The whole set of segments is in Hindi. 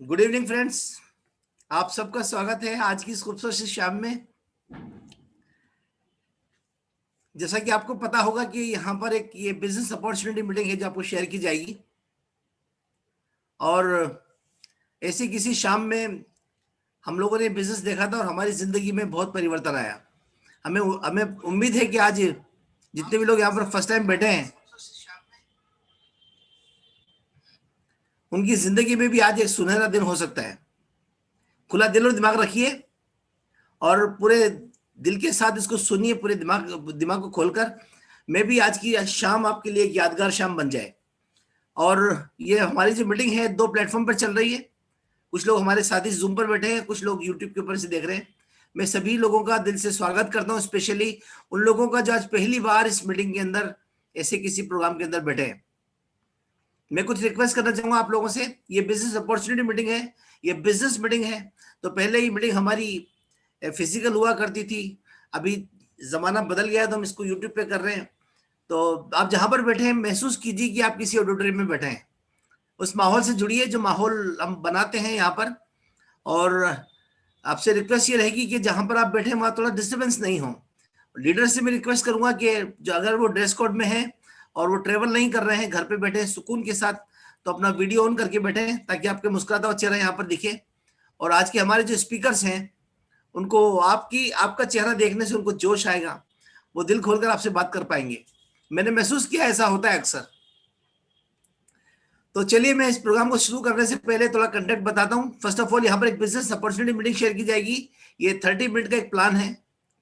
Good evening friends. आप सबका स्वागत है आज की इस खूबसूरत सी शाम में। जैसा कि आपको पता होगा कि यहाँ पर एक ये बिजनेस अपॉर्चुनिटी मीटिंग है जो आपको शेयर की जाएगी, और ऐसी किसी शाम में हम लोगों ने बिजनेस देखा था और हमारी जिंदगी में बहुत परिवर्तन आया। हमें हमें उम्मीद है कि आज जितने भी लोग यहाँ पर फर्स्ट टाइम बैठे हैं उनकी जिंदगी में भी आज एक सुनहरा दिन हो सकता है। खुला दिल और दिमाग रखिए और पूरे दिल के साथ इसको सुनिए, पूरे दिमाग दिमाग को खोलकर। मैं भी आज की शाम आपके लिए एक यादगार शाम बन जाए। और ये हमारी जो मीटिंग है 2 प्लेटफॉर्म पर चल रही है। कुछ लोग हमारे साथ ही जूम पर बैठे हैं, कुछ लोग यूट्यूब के ऊपर से देख रहे हैं। मैं सभी लोगों का दिल से स्वागत करता हूं, स्पेशली उन लोगों का जो आज पहली बार इस मीटिंग के अंदर ऐसे किसी प्रोग्राम के अंदर बैठे हैं। मैं कुछ रिक्वेस्ट करना चाहूंगा आप लोगों से। ये बिजनेस अपॉर्चुनिटी मीटिंग है, ये बिजनेस मीटिंग है। तो पहले ये मीटिंग हमारी फिजिकल हुआ करती थी, अभी जमाना बदल गया है तो हम इसको यूट्यूब पे कर रहे हैं। तो आप जहां पर बैठे हैं महसूस कीजिए कि आप किसी ऑडिटोरियम में बैठे हैं। उस माहौल से जुड़िए जो माहौल हम बनाते हैं यहाँ पर। और आपसे रिक्वेस्ट ये रहेगी कि जहां पर आप बैठे हैं वहां थोड़ा डिस्टर्बेंस नहीं हो। लीडर से मैं रिक्वेस्ट करूंगा कि जो अगर वो ड्रेस कोड में है और वो ट्रेवल नहीं कर रहे हैं, घर पे बैठे हैं सुकून के साथ, तो अपना वीडियो ऑन करके बैठे हैं ताकि आपके मुस्कुराता हुआ चेहरा यहाँ पर दिखे। और आज के हमारे जो स्पीकर्स हैं उनको आपका चेहरा देखने से उनको जोश आएगा, वो दिल खोलकर आपसे बात कर पाएंगे। मैंने महसूस किया ऐसा होता है अक्सर। तो चलिए मैं इस प्रोग्राम को शुरू करने से पहले थोड़ा कंटेंट बताता हूँ। फर्स्ट ऑफ ऑल यहाँ पर एक बिजनेस अपॉर्चुनिटी मीटिंग शेयर की जाएगी। ये 30 मिनट का एक प्लान है,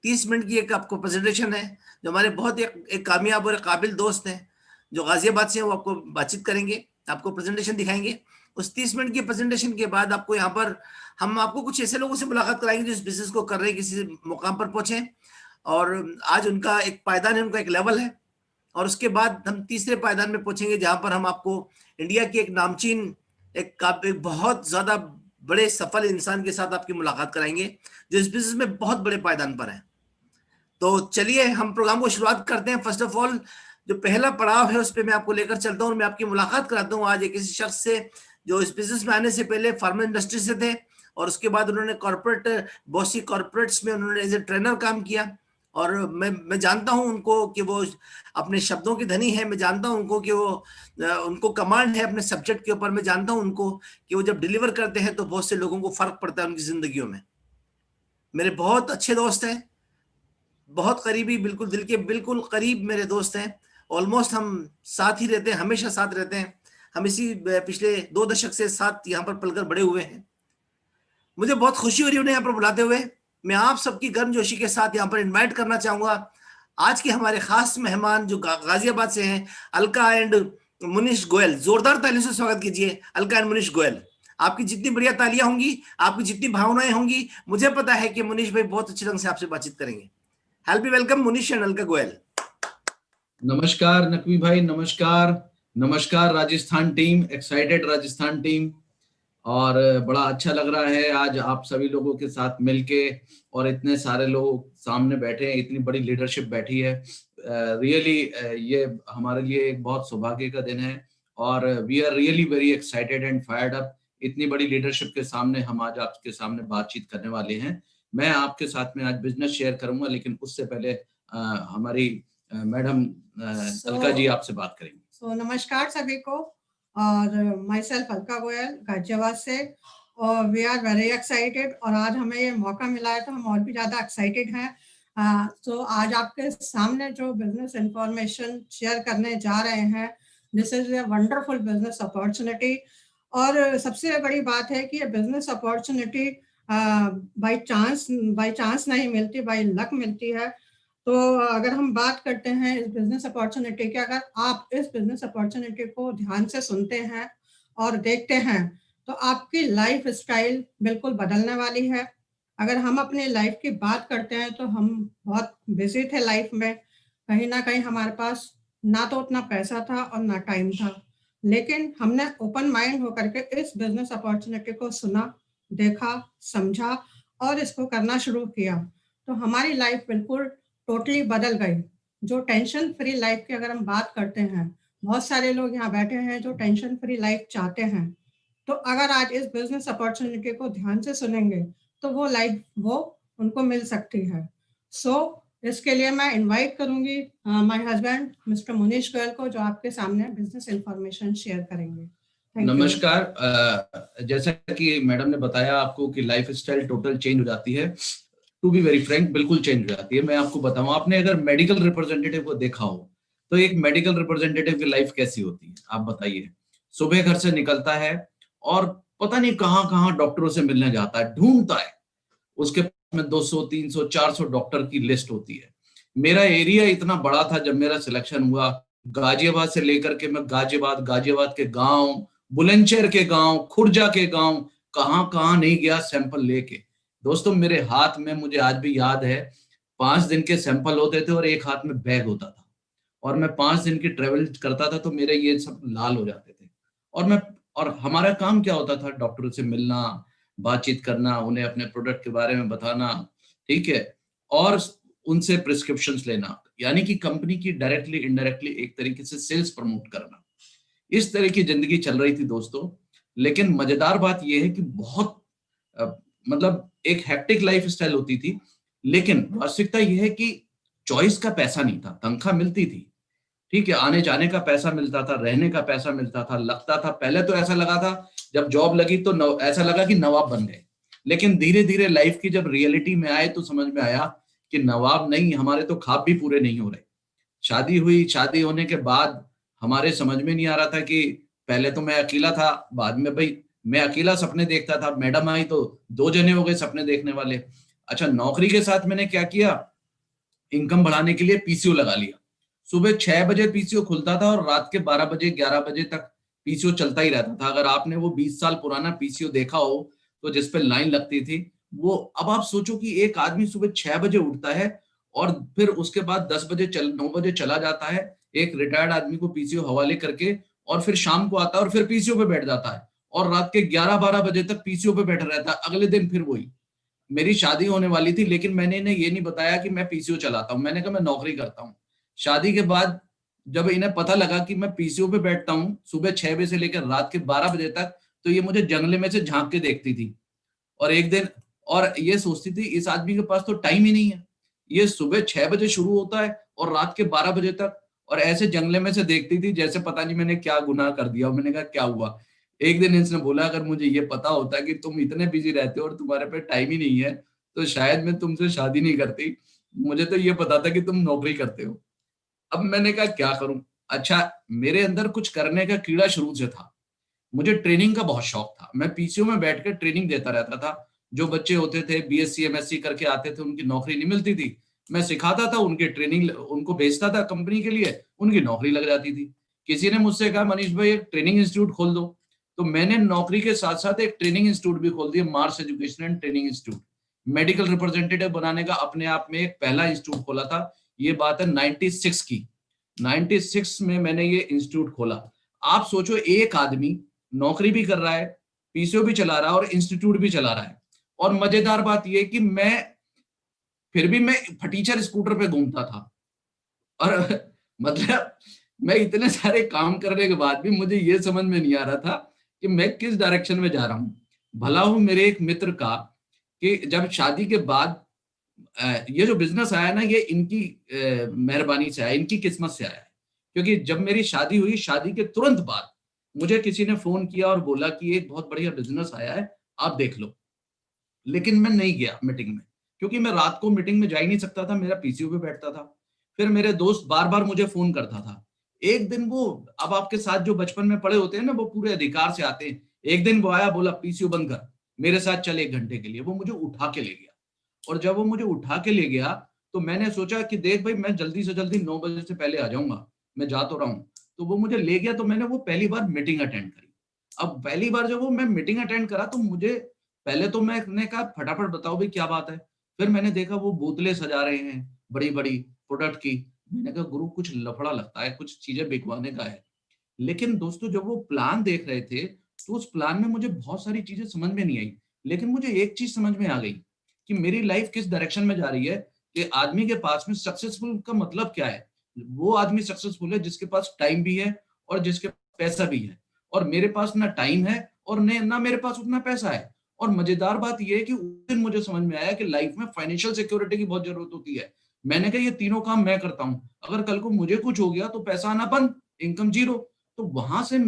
30 मिनट की एक आपको प्रेजेंटेशन है। जो हमारे बहुत एक कामयाब और एक काबिल दोस्त हैं जो गाजियाबाद से हैं, वो आपको बातचीत करेंगे, आपको प्रेजेंटेशन दिखाएंगे। उस 30 मिनट की प्रेजेंटेशन के बाद आपको यहाँ पर हम आपको कुछ ऐसे लोगों से मुलाकात कराएंगे जो इस बिजनेस को कर रहे हैं, किसी मुकाम पर पहुंचे और आज उनका एक पायदान है, उनका एक लेवल है। और उसके बाद हम तीसरे पायदान में पहुंचेंगे जहां पर हम आपको इंडिया की एक नामचीन एक बहुत ज्यादा बड़े सफल इंसान के साथ आपकी मुलाकात कराएंगे जो इस बिजनेस में बहुत बड़े पायदान पर है। तो चलिए हम प्रोग्राम को शुरुआत करते हैं। फर्स्ट ऑफ ऑल जो पहला पड़ाव है उस पर मैं आपको लेकर चलता हूँ और मैं आपकी मुलाकात कराता हूँ आज एक ऐसे शख्स से जो इस बिजनेस में आने से पहले फार्मा इंडस्ट्री से थे और उसके बाद उन्होंने कॉर्पोरेट बहुत सी कॉर्पोरेट्स में उन्होंने एज ए ट्रेनर काम किया। और मैं जानता हूं उनको कि वो अपने शब्दों के धनी है। मैं जानता हूं उनको कि वो उनको कमांड है अपने सब्जेक्ट के ऊपर। मैं जानता हूं उनको कि वो जब डिलीवर करते हैं तो बहुत से लोगों को फर्क पड़ता है उनकी जिंदगियों में। मेरे बहुत अच्छे दोस्त हैं, बहुत करीबी, बिल्कुल दिल के बिल्कुल करीब मेरे दोस्त हैं। ऑलमोस्ट हम साथ ही रहते हैं, हमेशा साथ रहते हैं। हम इसी पिछले 2 दशक से साथ यहाँ पर पलकर बड़े हुए हैं। मुझे बहुत खुशी हो रही है उन्हें यहाँ पर बुलाते हुए। मैं आप सबकी गर्मजोशी के साथ यहाँ पर इनवाइट करना चाहूंगा आज के हमारे खास मेहमान जो गाजियाबाद से हैं, अलका एंड मुनीश गोयल। जोरदार तालियों से स्वागत कीजिए अलका एंड मुनीश गोयल। आपकी जितनी बढ़िया तालियां होंगी, आपकी जितनी भावनाएं होंगी, मुझे पता है कि मुनीश भाई बहुत अच्छे ढंग से आपसे बातचीत करेंगे। Help me welcome Munish and Alka Goyal. नमस्कार नकवी भाई, नमस्कार। नमस्कार Rajasthan team, excited Rajasthan team. और बड़ा अच्छा लग रहा है आज आप सभी लोगों के साथ मिलके, और इतने सारे लोग सामने बैठे हैं, इतनी बड़ी लीडरशिप बैठी है। रियली ये हमारे लिए एक बहुत सौभाग्य का दिन है और we are really very excited and fired up. इतनी बड़ी लीडरशिप के सामने हम आज आपके सामने बातचीत करने वाले हैं। मैं आपके साथ में आज बिजनेस शेयर करूंगा, लेकिन उससे पहले हमारी मैडम अलका जी आपसे बात करेंगे। नमस्कार सभी को, और माई सेल्फ अलका गोयल गाजियाबाद से, और वी आर वेरी एक्साइटेड। और आज हमें ये मौका मिला है तो हम और भी ज़्यादा एक्साइटेड हैं। तो आज आपके सामने जो बिजनेस इंफॉर्मेशन शेयर करने जा रहे हैं, this is a wonderful business opportunity. और सबसे बड़ी बात है कि ये बिजनेस अपॉर्चुनिटी बाय चांस नहीं मिलती, बाय लक मिलती है। तो अगर हम बात करते हैं इस बिजनेस अपॉर्चुनिटी की, अगर आप इस बिजनेस अपॉर्चुनिटी को ध्यान से सुनते हैं और देखते हैं तो आपकी लाइफ स्टाइल बिल्कुल बदलने वाली है। अगर हम अपनी लाइफ की बात करते हैं तो हम बहुत बिजी थे लाइफ में, कहीं ना कहीं हमारे पास ना तो उतना पैसा था और ना टाइम था, लेकिन हमने ओपन माइंड होकर के इस बिजनेस अपॉर्चुनिटी को सुना, देखा, समझा और इसको करना शुरू किया, तो हमारी लाइफ बिल्कुल टोटली बदल गई। जो टेंशन फ्री लाइफ की अगर हम बात करते हैं, बहुत सारे लोग यहाँ बैठे हैं जो टेंशन फ्री लाइफ चाहते हैं, तो अगर आज इस बिजनेस अपॉर्चुनिटी को ध्यान से सुनेंगे तो वो लाइफ वो उनको मिल सकती है। सो इसके लिए मैं इनवाइट करूंगी my husband mister Munish Goyal को, जो आपके सामने बिजनेस इंफॉर्मेशन शेयर करेंगे। Thank you. नमस्कार। जैसा कि मैडम ने बताया आपको कि लाइफ स्टाइल टोटल चेंज हो जाती है, टू बी वेरी फ्रैंक बिल्कुल चेंज हो जाती है। मैं आपको बताऊं, आपने अगर मेडिकल रिप्रेजेंटेटिव को देखा हो तो एक मेडिकल रिप्रेजेंटेटिव की लाइफ कैसी होती है आप बताइए। सुबह घर से निकलता है और पता नहीं कहां कहां डॉक्टरों से मिलने जाता है, ढूंढता है, उसके पास में 200 300 400 डॉक्टर की लिस्ट होती है। मेरा एरिया इतना बड़ा था, जब मेरा सिलेक्शन हुआ गाजियाबाद से लेकर के मैं गाजियाबाद, गाजियाबाद के गांव, बुलंदशहर के गांव, खुर्जा के गांव, कहां कहां नहीं गया सैंपल लेके। दोस्तों मेरे हाथ में, मुझे आज भी याद है, 5 दिन के सैंपल होते थे और एक हाथ में बैग होता था, और मैं 5 दिन की ट्रेवल करता था, तो मेरे ये सब लाल हो जाते थे। और हमारा काम क्या होता था, डॉक्टरों से मिलना, बातचीत करना, उन्हें अपने प्रोडक्ट के बारे में बताना, ठीक है, और उनसे प्रिस्क्रिप्शंस लेना, यानी कि कंपनी की डायरेक्टली इनडायरेक्टली एक तरीके से सेल्स प्रमोट करना। इस तरह की जिंदगी चल रही थी दोस्तों। लेकिन मजेदार बात यह है कि बहुत मतलब एक हेक्टिक लाइफ स्टाइल होती थी, लेकिन वास्तविकता यह है कि चॉइस का पैसा नहीं था, तनख्वाह मिलती थी, ठीक है, आने जाने का पैसा मिलता था, रहने का पैसा मिलता था, लगता था पहले तो ऐसा लगा था जब जॉब लगी तो ऐसा लगा कि नवाब बन गए। लेकिन धीरे धीरे लाइफ की जब रियलिटी में आए तो समझ में आया कि नवाब नहीं, हमारे तो ख्वाब भी पूरे नहीं हो रहे। शादी हुई, शादी होने के बाद हमारे समझ में नहीं आ रहा था कि पहले तो मैं अकेला था, बाद में भाई मैं अकेला सपने देखता था, मैडम आई तो 2 जने हो गए सपने देखने वाले। अच्छा, नौकरी के साथ मैंने क्या किया, इनकम बढ़ाने के लिए पीसीओ लगा लिया। सुबह 6 बजे पीसीओ खुलता था और रात के 12 बजे 11 बजे तक पीसीओ चलता ही रहता था। अगर आपने वो 20 साल पुराना पीसीओ देखा हो तो जिस पे लाइन लगती थी वो, अब आप सोचो कि एक आदमी सुबह 6 बजे उठता है और फिर उसके बाद 9 बजे चला जाता है, एक रिटायर्ड आदमी को पीसीओ हवाले करके, और फिर शाम को आता है और फिर पीसीओ पे बैठ जाता है और रात के 11-12 बजे तक पीसीओ पे बैठा रहता है, अगले दिन फिर वही। मेरी शादी होने वाली थी, लेकिन मैंने इन्हें ये नहीं बताया कि मैं पीसीओ चलाता हूं, मैंने कहा मैं नौकरी करता हूं। शादी के बाद जब इन्हें पता लगा कि मैं पीसीओ पे बैठता हूं सुबह 6 बजे से लेकर रात के 12 बजे तक, तो ये मुझे जंगले में से झांक के देखती थी और एक दिन, और ये सोचती थी इस आदमी के पास तो टाइम ही नहीं है, ये सुबह 6 बजे शुरू होता है और रात के 12 बजे तक, और ऐसे जंगले में से देखती थी जैसे पता नहीं मैंने क्या गुनाह कर दिया। और मैंने कहा क्या हुआ, एक दिन इसने बोला अगर मुझे ये पता होता कि तुम इतने बिजी रहते हो और तुम्हारे पे टाइम ही नहीं है तो शायद मैं तुमसे शादी नहीं करती, मुझे तो ये पता था कि तुम नौकरी करते हो। अब मैंने कहा क्या करूं। अच्छा, मेरे अंदर कुछ करने का कीड़ा शुरू से था, मुझे ट्रेनिंग का बहुत शौक था, मैं पीसीओ में बैठकर ट्रेनिंग देता रहता था। जो बच्चे होते थे बीएससी एमएससी करके आते थे, उनकी नौकरी नहीं मिलती थी, मैं सिखाता था, उनके ट्रेनिंग उनको भेजता था कंपनी के लिए, उनकी नौकरी लग जाती थी। किसी ने मुझसे कहा मनीष भाई एक ट्रेनिंग इंस्टीट्यूट खोल दो, तो मैंने नौकरी के साथ साथ एक ट्रेनिंग इंस्टीट्यूट भी खोल दिया, Mars education and training institute. Medical representative बनाने का अपने आप में एक पहला इंस्टीट्यूट खोला था। ये बात है 96 की, 96 में मैंने ये इंस्टीट्यूट खोला। आप सोचो एक आदमी नौकरी भी कर रहा है, पीसीओ भी चला रहा है और इंस्टीट्यूट भी चला रहा है। और मजेदार बात यह कि मैं फिर भी मैं फटीचर स्कूटर पे घूमता था, और मतलब मैं इतने सारे काम करने के बाद भी मुझे ये समझ में नहीं आ रहा था कि मैं किस डायरेक्शन में जा रहा हूं। भला हूं मेरे एक मित्र का कि जब शादी के बाद ये जो बिजनेस आया ना, ये इनकी मेहरबानी से आया, इनकी किस्मत से आया है। क्योंकि जब मेरी शादी हुई, शादी के तुरंत बाद मुझे किसी ने फोन किया और बोला कि एक बहुत बढ़िया बिजनेस आया है, आप देख लो। लेकिन मैं नहीं गया मीटिंग में, क्योंकि मैं रात को मीटिंग में जा ही नहीं सकता था, मेरा पीसीओ पे बैठता था। फिर मेरे दोस्त बार बार मुझे फोन करता था। एक दिन वो, अब आपके साथ जो बचपन में पड़े होते हैं ना, वो पूरे अधिकार से आते हैं। एक दिन वो आया, बोला पीसीओ बंद कर, मेरे साथ चल 1 घंटे के लिए। वो मुझे उठा के ले गया, और जब वो मुझे उठा के ले गया तो मैंने सोचा कि देख भाई, मैं जल्दी से जल्दी 9 बजे से पहले आ जाऊंगा, मैं जा तो रहा हूँ। तो वो मुझे ले गया, तो मैंने वो पहली बार मीटिंग अटेंड करी। अब पहली बार जब वो मैं मीटिंग अटेंड करा तो मुझे, पहले तो मैंने कहा फटाफट बताओ भाई क्या बात है। फिर मैंने देखा वो बोतलें सजा रहे हैं बड़ी बड़ी प्रोडक्ट की। मैंने कहा गुरु कुछ लफड़ा लगता है, कुछ चीजें बिकवाने का है। लेकिन दोस्तों जब वो प्लान देख रहे थे तो उस प्लान में मुझे बहुत सारी चीजें समझ में नहीं आई, लेकिन मुझे एक चीज समझ में आ गई कि मेरी लाइफ किस डायरेक्शन में जा रही है। कि आदमी के पास में सक्सेसफुल का मतलब क्या है, वो आदमी सक्सेसफुल है जिसके पास टाइम भी है और जिसके पैसा भी है। और मेरे पास ना टाइम है और ना मेरे पास उतना पैसा है। और मजेदार बात यह है कि उस दिन मुझे समझ में आया कि लाइफ में फाइनेंशियल सिक्योरिटी की बहुत जरूरत होती है। मैंने कहा ये तीनों काम मैं करता हूं, अगर कल को मुझे कुछ हो गया तो पैसा आना बंद, इनकम जीरो। तो वहां से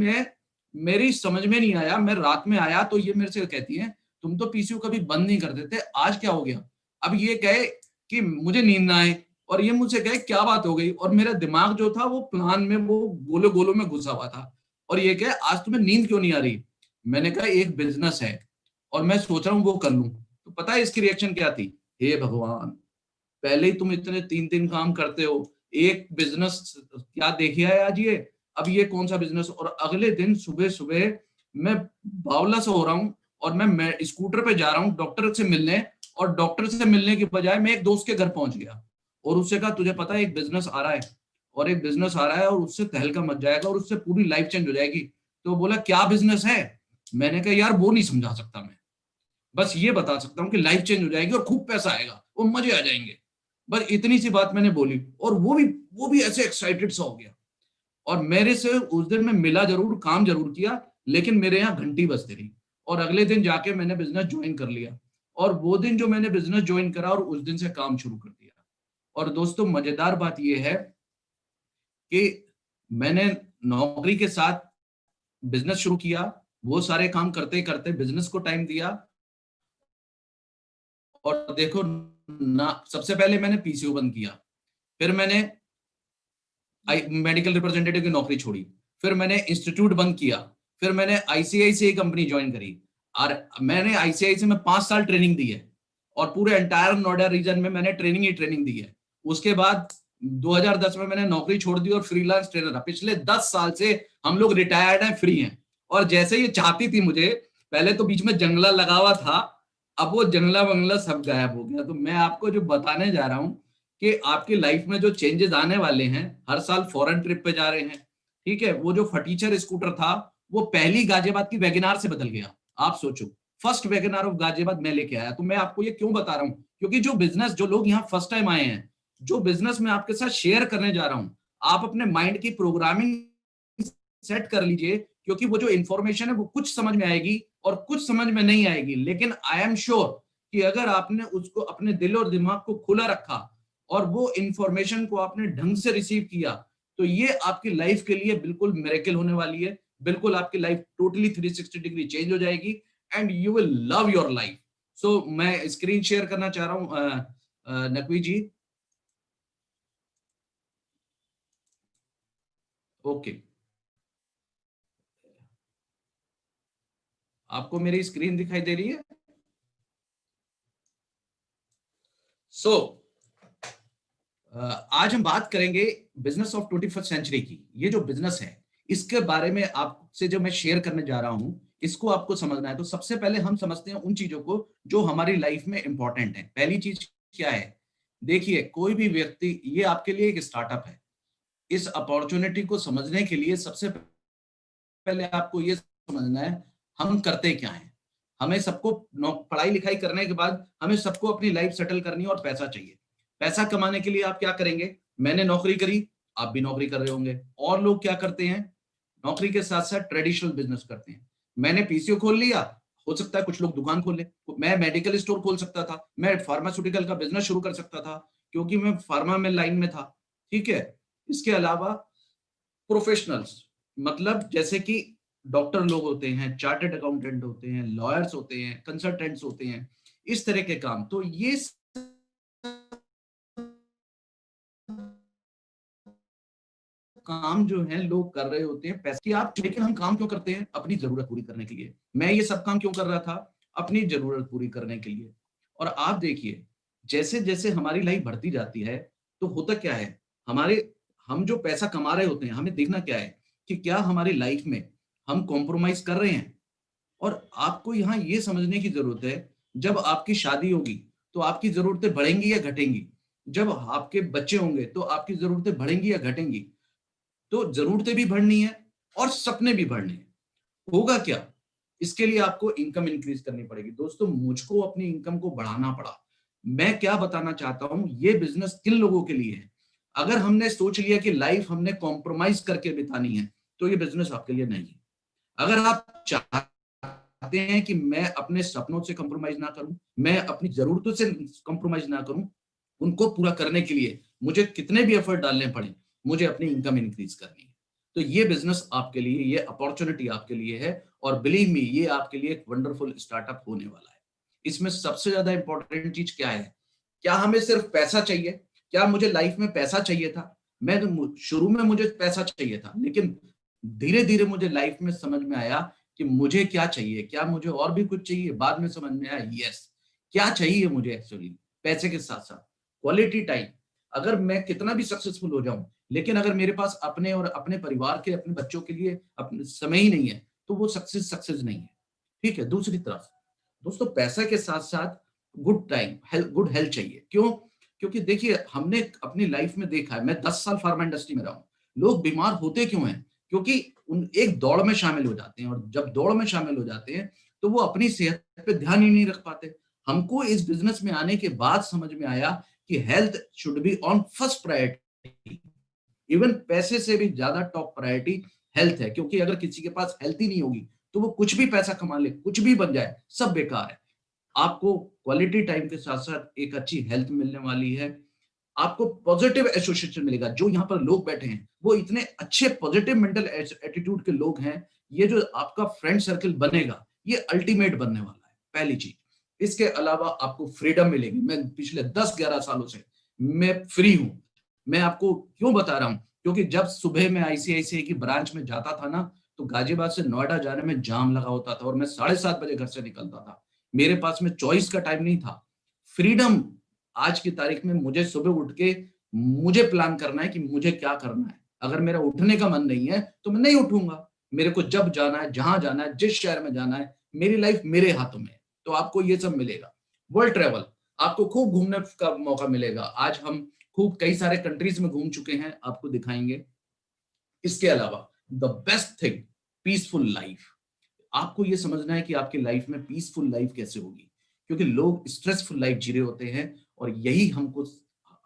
मेरी समझ में नहीं आया। मैं रात में आया तो ये मेरे से कहती है तुम तो पीसीयू कभी बंद नहीं कर देते, आज क्या हो गया? अब ये कहे कि मुझे नींद ना आए और ये मुझसे कहे क्या बात हो गई, और मेरा दिमाग जो था वो प्लान में वो गोले गोलों में घुसा हुआ था, और ये कहे आज तुम्हें नींद क्यों नहीं आ रही? मैंने कहा एक बिजनेस है और मैं सोच रहा हूँ वो कर लूं। तो पता है इसकी रिएक्शन क्या थी? हे भगवान, पहले ही तुम इतने 3-3 काम करते हो, एक बिजनेस क्या देखिए है आज ये, अब ये कौन सा बिजनेस? और अगले दिन सुबह सुबह मैं बावला सा हो रहा हूँ और मैं स्कूटर पे जा रहा हूँ डॉक्टर से मिलने, और डॉक्टर से मिलने की बजाय मैं एक दोस्त के घर पहुंच गया और उससे कहा तुझे पता है एक बिजनेस आ रहा है, और एक बिजनेस आ रहा है और उससे तहलका मच जाएगा और उससे पूरी लाइफ चेंज हो जाएगी। तो बोला क्या बिजनेस है? मैंने कहा यार वो नहीं समझा सकता मैं, बस ये बता सकता हूँ कि लाइफ चेंज हो जाएगी और खूब पैसा आएगा और मजे आ जाएंगे। बस इतनी सी बात मैंने बोली और वो भी ऐसे एक्साइटेड सा हो गया। और मेरे से उस दिन मैं मिला जरूर, काम जरूर किया, लेकिन मेरे यहाँ घंटी बजती रही और अगले दिन जाके मैंने बिजनेस ज्वाइन कर लिया। और वो दिन जो मैंने बिजनेस ज्वाइन करा और उस दिन से काम शुरू कर दिया। और दोस्तों मजेदार बात यह है कि मैंने नौकरी के साथ बिजनेस शुरू किया, वो सारे काम करते करते बिजनेस को टाइम दिया। और देखो ना, सबसे पहले मैंने पीसीयू बंद किया, फिर मैंने मेडिकल रिप्रेजेंटेटिव की नौकरी छोड़ी, फिर मैंने इंस्टीट्यूट बंद किया, फिर मैंने आईसीआईसीआई कंपनी ज्वाइन करी और मैंने आईसीआईसीआई में 5 साल ट्रेनिंग दी है और पूरे एंटायर नोएडा रीजन में मैंने ट्रेनिंग दी है। उसके बाद 2010 में मैंने नौकरी छोड़ दी और फ्रीलांस ट्रेनर था। पिछले 10 साल से हम लोग रिटायर्ड हैं, फ्री हैं। और जैसे ये चाहती थी मुझे, पहले तो बीच में जंगला लगा हुआ था, अब वो जंगला बंगला सब गायब हो गया। तो मैं आपको जो बताने जा रहा हूं कि आपकी लाइफ में जो चेंजेस आने वाले हैं, हर साल फॉरेन ट्रिप पे जा रहे हैं, ठीक है? वो जो फटीचर स्कूटर था वो पहली गाजियाबाद की वैगनार से बदल गया। आप सोचो, फर्स्ट वैगनार ऑफ गाजियाबाद मैं लेके आया। तो मैं आपको ये क्यों बता रहा हूं? क्योंकि जो बिजनेस, जो लोग यहाँ फर्स्ट टाइम आए हैं, जो बिजनेस मैं आपके साथ शेयर करने जा रहा हूं, आप अपने माइंड की प्रोग्रामिंग सेट कर लीजिए, क्योंकि वो जो इंफॉर्मेशन है वो कुछ समझ में आएगी और कुछ समझ में नहीं आएगी। लेकिन आई एम श्योर कि अगर आपने उसको अपने दिल और दिमाग को खुला रखा और वो इंफॉर्मेशन को आपने ढंग से रिसीव किया, तो ये आपकी लाइफ के लिए बिल्कुल मिरेकल होने वाली है। बिल्कुल आपकी लाइफ टोटली 360 डिग्री चेंज हो जाएगी and you will love your life. So मैं स्क्रीन शेयर करना चाह रहा हूं नकवी जी। ओके, आपको मेरी स्क्रीन दिखाई दे रही है? सो आज हम बात करेंगे बिजनेस ऑफ 21st सेंचुरी की। ये जो बिजनेस है इसके बारे में आपसे जो मैं शेयर करने जा रहा हूं, इसको आपको समझना है। तो सबसे पहले हम समझते हैं उन चीजों को जो हमारी लाइफ में इंपॉर्टेंट है। पहली चीज क्या है? देखिए, कोई भी व्यक्ति, ये आपके लिए एक स्टार्टअप है। इस अपॉर्चुनिटी को समझने के लिए सबसे पहले आपको ये समझना है हम करते क्या हैं। हमें सबको पढ़ाई लिखाई करने के बाद हमें सबको अपनी लाइफ सेटल करनी है और पैसा चाहिए। पैसा कमाने के लिए आप क्या करेंगे? मैंने नौकरी करी, आप भी नौकरी कर रहे होंगे। और लोग क्या करते हैं? नौकरी के साथ साथ ट्रेडिशनल बिजनेस करते हैं। मैंने पीसीओ खोल लिया, हो सकता है कुछ लोग दुकान खोल ले। मैं मेडिकल स्टोर खोल सकता था, मैं फार्मास्यूटिकल का बिजनेस शुरू कर सकता था क्योंकि मैं फार्मा में लाइन में था, ठीक है? इसके अलावा प्रोफेशनल्स, मतलब जैसे कि डॉक्टर लोग होते हैं, चार्टर्ड अकाउंटेंट होते हैं, लॉयर्स होते हैं, कंसल्टेंट्स होते हैं, इस तरह के काम। तो ये काम जो है लोग कर रहे होते हैं पैसे की आप, लेकिन हम काम क्यों करते हैं? अपनी जरूरत पूरी करने के लिए। मैं ये सब काम क्यों कर रहा था? अपनी जरूरत पूरी करने के लिए। और आप देखिए, जैसे जैसे हमारी लाइफ बढ़ती जाती है तो होता क्या है, हम जो पैसा कमा रहे होते हैं, हमें देखना क्या है कि क्या हमारी लाइफ में हम कॉम्प्रोमाइज कर रहे हैं। और आपको यहाँ ये समझने की जरूरत है, जब आपकी शादी होगी तो आपकी जरूरतें बढ़ेंगी या घटेंगी? जब आपके बच्चे होंगे तो आपकी जरूरतें बढ़ेंगी या घटेंगी? तो जरूरतें भी बढ़नी है और सपने भी बढ़ने हैं। होगा क्या? इसके लिए आपको इनकम इंक्रीज करनी पड़ेगी। दोस्तों, मुझको अपनी इनकम को बढ़ाना पड़ा। मैं क्या बताना चाहता हूं, ये बिजनेस किन लोगों के लिए है? अगर हमने सोच लिया कि लाइफ हमने कॉम्प्रोमाइज करके बितानी है, तो ये बिजनेस आपके लिए नहीं है। अगर आप चाहते चाहते हैं कि मैं अपने सपनों से कंप्रोमाइज ना करूं, मैं अपनी जरूरतों से कंप्रोमाइज ना करूं, उनको पूरा करने के लिए मुझे कितने भी एफर्ट डालने पड़े, मुझे अपनी इनकम इंक्रीज करनी है। तो ये बिजनेस आपके लिए, ये अपॉर्चुनिटी आपके लिए है, और बिलीव मी, ये आपके लिए एक वंडरफुल स्टार्टअप होने वाला है। इसमें सबसे ज्यादा इंपॉर्टेंट चीज क्या है? क्या हमें सिर्फ पैसा चाहिए? क्या मुझे लाइफ में पैसा चाहिए था? मैं तो शुरू में मुझे पैसा चाहिए था, लेकिन धीरे धीरे मुझे लाइफ में समझ में आया कि मुझे क्या चाहिए, क्या मुझे और भी कुछ चाहिए। बाद में समझ में आया, यस, क्या चाहिए मुझे एक्चुअली, पैसे के साथ साथ क्वालिटी टाइम। अगर मैं कितना भी सक्सेसफुल हो जाऊं, लेकिन अगर मेरे पास अपने और अपने परिवार के, अपने बच्चों के लिए अपने समय ही नहीं है, तो वो सक्सेस नहीं है। ठीक है। दूसरी तरफ दोस्तों, पैसा के साथ साथ good time, health, good health चाहिए। क्यों? क्योंकि देखिए, हमने अपनी लाइफ में देखा है, मैं 10 साल फार्मा इंडस्ट्री में रहा हूं, लोग बीमार होते क्यों हैं? क्योंकि उन एक दौड़ में शामिल हो जाते हैं, और जब दौड़ में शामिल हो जाते हैं तो वो अपनी सेहत पे ध्यान ही नहीं रख पाते। हमको इस बिजनेस में आने के बाद समझ में आया कि health should be on first priority. Even पैसे से भी ज्यादा टॉप प्रायोरिटी हेल्थ है, क्योंकि अगर किसी के पास हेल्थ ही नहीं होगी तो वो कुछ भी पैसा कमा ले, कुछ भी बन जाए, सब बेकार है। आपको क्वालिटी टाइम के साथ साथ एक अच्छी हेल्थ मिलने वाली है, आपको पॉजिटिव एसोसिएशन मिलेगा। जो यहाँ पर लोग बैठे हैं वो इतने अच्छे पॉजिटिव मेंटल एटीट्यूड के लोग हैं। ये जो आपका फ्रेंड सर्कल बनेगा, ये अल्टीमेट बनने वाला है, पहली चीज। इसके अलावा आपको फ्रीडम मिलेगी। मैं पिछले 10-11 सालों से मैं फ्री हूं। मैं आपको क्यों बता रहा हूं? क्योंकि जब सुबह में आईसीआईसीआई की ब्रांच में जाता था ना, तो गाजियाबाद से नोएडा जाने में जाम लगा होता था, और मैं 7:30 बजे घर से निकलता था। मेरे पास में चॉइस का टाइम नहीं था। फ्रीडम आज की तारीख में, मुझे सुबह उठ के मुझे प्लान करना है कि मुझे क्या करना है। अगर मेरा उठने का मन नहीं है तो मैं नहीं उठूंगा। मेरे को जब जाना है, जहां जाना है, जिस शहर में जाना है, मेरी लाइफ मेरे हाथों में है। तो आपको ये सब मिलेगा। वर्ल्ड ट्रेवल, आपको खूब घूमने का मौका मिलेगा। आज हम खूब कई सारे कंट्रीज में घूम चुके हैं, आपको दिखाएंगे। इसके अलावा the best thing, peaceful life. आपको ये समझना है कि आपकी लाइफ में पीसफुल लाइफ कैसे होगी, क्योंकि लोग स्ट्रेसफुल लाइफ जी रहे होते हैं, और यही हमको,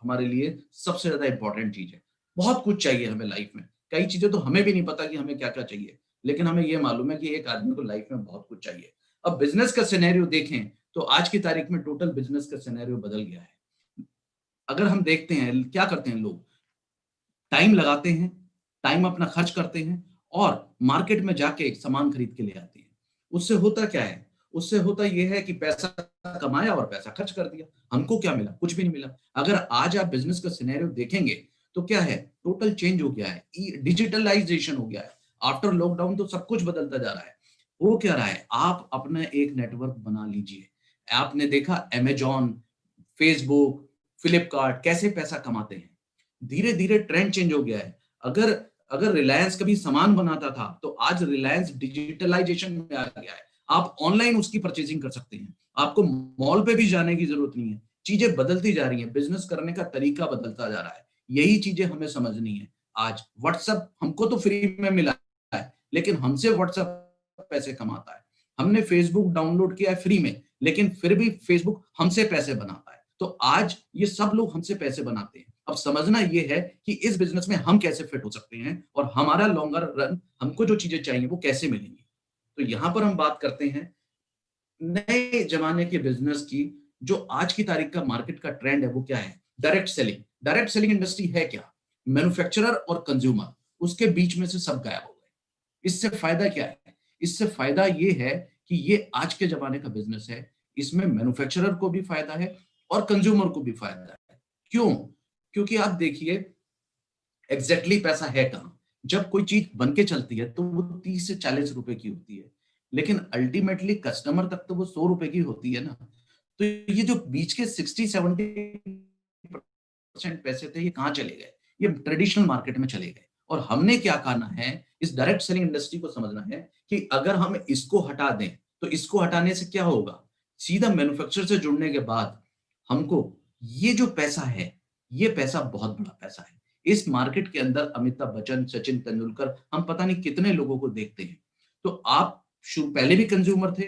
हमारे लिए सबसे ज्यादा इंपॉर्टेंट चीज है। बहुत कुछ चाहिए हमें लाइफ में, कई चीजें तो हमें भी नहीं पता कि हमें क्या क्या चाहिए, लेकिन हमें ये मालूम है कि एक आदमी को लाइफ में बहुत कुछ चाहिए। अब बिजनेस का सिनेरियो देखें तो आज की तारीख में टोटल बिजनेस का सिनेरियो बदल गया है। अगर हम देखते हैं क्या करते हैं लोग, टाइम लगाते हैं, टाइम अपना खर्च करते हैं, और मार्केट में जाके एक सामान खरीद के ले आते हैं। उससे होता क्या है? उससे होता यह है कि पैसा कमाया और पैसा खर्च कर दिया। हमको क्या मिला? कुछ भी नहीं मिला। अगर आज आप बिजनेस का सिनेरियो देखेंगे तो क्या है, टोटल चेंज हो गया है, डिजिटलाइजेशन हो गया है। आफ्टर लॉकडाउन तो सब कुछ बदलता जा रहा है। वो क्या रहा है, आप अपना एक नेटवर्क बना लीजिए। आपने देखा अमेजॉन, फेसबुक, फ्लिपकार्ट कैसे पैसा कमाते हैं। धीरे धीरे ट्रेंड चेंज हो गया है। अगर अगर रिलायंस कभी सामान बनाता था, तो आज रिलायंस डिजिटलाइजेशन में आ गया है। आप ऑनलाइन उसकी परचेजिंग कर सकते हैं, आपको मॉल पे भी जाने की जरूरत नहीं है। चीजें बदलती जा रही हैं, बिजनेस करने का तरीका बदलता जा रहा है। यही चीजें हमें समझनी है। आज व्हाट्सएप हमको तो फ्री में मिला है, लेकिन हमसे व्हाट्सएप पैसे कमाता है। हमने फेसबुक डाउनलोड किया है फ्री में, लेकिन फिर भी फेसबुक हमसे पैसे बनाता है। तो आज ये सब लोग हमसे पैसे बनाते हैं। अब समझना ये है कि इस बिजनेस में हम कैसे फिट हो सकते हैं, और हमारा लॉन्गर रन, हमको जो चीजें चाहिए वो कैसे मिलेंगी। तो यहां पर हम बात करते हैं नए जमाने के बिजनेस की। जो आज की तारीख का मार्केट का ट्रेंड है वो क्या है? Direct selling. Direct selling industry है क्या? मैन्युफैक्चरर और कंज्यूमर, उसके बीच में से सब गायब हो गए। इससे फायदा क्या है? इससे फायदा ये है कि ये आज के जमाने का बिजनेस है। इसमें मैन्युफैक्चरर को भी फायदा है और कंज्यूमर को भी फायदा है। क्यों? क्योंकि आप देखिए, एग्जैक्टली पैसा है कहाँ। जब कोई चीज बन के चलती है तो वो 30 से 40 रुपए की होती है, लेकिन अल्टीमेटली कस्टमर तक तो वो 100 रुपए की होती है ना। तो ये जो बीच के 60-70% पैसे थे, ये कहाँ चले गए? ये ट्रेडिशनल मार्केट में चले गए। और हमने क्या करना है, इस डायरेक्ट सेलिंग इंडस्ट्री को समझना है कि अगर हम इसको हटा दें तो इसको हटाने से क्या होगा? सीधा मैन्युफैक्चरर से जुड़ने के बाद हमको ये जो पैसा है, ये पैसा बहुत बड़ा पैसा है। इस मार्केट के अंदर अमिताभ बच्चन, सचिन तेंदुलकर, हम पता नहीं कितने लोगों को देखते हैं। तो आप पहले भी कंज्यूमर थे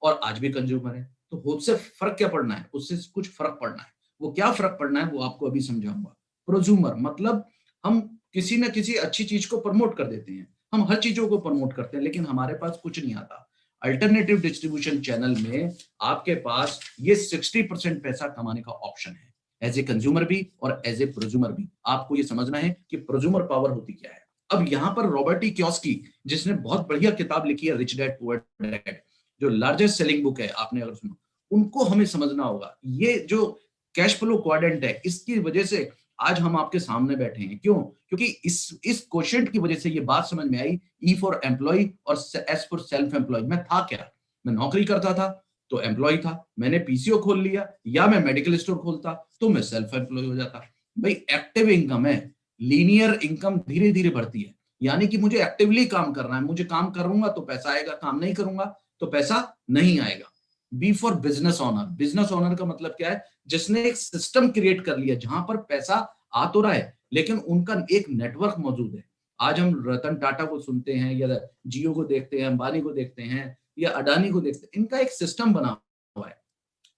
और आज भी कंज्यूमर है। तो उससे फर्क क्या पड़ना है? उससे कुछ फर्क पड़ना है। वो क्या फर्क पड़ना है वो आपको अभी समझाऊंगा। प्रोज्यूमर मतलब हम किसी न किसी अच्छी चीज को प्रमोट कर देते हैं। हम हर चीजों को प्रमोट करते हैं, लेकिन हमारे पास कुछ नहीं आता। अल्टरनेटिव डिस्ट्रीब्यूशन चैनल में आपके पास ये 60% पैसा कमाने का ऑप्शन है, एज ए कंज्यूमर भी और एज ए प्रोज्यूमर भी। आपको ये समझना है कि प्रोज्यूमर पावर होती क्या है। अब यहाँ पर रॉबर्ट ई कियोस्की, जिसने बहुत बढ़िया किताब लिखी है रिच डैड पुअर डैड, जो लार्जेस्ट सेलिंग बुक है, आपने अगर सुना, उनको हमें समझना होगा। ये जो कैश फ्लो क्वाड्रेंट है, इसकी वजह से आज हम आपके सामने बैठे हैं। क्यों? क्योंकि इस क्वेश्चन की वजह से ये बात समझ में आई, ई फॉर एम्प्लॉय और एस फॉर सेल्फ एम्प्लॉय। मैं था क्या? मैं नौकरी करता था तो एम्प्लॉय था, मैंने पीसीओ खोल लिया या मैं मेडिकल स्टोर खोलता तो मैं सेल्फ एम्प्लॉय हो जाता। भाई एक्टिव इनकम है, लीनियर इनकम धीरे धीरे बढ़ती है, यानी कि मुझे एक्टिवली काम करना है। मुझे काम करूंगा तो पैसा आएगा, काम नहीं करूंगा तो पैसा नहीं आएगा। B for business owner. Business owner का मतलब क्या है? जिसने एक सिस्टम क्रिएट कर लिया जहां पर पैसा आ तो रहा है लेकिन उनका एक नेटवर्क मौजूद है। आज हम रतन टाटा को सुनते हैं या जियो को देखते हैं, अंबानी को देखते हैं या अडानी को देखते हैं, इनका एक सिस्टम बना हुआ है।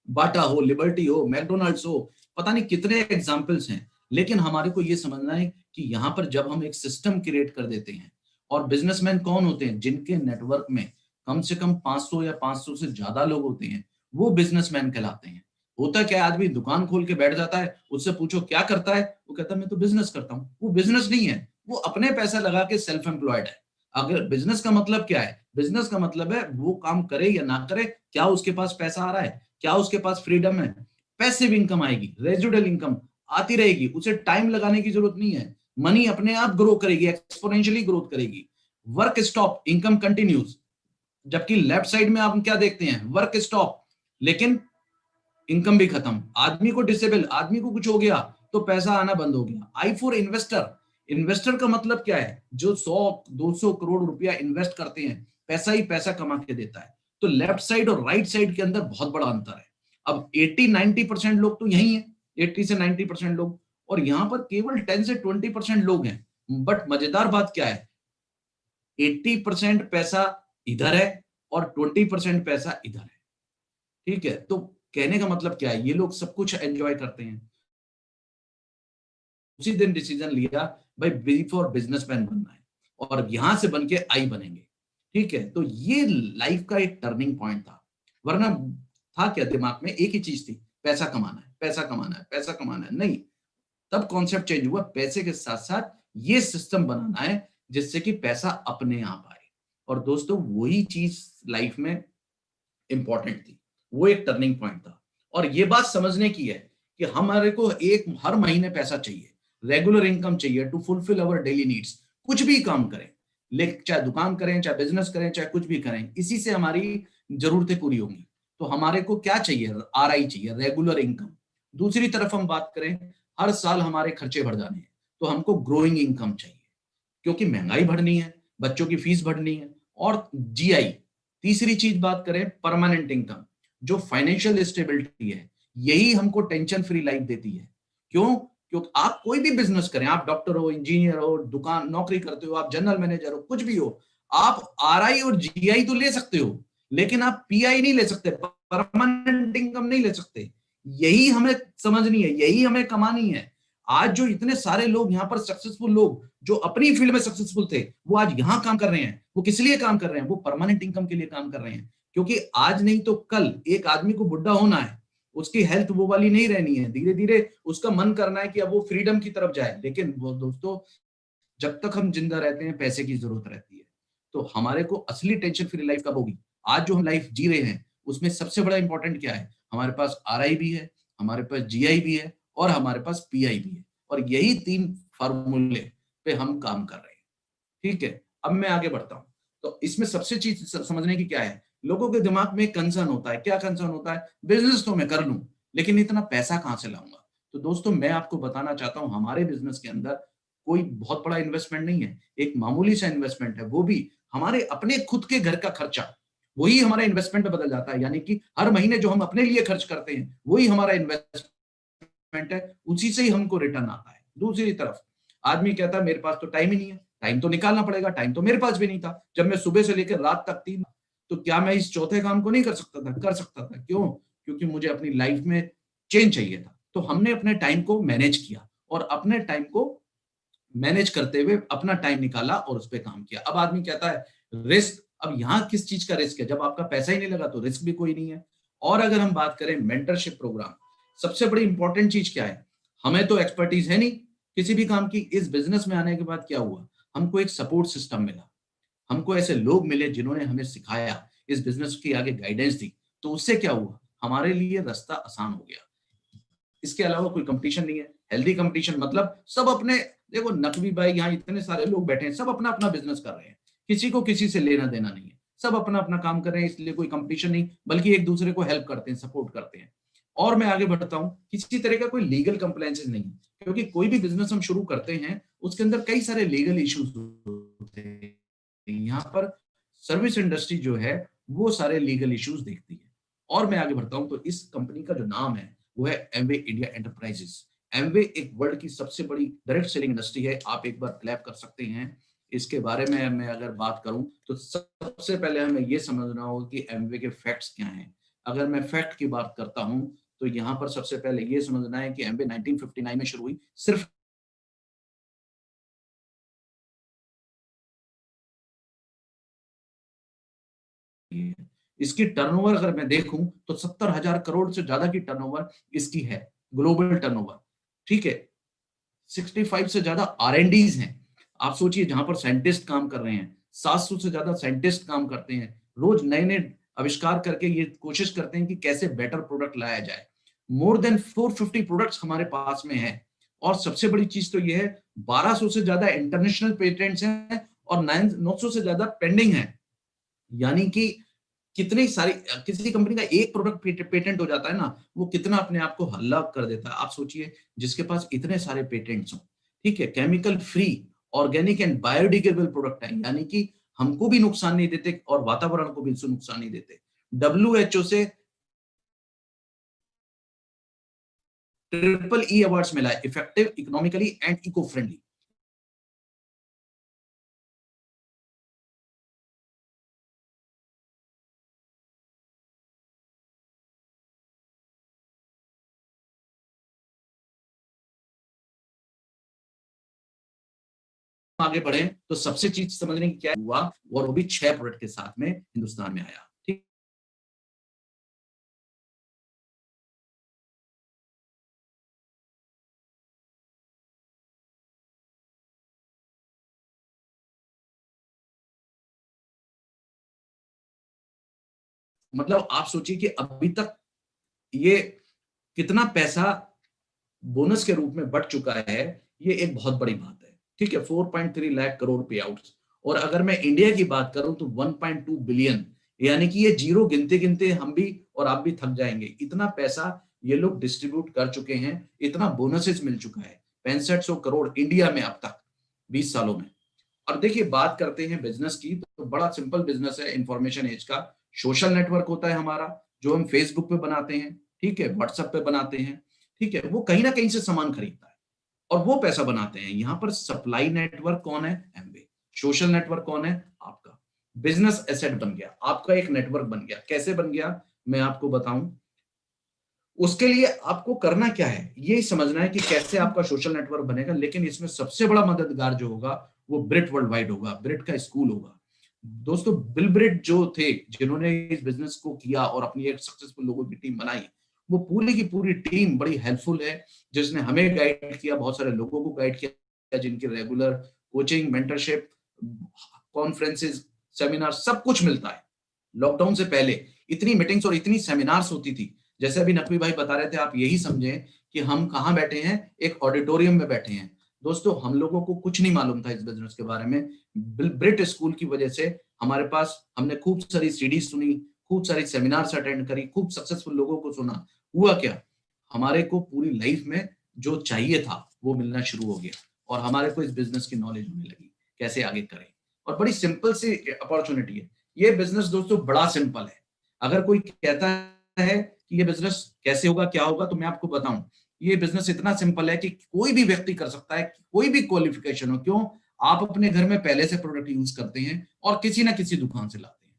बाटा हो, लिबर्टी हो, मैकडोनल्ड्स हो, पता नहीं कितने एग्जाम्पल्स हैं। लेकिन हमारे को ये समझना है कि यहाँ पर जब हम एक सिस्टम क्रिएट कर देते हैं, और बिजनेसमैन कौन होते हैं? जिनके नेटवर्क में कम से कम 500 या 500 से ज्यादा लोग होते हैं, वो बिजनेसमैन कहलाते हैं। होता क्या, आदमी दुकान खोल के बैठ जाता है, उससे पूछो क्या करता है, वो कहता है मैं तो बिजनेस करता हूँ। वो बिजनेस नहीं है, वो अपने पैसा लगा के सेल्फ एम्प्लॉयड है। अगर बिजनेस का मतलब क्या है? बिजनेस का मतलब है वो काम करे या ना करे, क्या उसके पास पैसा आ रहा है, क्या उसके पास फ्रीडम है। पैसिव इनकम आएगी, रेजिडुअल इनकम आती रहेगी, उसे टाइम लगाने की जरूरत नहीं है। मनी अपने आप ग्रो करेगी, एक्सपोनेंशियली ग्रोथ करेगी। Work stop, income continues. जबकि लेफ्ट साइड में आप क्या देखते हैं? वर्क स्टॉप, लेकिन इनकम भी खत्म। आदमी को डिसेबल, आदमी को कुछ हो गया तो पैसा आना बंद हो गया। I for investor. इन्वेस्टर का मतलब क्या है? जो 100-200 करोड़ रुपया इन्वेस्ट करते हैं, पैसा ही पैसा कमा के देता है। तो लेफ्ट साइड और राइट साइड के अंदर बहुत बड़ा अंतर है। अब 80-90% लोग तो यही है, 80 से 90% लोग, और यहां पर केवल 10 से 20% लोग हैं। बट मजेदार बात क्या है? 80% पैसा इधर है और 20% पैसा इधर है। ठीक है, तो कहने का मतलब क्या है? ये लोग सब कुछ एंजॉय करते हैं। उसी दिन डिसीजन लिया, भाई बी फॉर बिजनेसमैन बनना है, और यहां से बन के आई बनेंगे। ठीक है, तो ये लाइफ का एक टर्निंग पॉइंट था। वरना था क्या दिमाग में? एक ही चीज थी, पैसा कमाना है, पैसा कमाना है, पैसा कमाना है। नहीं, तब कॉन्सेप्ट चेंज हुआ, पैसे के साथ साथ ये सिस्टम बनाना है जिससे कि पैसा अपने आप आए। और दोस्तों, वही चीज लाइफ में इंपॉर्टेंट थी, वो एक टर्निंग पॉइंट था। और ये बात समझने की है कि हमारे को एक हर महीने पैसा चाहिए, रेगुलर इनकम चाहिए to fulfil our daily needs. कुछ भी काम करें, लेकिन चाहे दुकान करें, चाहे बिजनेस करें, चाहे कुछ भी करें, इसी से हमारी जरूरतें पूरी होंगी। तो हमारे को क्या चाहिए? आरआई चाहिए, रेगुलर इनकम। दूसरी तरफ हम बात करें, हर साल हमारे खर्चे बढ़ जाने हैं, तो हमको ग्रोइंग इनकम चाहिए, क्योंकि महंगाई बढ़नी है, बच्चों की फीस बढ़नी है, और जीआई। तीसरी चीज बात करें, परमानेंट इनकम, जो फाइनेंशियल स्टेबिलिटी है, यही हमको टेंशन फ्री लाइफ देती है। क्यों? क्योंकि आप कोई भी बिजनेस करें, आप डॉक्टर हो, इंजीनियर हो, दुकान नौकरी करते हो, आप जनरल मैनेजर हो, कुछ भी हो, आप आरआई और जीआई तो ले सकते हो, लेकिन आप पीआई नहीं ले सकते, परमानेंट इनकम नहीं ले सकते। यही हमें समझनी है, यही हमें कमानी है। आज जो इतने सारे लोग यहाँ पर सक्सेसफुल लोग जो अपनी फील्ड में सक्सेसफुल थे, वो आज यहाँ काम कर रहे हैं। वो किस लिए काम कर रहे हैं? वो परमानेंट इनकम के लिए काम कर रहे हैं। क्योंकि आज नहीं तो कल एक आदमी को बुढ़ा होना है, उसकी हेल्थ वो वाली नहीं रहनी है, धीरे धीरे उसका मन करना है कि अब वो फ्रीडम की तरफ जाए। लेकिन वो दोस्तों, जब तक हम जिंदा रहते हैं पैसे की जरूरत रहती है। तो हमारे को असली टेंशन फ्री लाइफ कब होगी? आज जो हम लाइफ जी रहे हैं उसमें सबसे बड़ा इंपॉर्टेंट क्या है? हमारे पास आरआई भी है, हमारे पास जीआई भी है, और हमारे पास पीआई भी है, और यही 3 फार्मूले पे हम काम कर रहे हैं। ठीक है, अब मैं आगे बढ़ता हूं। तो इसमें सबसे चीज समझने की क्या है? लोगों के दिमाग में कंसर्न होता है। क्या कंसर्न होता है? बिजनेस तो मैं कर लूं, लेकिन इतना पैसा कहां से लाऊंगा? तो दोस्तों, मैं आपको बताना चाहता हूं, हमारे बिजनेस के अंदर कोई बहुत बड़ा इन्वेस्टमेंट नहीं है, एक मामूली सा इन्वेस्टमेंट है, वो भी हमारे अपने खुद के घर का खर्चा, वही हमारा इन्वेस्टमेंट में बदल जाता है। यानी कि हर महीने जो हम अपने लिए खर्च करते हैं, वही हमारा इन्वेस्टमेंट है, उसी से ही हमको रिटर्न आता है। दूसरी तरफ आदमी कहता है मेरे पास तो टाइम ही नहीं है। टाइम तो निकालना पड़ेगा, टाइम तो मेरे पास भी नहीं था। जब मैं सुबह से लेकर रात तक 3, तो क्या मैं इस चौथे काम को नहीं कर सकता था? कर सकता था। क्यों? क्योंकि मुझे अपनी लाइफ में चेंज चाहिए था। तो हमने अपने टाइम को मैनेज किया, और अपने टाइम को मैनेज करते हुए अपना टाइम निकाला और उस पर काम किया। अब आदमी कहता है रिस्क अब यहाँ किस चीज का रिस्क है? जब आपका पैसा ही नहीं लगा तो रिस्क भी कोई नहीं है। और अगर हम बात करें मेंटरशिप प्रोग्राम, सबसे बड़ी इंपॉर्टेंट चीज क्या है? हमें तो एक्सपर्टीज है नहीं किसी भी काम की। इस बिजनेस में आने के बाद क्या हुआ, हमको एक सपोर्ट सिस्टम मिला, हमको ऐसे लोग मिले जिन्होंने हमें सिखाया, इस बिजनेस की आगे गाइडेंस दी। तो उससे क्या हुआ, हमारे लिए रास्ता आसान हो गया। इसके अलावा कोई कंपटीशन नहीं है। हेल्दी कंपटीशन मतलब सब अपने, देखो नकवी भाई यहाँ इतने सारे लोग बैठे हैं, सब अपना अपना बिजनेस कर रहे हैं, किसी को किसी से लेना देना नहीं है, सब अपना अपना काम कर रहे हैं, इसलिए कोई कंपटीशन नहीं, बल्कि एक दूसरे को हेल्प करते हैं, सपोर्ट करते हैं। और मैं आगे बढ़ता हूँ, किसी तरह का कोई लीगल कंप्लायंसेस नहीं, क्योंकि कोई भी बिजनेस हम शुरू करते हैं उसके अंदर कई सारे लीगल इश्यूज होते हैं। यहाँ पर सर्विस इंडस्ट्री जो है वो सारे लीगल इश्यूज देखती है। और मैं आगे बढ़ता हूँ, तो इस कंपनी का जो नाम है वो है एमवे इंडिया एंटरप्राइजेस। एमवे एक वर्ल्ड की सबसे बड़ी डायरेक्ट सेलिंग इंडस्ट्री है। आप एक बार क्लैप कर सकते हैं। इसके बारे में मैं अगर बात करूं तो सबसे पहले हमें ये समझना होगा कि एमवे के फैक्ट्स क्या हैं। अगर मैं फैक्ट की बात करता हूं तो यहाँ पर सबसे पहले ये समझना है कि एमवे 1959 में शुरू हुई, सिर्फ इसकी टर्नओवर अगर मैं देखूं तो 70,000 करोड़ से ज्यादा की टर्नओवर इसकी है, ग्लोबल टर्नओवर। ठीक है, 65 से ज्यादा R&Ds हैं। आप सोचिए, जहां पर साइंटिस्ट काम कर रहे हैं, 700 से ज्यादा साइंटिस्ट काम करते हैं, रोज नए नए आविष्कार करके ये कोशिश करते हैं कि कैसे बेटर प्रोडक्ट लाया जाए। मोर देन 450 प्रोडक्ट्स हमारे पास में है। और सबसे बड़ी चीज तो ये है, 1200 से ज्यादा इंटरनेशनल पेटेंट्स हैं और 900 से ज्यादा पेंडिंग है। यानी कि कितनी सारी, किसी कंपनी का एक प्रोडक्ट पेटेंट हो जाता है ना, वो कितना अपने आप को हल्ला कर देता है। आप सोचिए, जिसके पास इतने सारे पेटेंट्स हो, ठीक है, chemical free, organic and biodegradable product है, यानी कि हमको भी नुकसान नहीं देते और वातावरण को भी नुकसान नहीं देते। WHO से EEE अवार्ड्स मिला है, effective, economically and eco friendly. आगे बढ़े तो सबसे चीज समझने की क्या हुआ, और वो भी 6 प्रोडक्ट के साथ में हिंदुस्तान में आया। ठीक, मतलब आप सोचिए कि अभी तक ये कितना पैसा बोनस के रूप में बढ़ चुका है, ये एक बहुत बड़ी बात है। ठीक है, 4.3 लाख करोड़ पे आउट। और अगर मैं इंडिया की बात करूं तो 1.2 बिलियन, यानी कि ये जीरो गिनते गिनते हम भी और आप भी थक जाएंगे, इतना पैसा ये लोग डिस्ट्रीब्यूट कर चुके हैं, इतना बोनसेस मिल चुका है, 6500 करोड़ इंडिया में अब तक 20 सालों में। और देखिए, बात करते हैं बिजनेस की, तो बड़ा सिंपल बिजनेस है इंफॉर्मेशन एज का। सोशल नेटवर्क होता है हमारा, जो हम फेसबुक पे बनाते हैं, ठीक है, व्हाट्सएप पे बनाते हैं, ठीक है, वो कहीं ना कहीं से सामान खरीदता है और वो पैसा बनाते हैं। यहाँ पर सप्लाई नेटवर्क कौन है? एमवे। सोशल नेटवर्क कौन है? आपका बिजनेस एसेट बन गया, आपका एक नेटवर्क बन गया। कैसे बन गया मैं आपको बताऊं। उसके लिए आपको करना क्या है, ये समझना है कि कैसे आपका सोशल नेटवर्क बनेगा। लेकिन इसमें सबसे बड़ा मददगार जो होगा वो ब्रिट वर्ल्ड वाइड होगा, ब्रिट का स्कूल होगा। दोस्तों, बिल ब्रिट जो थे, जिन्होंने इस बिजनेस को किया और अपनी एक सक्सेसफुल लोगों की टीम बनाई, वो पूरी की पूरी टीम बड़ी हेल्पफुल है, जिसने हमें गाइड किया, बहुत सारे लोगों को गाइड किया, जिनकी regular coaching, mentorship, conferences, seminar सब कुछ मिलता है। लॉकडाउन से पहले इतनी मीटिंग्स और इतनी सेमिनार्स होती थी, जैसे अभी नकवी भाई बता रहे थे, आप यही समझें कि हम कहाँ बैठे हैं, एक ऑडिटोरियम में बैठे हैं। दोस्तों, हम लोगों को कुछ नहीं मालूम था इस बिजनेस के बारे में। ब्रिट स्कूल की वजह से हमारे पास, हमने खूब सारी सीडीज सुनी, खूब सारी सेमिनार्स अटेंड करी, खूब सक्सेसफुल लोगों को सुना। हुआ क्या, हमारे को पूरी लाइफ में जो चाहिए था वो मिलना शुरू हो गया और हमारे को इस बिजनेस की नॉलेज होने लगी, कैसे आगे करें। और बड़ी सिंपल सी अपॉर्चुनिटी है ये बिजनेस। दोस्तों, बड़ा सिंपल है। अगर कोई कहता है कि ये बिजनेस कैसे होगा, क्या होगा, तो मैं आपको बताऊं, ये बिजनेस इतना सिंपल है कि कोई भी व्यक्ति कर सकता है, कोई भी क्वालिफिकेशन हो। क्यों? आप अपने घर में पहले से प्रोडक्ट यूज करते हैं और किसी ना किसी दुकान से लाते हैं।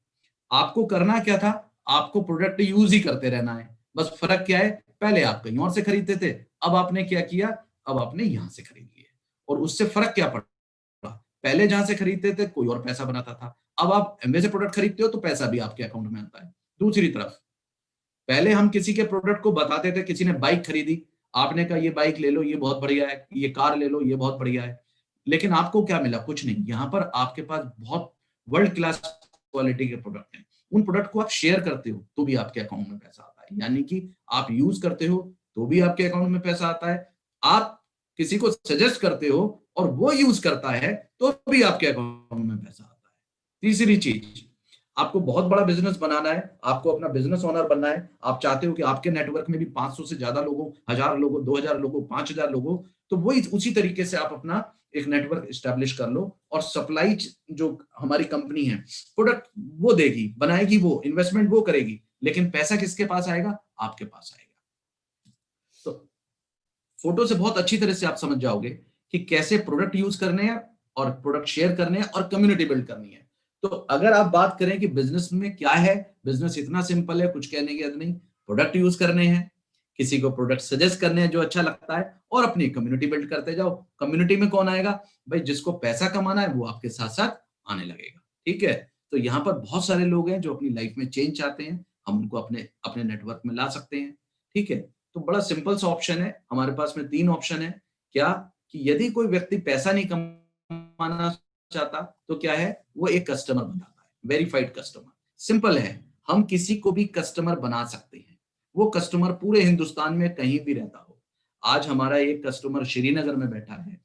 आपको करना क्या था, आपको प्रोडक्ट यूज ही करते रहना है। बस फर्क क्या है, पहले आप कहीं और से खरीदते थे, अब आपने क्या किया, अब आपने यहां से खरीद लिया। और उससे फर्क क्या पड़ा, पहले जहां से खरीदते थे कोई और पैसा बनाता था, अब आप एमवे से प्रोडक्ट खरीदते हो तो पैसा भी आपके अकाउंट में आता है। दूसरी तरफ पहले हम किसी के प्रोडक्ट को बताते थे, किसी ने बाइक खरीदी, आपने कहा ये बाइक ले लो, ये बहुत बढ़िया है, ये कार ले लो, ये बहुत बढ़िया है, लेकिन आपको क्या मिला? कुछ नहीं। यहाँ पर आपके पास बहुत वर्ल्ड क्लास क्वालिटी के प्रोडक्ट हैं, उन प्रोडक्ट को आप शेयर करते हो तो भी आपके अकाउंट में पैसा आता है, यानी कि आप यूज करते हो तो भी आपके अकाउंट में पैसा आता है, आप किसी को सजेस्ट करते हो और वो यूज करता है तो भी आपके अकाउंट में पैसा आता है। तीसरी चीज, आपको बहुत बड़ा बिजनेस बनाना है, आपको अपना बिजनेस ओनर बनना है, आप चाहते हो कि आपके नेटवर्क में भी 500 से ज्यादा लोगों, 1000 लोगों, 2000 लोगों, 5000 लोगों, तो वही उसी तरीके से आप अपना एक नेटवर्क स्टैब्लिश कर लो और सप्लाई जो हमारी कंपनी है प्रोडक्ट वो देगी, बनाएगी, वो इन्वेस्टमेंट वो करेगी, लेकिन पैसा किसके पास आएगा? आपके पास आएगा। तो फोटो से बहुत अच्छी तरह से आप समझ जाओगे कि कैसे प्रोडक्ट यूज करने हैं और प्रोडक्ट शेयर करने हैं और कम्युनिटी बिल्ड करनी है। तो अगर आप बात करें कि बिजनेस में क्या है, बिजनेस इतना सिंपल है, कुछ कहने की जरूरत नहीं, प्रोडक्ट यूज करने हैं, किसी को प्रोडक्ट सजेस्ट करने हैं जो अच्छा लगता है, और अपनी कम्युनिटी बिल्ड करते जाओ। कम्युनिटी में कौन आएगा भाई? जिसको पैसा कमाना है वो आपके साथ साथ आने लगेगा। ठीक है, तो यहाँ पर बहुत सारे लोग हैं जो अपनी लाइफ में चेंज चाहते हैं, हम उनको अपने अपने नेटवर्क में ला सकते हैं। ठीक है, तो बड़ा सिंपल सा ऑप्शन है हमारे पास में, 3 ऑप्शन है। क्या कि यदि कोई व्यक्ति पैसा नहीं कमाना चाहता तो क्या है, वो एक कस्टमर बनाता है, वेरीफाइड कस्टमर। सिंपल है, हम किसी को भी कस्टमर बना सकते हैं, वो कस्टमर पूरे हिंदुस्तान में कहीं भी रहता हो। आज हमारा एक कस्टमर श्रीनगर में बैठा है,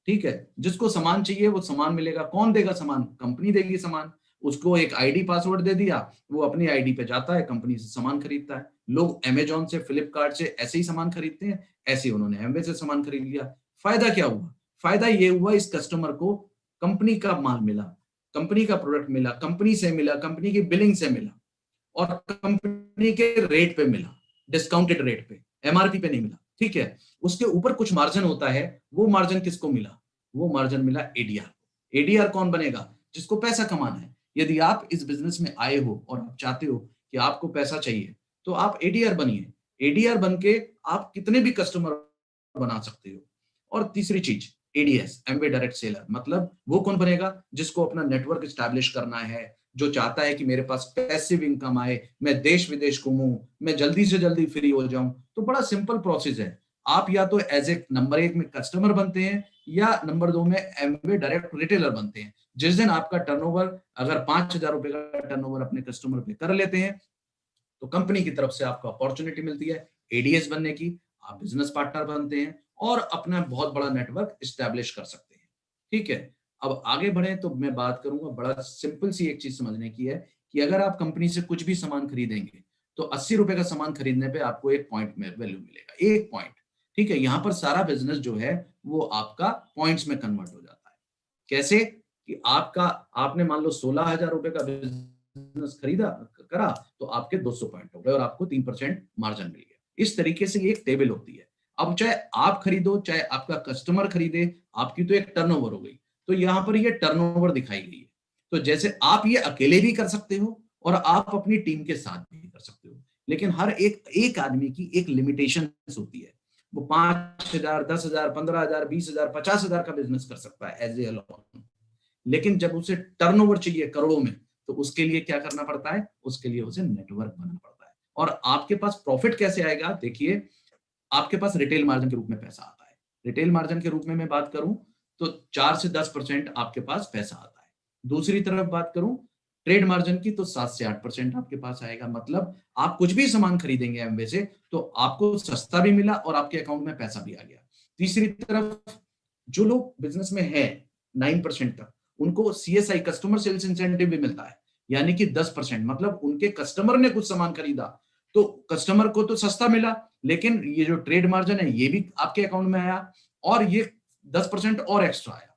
ठीक है, जिसको सामान चाहिए वो सामान मिलेगा। कौन देगा सामान? कंपनी देगी सामान। उसको एक आईडी पासवर्ड दे दिया, वो अपनी आईडी पे जाता है, कंपनी से सामान खरीदता है। लोग अमेजोन से, फ्लिपकार्ट से ऐसे ही सामान खरीदते हैं, ऐसे ही उन्होंने एमवे से सामान खरीद लिया। फायदा क्या हुआ? फायदा ये हुआ इस कस्टमर को कंपनी का माल मिला, कंपनी का प्रोडक्ट मिला, कंपनी से मिला, कंपनी की बिलिंग से मिला और कंपनी के रेट पे मिला, डिस्काउंटेड रेट पे, एमआरपी पे नहीं मिला। ठीक है, उसके ऊपर कुछ मार्जिन होता है, वो मार्जिन किसको मिला? वो मार्जिन मिला एडीआर। एडीआर कौन बनेगा? जिसको पैसा कमाना है। यदि आप इस बिजनेस में आए हो और आप चाहते हो कि आपको पैसा चाहिए तो आप एडीआर बनिए। एडीआर बन के आप कितने भी कस्टमर बना सकते हो। और तीसरी चीज एडीएस, एमवे डायरेक्ट सेलर, मतलब वो कौन बनेगा? जिसको अपना नेटवर्क एस्टैब्लिश करना है, जो चाहता है कि मेरे पास पैसिव इनकम आए, मैं देश विदेश घूमूं, मैं जल्दी से जल्दी फ्री हो जाऊं। तो बड़ा सिंपल प्रोसेस है, आप या तो एज ए नंबर 1 में कस्टमर बनते हैं या नंबर 2 में एमवे डायरेक्ट रिटेलर बनते हैं। जिस दिन आपका टर्नओवर अगर 5000 रुपए का टर्नओवर अपने कस्टमर पे कर लेते हैं तो कंपनी की तरफ से आपको अपॉर्चुनिटी मिलती है एडीएस बनने की, आप बिजनेस पार्टनर बनते हैं और अपना बहुत बड़ा नेटवर्क एस्टैब्लिश कर सकते हैं। ठीक है, अब आगे बढ़े तो मैं बात करूंगा, बड़ा सिंपल सी एक चीज समझने की है कि अगर आप कंपनी से कुछ भी सामान खरीदेंगे तो 80 रुपए का सामान खरीदने पे आपको 1 पॉइंट में वैल्यू मिलेगा, 1 पॉइंट। ठीक है, यहाँ पर सारा बिजनेस जो है वो आपका पॉइंट्स में कन्वर्ट हो जाता है। कैसे कि आपने मान लो 16,000 रुपए का बिजनेस खरीदा करा तो आपके 200 पॉइंट हो गए और आपको 3% मार्जिन मिल गया। इस तरीके से ये एक टेबल होती है। अब चाहे आप खरीदो चाहे आपका कस्टमर खरीदे, आपकी तो एक टर्नओवर हो गई। तो यहाँ पर ये टर्नओवर दिखाई गई है। तो जैसे आप ये अकेले भी कर सकते हो और आप अपनी टीम के साथ भी कर सकते हो, लेकिन हर एक आदमी की एक लिमिटेशन होती है। वो 5,000, 10,000, 15,000, 20,000, 50,000 का बिजनेस कर सकता है एज ए अलोन, लेकिन जब उसे टर्नओवर चाहिए करोड़ों में तो उसके लिए क्या करना पड़ता है? उसके लिए उसे नेटवर्क बनाना पड़ता है। और आपके पास प्रॉफिट कैसे आएगा? देखिए, आपके पास रिटेल मार्जिन के रूप में पैसा आता है। रिटेल मार्जिन के रूप में मैं बात करूं तो 4 से 10% आपके पास पैसा आता है। दूसरी तरफ बात करूं ट्रेड मार्जिन की तो 7 से 8% आपके पास आएगा। मतलब आप कुछ भी सामान खरीदेंगे एमवे से तो आपको सस्ता भी मिला और आपके अकाउंट में पैसा भी आ गया। तीसरी तरफ जो लोग बिजनेस में है 9% तक, उनको सीएसआई, कस्टमर सेल्स इंसेंटिव भी मिलता है, यानी कि 10%। मतलब उनके कस्टमर ने कुछ सामान खरीदा तो कस्टमर को तो सस्ता मिला, लेकिन ये जो ट्रेड मार्जिन है ये भी आपके अकाउंट में आया और ये 10% और एक्स्ट्रा आया।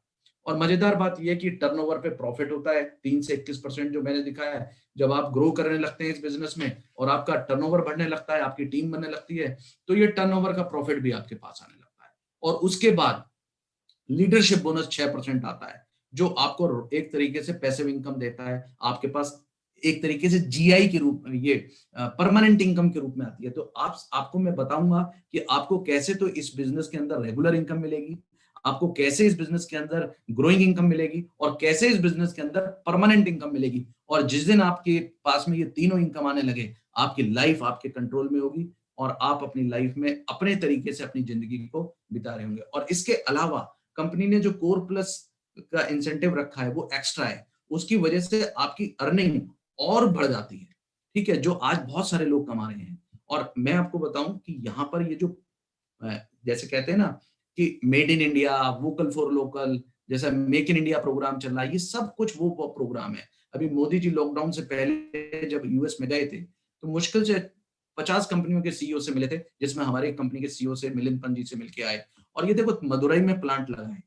और मजेदार बात यह है कि टर्नओवर पे प्रॉफिट होता है 3 से 21% जो मैंने दिखाया है। जब आप ग्रो करने लगते हैं इस बिजनेस में और आपका टर्नओवर बढ़ने लगता है, आपकी टीम बनने लगती है, तो ये टर्नओवर का प्रॉफिट भी आपके पास आने लगता है। और उसके बाद लीडरशिप बोनस 6% आता है, जो आपको एक तरीके से पैसिव इनकम देता है। आपके पास एक तरीके से जीआई के रूप में, ये परमानेंट इनकम के रूप में आती है। तो आपको मैं बताऊंगा कि आपको कैसे तो इस बिजनेस के अंदर रेगुलर इनकम मिलेगी, आपको कैसे इस बिजनेस के अंदर ग्रोइंग इनकम मिलेगी और कैसे इस बिजनेस के अंदर परमानेंट इनकम मिलेगी। और जिस दिन आपके पास में ये तीनों इनकम आने लगे, आपकी लाइफ आपके कंट्रोल में होगी और आप अपनी लाइफ में अपने तरीके से अपनी जिंदगी को बिता रहे होंगे। और इसके अलावा कंपनी ने जो कोर प्लस का इंसेंटिव रखा है वो एक्स्ट्रा है, उसकी वजह से आपकी अर्निंग और बढ़ जाती है। ठीक है, जो आज बहुत सारे लोग कमा रहे हैं। और मैं आपको बताऊं कि यहाँ पर ये जो जैसे कहते हैं ना कि made in India, vocal for local, जैसा मेक इन इंडिया प्रोग्राम चल रहा है, ये सब कुछ वो प्रोग्राम है। अभी मोदी जी लॉकडाउन से पहले जब यूएस में गए थे तो मुश्किल से 50 कंपनियों के सीईओ से मिले थे, जिसमें हमारे कंपनी के सीईओ से मिलिंद पंत जी से मिलके आए। और ये देखो मदुरई में प्लांट लगा है,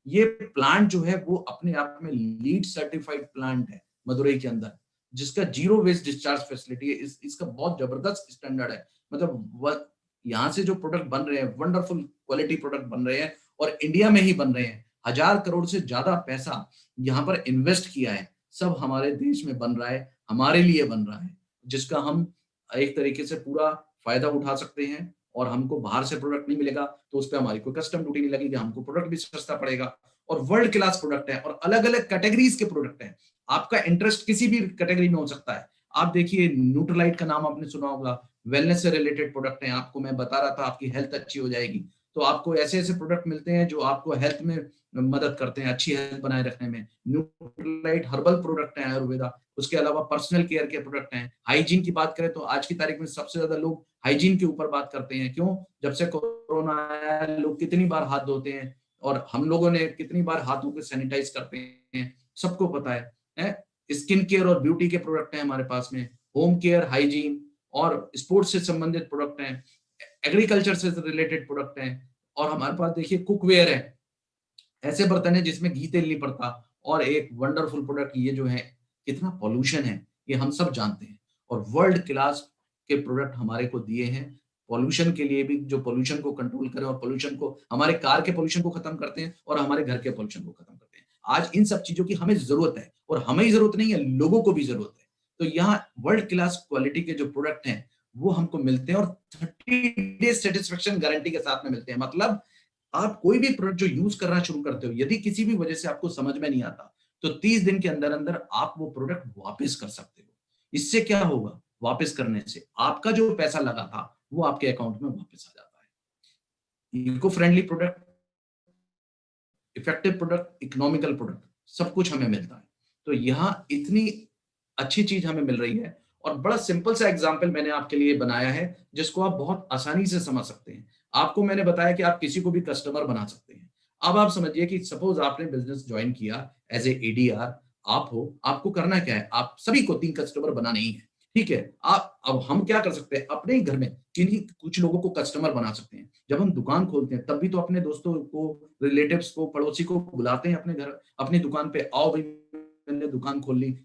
ये प्लांट जो है वो अपने आप में लीड सर्टिफाइड प्लांट है मदुरई के अंदर, जिसका जीरो वेस्ट डिस्चार्ज फैसिलिटी है। इसका बहुत जबरदस्त स्टैंडर्ड है। मतलब यहाँ से जो प्रोडक्ट बन रहे हैं, वंडरफुल क्वालिटी प्रोडक्ट बन रहे हैं और इंडिया में ही बन रहे हैं। 1000 करोड़ से ज्यादा पैसा यहाँ पर इन्वेस्ट किया है, सब हमारे देश में बन रहा है, हमारे लिए बन रहा है, जिसका हम एक तरीके से पूरा फायदा उठा सकते हैं। और हमको बाहर से प्रोडक्ट नहीं मिलेगा तो उस पर हमारी कोई कस्टम ड्यूटी नहीं लगेगी, हमको प्रोडक्ट भी सस्ता पड़ेगा। और वर्ल्ड क्लास प्रोडक्ट है और अलग अलग कैटेगरीज के प्रोडक्ट हैं। आपका इंटरेस्ट किसी भी कैटेगरी में हो सकता है। आप देखिए न्यूट्रलाइट का नाम आपने सुना होगा, वेलनेस से रिलेटेड प्रोडक्ट है। आपको मैं बता रहा था आपकी हेल्थ अच्छी हो जाएगी, तो आपको ऐसे ऐसे प्रोडक्ट मिलते हैं जो आपको हेल्थ में मदद करते हैं, अच्छी हेल्थ बनाए रखने में। न्यूट्रलाइट हर्बल प्रोडक्ट है, आयुर्वेदा। उसके अलावा पर्सनल केयर के प्रोडक्ट हैं। हाइजीन की बात करें तो आज की तारीख में सबसे ज्यादा लोग हाइजीन के ऊपर बात करते हैं। क्यों? जब से कोरोना आया, लोग कितनी बार हाथ धोते हैं और हम लोगों ने कितनी बार हाथों को सैनिटाइज करते हैं, सबको पता है। स्किन केयर और ब्यूटी के प्रोडक्ट हैं हमारे पास में, होम केयर, हाइजीन और स्पोर्ट्स से संबंधित प्रोडक्ट हैं, एग्रीकल्चर से रिलेटेड प्रोडक्ट हैं। और हमारे पास देखिए कुकवेयर है, ऐसे बर्तन है जिसमें घी तेल नहीं पड़ता। और एक वंडरफुल प्रोडक्ट ये जो है, कितना पॉल्यूशन है ये हम सब जानते हैं, और वर्ल्ड क्लास के प्रोडक्ट हमारे को दिए हैं पॉल्यूशन के लिए भी, जो पॉल्यूशन को कंट्रोल करें और पॉल्यूशन को, हमारे कार के पॉल्यूशन को खत्म करते हैं और हमारे घर के पॉल्यूशन को खत्म करते हैं। आज इन सब चीजों की हमें जरूरत है, और हमें ही जरूरत नहीं है, लोगों को भी जरूरत है। तो यहाँ वर्ल्ड क्लास क्वालिटी के जो प्रोडक्ट हैं वो हमको मिलते हैं, और 30 डेज सेटिस्फेक्शन गारंटी के साथ में मिलते हैं। मतलब आप कोई भी प्रोडक्ट जो यूज करना शुरू करते हो, यदि किसी भी वजह से आपको समझ में नहीं आता, तो 30 दिन के अंदर अंदर आप वो प्रोडक्ट वापस कर सकते हो। इससे क्या होगा? वापस करने से आपका जो पैसा लगा था वो आपके अकाउंट में वापस आ जाता है। Eco friendly product, effective product, economical product, सब कुछ हमें मिलता है। तो यहाँ इतनी अच्छी चीज हमें मिल रही है, और बड़ा सिंपल सा एग्जांपल मैंने आपके लिए बनाया है जिसको आप बहुत आसानी से समझ सकते हैं। आपको मैंने बताया कि आप किसी को भी कस्टमर बना सकते हैं। अब आप समझिए कि सपोज आपने बिजनेस ज्वाइन किया एज ए एडीआर, आप हो, आपको करना क्या है? आप सभी को 3 कस्टमर बनाने ही है, ठीक है। आप, अब हम क्या कर सकते हैं, अपने ही घर में किन्हीं कुछ लोगों को कस्टमर बना सकते हैं। जब हम दुकान खोलते हैं तब भी तो अपने दोस्तों को, रिलेटिव्स को, पड़ोसी को बुलाते हैं अपने घर, अपनी दुकान पे, आओ भाई मैंने दुकान खोल ली,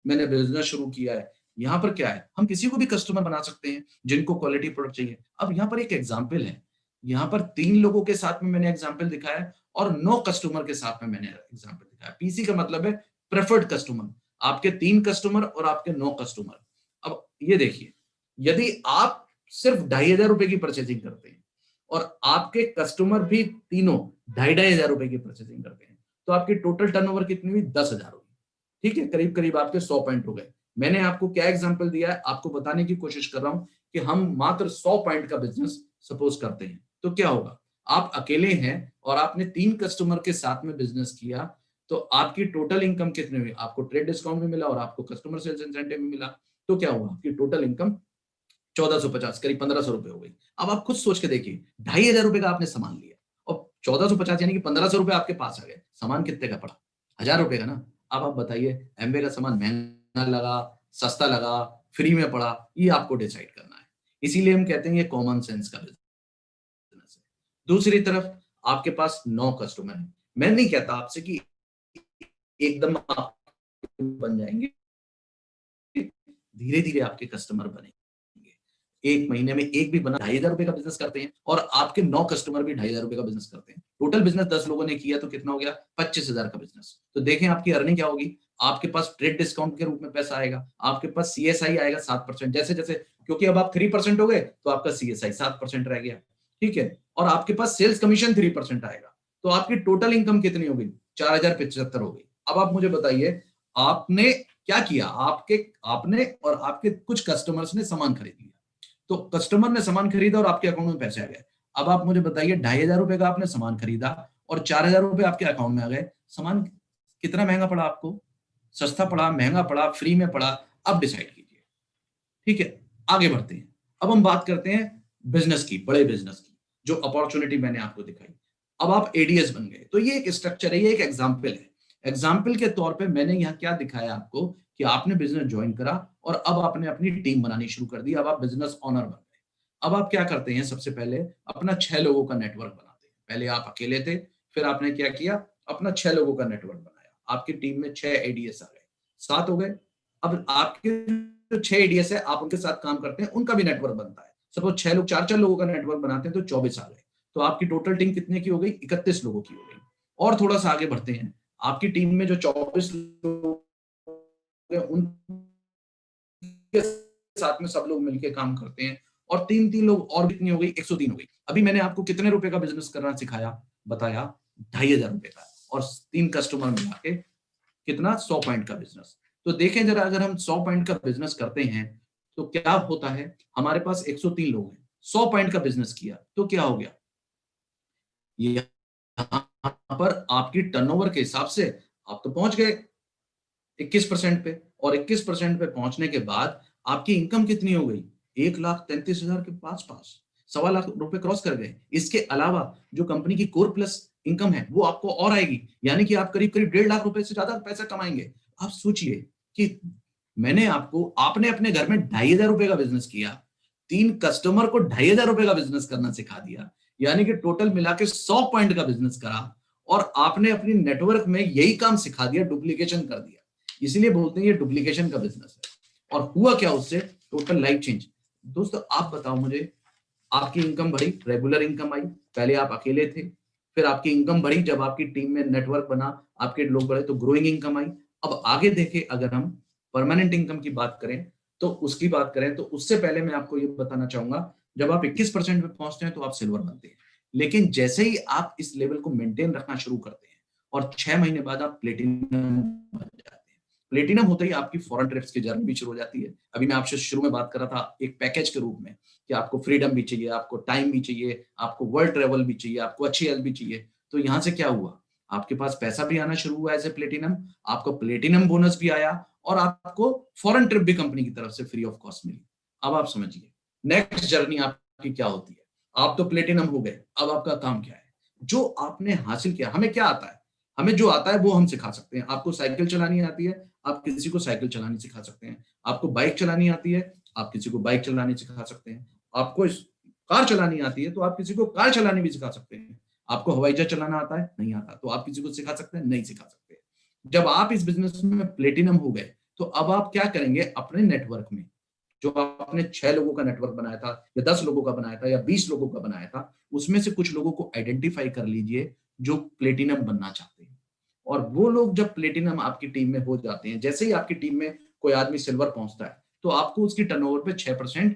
मैंने बिजनेस शुरू किया है। यहाँ पर क्या है, हम किसी को भी कस्टमर बना सकते हैं जिनको क्वालिटी प्रोडक्ट चाहिए। अब यहाँ पर एक एग्जाम्पल है, यहाँ पर 3 लोगों के साथ में मैंने एग्जाम्पल दिखाया और 9 कस्टमर के साथ में मैंने एग्जाम्पल दिखाया। पीसी का मतलब है प्रेफर्ड कस्टमर, आपके 3 कस्टमर और आपके 9 कस्टमर। अब ये देखिए, यदि आप सिर्फ 2500 रुपए की परचेजिंग करते हैं और आपके कस्टमर भी तीनों 2500 रुपए की परचेजिंग करते हैं, तो आपकी टोटल टर्नओवर कितनी हुई? 10,000 हुई। ठीक है, करीब करीब आपके 100 पॉइंट हो गए। मैंने आपको क्या एग्जांपल दिया है, आपको बताने की कोशिश कर रहा हूं कि हम मात्र 100 पॉइंट का बिजनेस सपोज करते हैं, तो क्या होगा? आप अकेले हैं और आपने 3 कस्टमर के साथ में बिजनेस किया, तो आपकी टोटल इनकम कितनी हुई? आपको ट्रेड डिस्काउंट भी मिला और आपको कस्टमर सेल्स इंसेंटिव भी मिला, तो क्या हुआ? आपकी टोटल इनकम 1450, करीब 1500 रुपए हो गई। अब आप खुद सोच के देखिए, 2500 रुपए का आपने सामान लिया और 1450 यानी कि 1500 रुपए आपके पास आ गए। सामान कितने का पड़ा? 1000 रुपए का ना। अब आप बताइए, एमवे का सामान महंगा लगा, सस्ता लगा, फ्री में पड़ा, ये आपको डिसाइड करना है। इसीलिए हम कहते हैं ये कॉमन सेंस का बिजनेस है। दूसरी तरफ आपके पास 9 कस्टमर है। मैं नहीं कहता आपसे कि एकदम आप बन जाएंगे, धीरे धीरे आपके कस्टमर बनेंगे। एक महीने में एक भी बना 2500 रुपए का बिजनेस करते हैं और आपके 9 कस्टमर भी 2500 रुपए का बिजनेस करते हैं। टोटल बिजनेस 10 लोगों ने किया तो कितना हो गया? 25,000 का बिजनेस। तो देखें आपकी अर्निंग क्या होगी। आपके पास ट्रेड डिस्काउंट के रूप में पैसा आएगा, आपके पास सीएसआई आएगा 7%। जैसे जैसे, क्योंकि अब आप 3% हो गए तो आपका सीएसआई 7% रह गया। ठीक है, और आपके पास सेल्स कमीशन 3% आएगा, तो आपकी टोटल इनकम कितनी हो गई? 4075 हो गई। अब आप मुझे बताइए, आपने क्या किया? आपने और आपके कुछ कस्टमर्स ने सामान खरीद लिया, तो कस्टमर ने सामान खरीदा और आपके अकाउंट में पैसे आ गए। अब आप मुझे बताइए, 2500 रुपए का आपने सामान खरीदा और 4000 रुपए आपके अकाउंट में आ गए। सामान कितना महंगा पड़ा आपको? सस्ता पड़ा, महंगा पड़ा, फ्री में पड़ा? अब डिसाइड कीजिए। ठीक है, आगे बढ़ते हैं। अब हम बात करते हैं बिजनेस की, बड़े बिजनेस की, जो अपॉर्चुनिटी मैंने आपको दिखाई। अब आप एडीएस बन गए, तो ये एक स्ट्रक्चर है, ये एक एग्जाम्पल है। एग्जाम्पल के तौर पे मैंने यहाँ क्या दिखाया आपको कि आपने बिजनेस ज्वाइन करा और अब आपने अपनी टीम बनानी शुरू कर दी, अब आप बिजनेस ऑनर बन गए। अब आप क्या करते हैं? सबसे पहले अपना 6 लोगों का नेटवर्क बनाते हैं। पहले आप अकेले थे, फिर आपने क्या किया? अपना 6 लोगों का नेटवर्क बनाया। आपकी टीम में 6 एडीएस आ गए, 7 हो गए। अब आपके जो 6 एडीएस है, आप उनके साथ काम करते हैं, उनका भी नेटवर्क बनता है। सपोज 6 लोग 4-4 लोगों का नेटवर्क बनाते हैं, तो 24 आ गए। तो आपकी टोटल टीम कितने की हो गई? 31 लोगों की हो गई। और थोड़ा सा आगे बढ़ते हैं, आपकी टीम में जो 24 लोग हैं, उनके साथ में सब लोग मिलकर काम करते हैं, और 3-3 लोग और कितनी हो गई? 103 हो गई। अभी मैंने आपको कितने रुपए का बिजनेस करना सिखाया? बताया 2500 रुपए का, और 3 कस्टमर मिला के कितना? 100 पॉइंट का बिजनेस। तो देखें जरा, अगर हम 100 पॉइंट का बिजनेस करते हैं तो क्या होता है? हमारे पास 103 लोग हैं, 100 पॉइंट का बिजनेस किया तो क्या हो गया? यहाँ पर आपकी टर्नओवर के हिसाब से आप तो पहुंच गए 21% पे, और 21% पे पहुंचने के बाद आपकी इनकम कितनी हो गई? 1,33,000 के पास, 1.25 लाख रुपए क्रॉस कर गए। इसके अलावा जो कंपनी की कोर प्लस इनकम है वो आपको और आएगी, यानी कि आप करीब करीब 1.5 लाख रुपए से ज्यादा पैसा कमाएंगे। आप सोचिए कि आपने अपने घर में 2500 रुपए का बिजनेस किया, 3 कस्टमर को 2500 रुपए का बिजनेस करना सिखा दिया, यानी कि टोटल मिला के 100 पॉइंट का बिजनेस करा, और आपने अपनी नेटवर्क में यही काम सिखा दिया, डुप्लीकेशन कर दिया। इसीलिए बोलते हैं ये डुप्लीकेशन का बिजनेस है। और हुआ क्या उससे? Total life change. दोस्तों आप बताओ मुझे, आपकी इनकम बढ़ी, रेगुलर इनकम आई। पहले आप अकेले थे, फिर आपकी इनकम बढ़ी, जब आपकी टीम में नेटवर्क बना, आपके लोग बढ़े, तो ग्रोइंग इनकम आई। अब आगे देखें, अगर हम परमानेंट इनकम की बात करें तो उससे पहले मैं आपको ये बताना चाहूंगा, जब आप 21% पे पहुंचते हैं तो आप सिल्वर बनते हैं, लेकिन जैसे ही आप इस लेवल को मेंटेन रखना शुरू करते हैं और 6 महीने बाद आप प्लेटिनम बन जाते हैं। प्लेटिनम होते ही आपकी फॉरेन ट्रिप्स की जर्नी भी शुरू हो जाती है। अभी मैं आपसे शुरू में बात कर रहा था एक पैकेज के रूप में कि आपको फ्रीडम भी चाहिए, आपको टाइम भी चाहिए, आपको वर्ल्ड ट्रेवल भी चाहिए, आपको अच्छी हेल्थ भी चाहिए। तो यहाँ से क्या हुआ? आपके पास पैसा भी आना शुरू हुआ एज ए प्लेटिनम, आपको प्लेटिनम बोनस भी आया, और आपको फॉरेन ट्रिप भी कंपनी की तरफ से फ्री ऑफ कॉस्ट मिली। अब आप समझिए नेक्स्ट जर्नी आपकी क्या होती है। आप तो प्लेटिनम हो गए, अब आपका काम क्या है? जो आपने हासिल किया, हमें क्या आता है? हमें जो आता है वो हम सिखा सकते हैं। आपको साइकिल चलानी आती है, आप किसी को साइकिल चलानी सिखा सकते हैं। आपको बाइक चलानी आती है, आप किसी को बाइक चलानी सिखा सकते हैं। आपको कार चलानी आती है तो आप किसी को कार चलानी भी सिखा सकते हैं। आपको हवाई जहाज चलाना आता है? नहीं आता, तो आप किसी को सिखा सकते हैं? नहीं सिखा सकते। जब आप इस बिजनेस में प्लेटिनम हो गए तो अब आप क्या करेंगे? अपने नेटवर्क में जो आपने 6 लोगों का नेटवर्क बनाया था, या 10 लोगों का बनाया था, या 20 लोगों का बनाया था, उसमें से कुछ लोगों को आइडेंटिफाई कर लीजिए जो प्लेटिनम बनना चाहते हैं। और वो लोग जब प्लेटिनम आपकी टीम में हो जाते हैं, जैसे ही आपकी टीम में कोई आदमी सिल्वर पहुंचता है तो आपको उसकी टर्नओवर पे 6%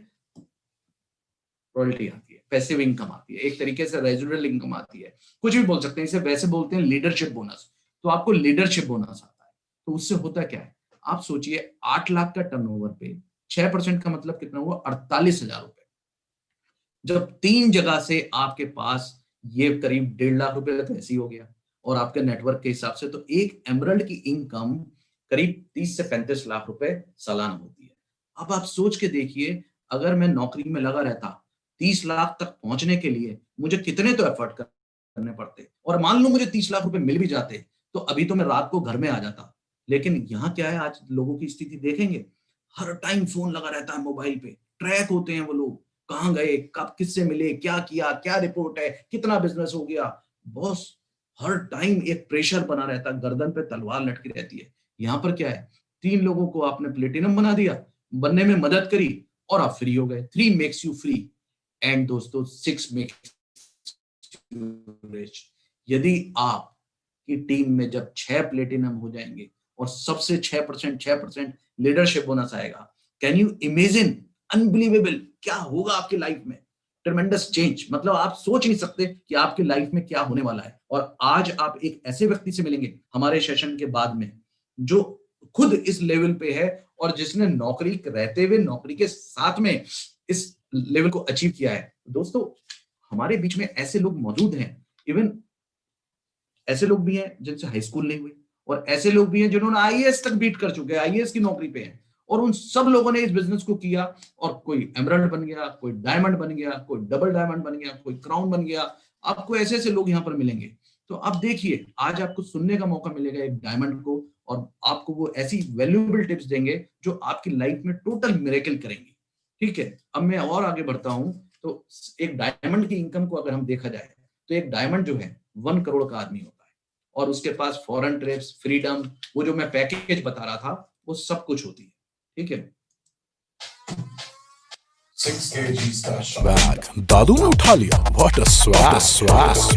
रॉयल्टी आती है, पैसिव इनकम आती है, एक तरीके से रेजिडुअल इनकम आती है, कुछ भी बोल सकते हैं इसे। वैसे बोलते हैं लीडरशिप बोनस। तो आपको लीडरशिप बोनस आता है। तो उससे होता क्या है? आप सोचिए 8 लाख का टर्नओवर पे 6% का मतलब कितना हुआ? 48,000 रुपए। जब 3 जगह से आपके पास ये करीब 1.5 लाख रुपए तो ऐसे ही हो गया, और आपके नेटवर्क के हिसाब से तो एक एमरल्ड की इनकम करीब 30 से 35 लाख रुपए सालाना होती है। अब आप सोच के देखिए, अगर मैं नौकरी में लगा रहता 30 लाख तक पहुंचने के लिए मुझे कितने तो एफर्ट करने पड़ते, और मान लो मुझे 30 लाख रुपए मिल भी जाते तो अभी तो मैं रात को घर में आ जाता। लेकिन यहाँ क्या है, आज लोगों की स्थिति देखेंगे, हर टाइम फोन लगा रहता है, मोबाइल पे ट्रैक होते हैं वो लोग, कहाँ गए, कब किससे मिले, क्या किया, क्या रिपोर्ट है, कितना बिजनेस हो गया। बॉस हर टाइम एक प्रेशर बना रहता है, गर्दन पे तलवार लटकी रहती है। यहाँ पर क्या है, 3 लोगों को आपने प्लेटिनम बना दिया, बनने में मदद करी, और आप फ्री हो गए। 3 मेक्स यू फ्री, एंड दोस्तों 6 मेक्स यू रिच। यदि आप की टीम में जब 6 प्लेटिनम हो जाएंगे और सबसे 6% लीडरशिप बोनस आएगा, कैन यू इमेजिन, अनबिलीवेबल क्या होगा आपकी लाइफ में। ट्रेमेंडस चेंज, मतलब आप सोच नहीं सकते कि आपकी लाइफ में क्या होने वाला है। और आज आप एक ऐसे व्यक्ति से मिलेंगे हमारे सेशन के बाद में जो खुद इस लेवल पे है और जिसने नौकरी रहते हुए नौकरी के साथ में इस लेवल को अचीव किया है। दोस्तों, हमारे बीच में ऐसे लोग मौजूद हैं, इवन ऐसे लोग भी हैं जिनसे हाई स्कूल नहीं हुई, और ऐसे लोग भी हैं जिन्होंने आईएएस तक बीट कर चुके हैं, आईएएस की नौकरी पे हैं, और उन सब लोगों ने इस बिजनेस को किया और कोई एमराल्ड बन गया, कोई डायमंड बन गया, कोई डबल डायमंड बन गया, कोई क्राउन बन गया। आपको ऐसे ऐसे लोग यहाँ पर मिलेंगे। तो आप देखिए, आज आपको सुनने का मौका मिलेगा एक डायमंड को, और आपको वो ऐसी वैल्यूएबल टिप्स देंगे जो आपकी लाइफ में टोटल मिरेकल करेंगे। ठीक है, अब मैं और आगे बढ़ता हूं। तो एक डायमंड की इनकम को अगर हम देखा जाए तो एक डायमंड जो है 1 करोड़ का आदमी होता है, और उसके पास फॉरेन ट्रिप्स, फ्रीडम, वो जो मैं पैकेज बता रहा था, वो सब कुछ होती है। ठीक है, 6 kg stash बैग दादू ने उठा लिया। What a swag.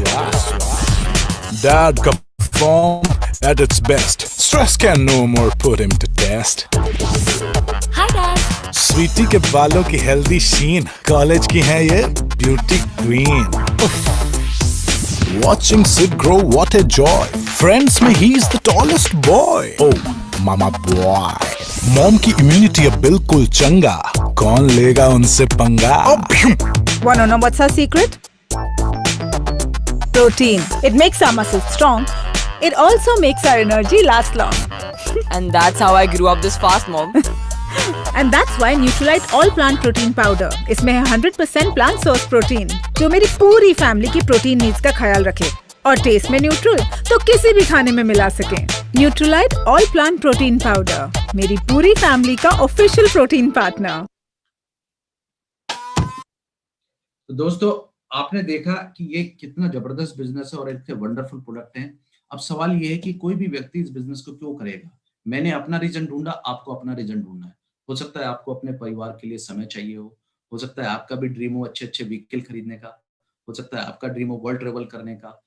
Dad का form at its best. Stress can no more put him to test. Hi Dad. Sweety के बालों की हेल्दी शीन, कॉलेज की है ये beauty queen. Watching Sid grow, what a joy. Friends में he's the tallest boy. Oh, mama boy. Mom की इम्यूनिटी अब बिल्कुल चंगा, कौन लेगा उनसे पंगा। Wanna know what's our secret? Protein. It makes our muscles strong. It also makes our energy last long. And that's how I grew up this fast, Mom. And that's why Nutrilite All Plant Protein Powder. इसमें है 100% plant source protein, जो मेरी पूरी फैमिली की प्रोटीन नीड्स का ख्याल रखे, और टेस्ट में न्यूट्रल, तो किसी भी खाने में मिला सके। Nutrilite all plant protein powder, मेरी पूरी फैमिली का ऑफिशियल प्रोटीन पार्टनर। तो दोस्तों, आपने देखा कि ये कितना जबरदस्त बिजनेस है और इतने वंडरफुल प्रोडक्ट हैं। अब सवाल ये है कि कोई भी व्यक्ति इस बिजनेस को क्यों करेगा। मैंने अपना रीजन ढूंढा, आपको अपना रीजन ढूंढना है। हो सकता है आपको अपने परिवार के लिए समय चाहिए हो सकता है आपका भी ड्रीम हो अच्छे अच्छे व्हीकल खरीदने का, हो सकता है आपका ड्रीम हो वर्ल्ड ट्रेवल करने का।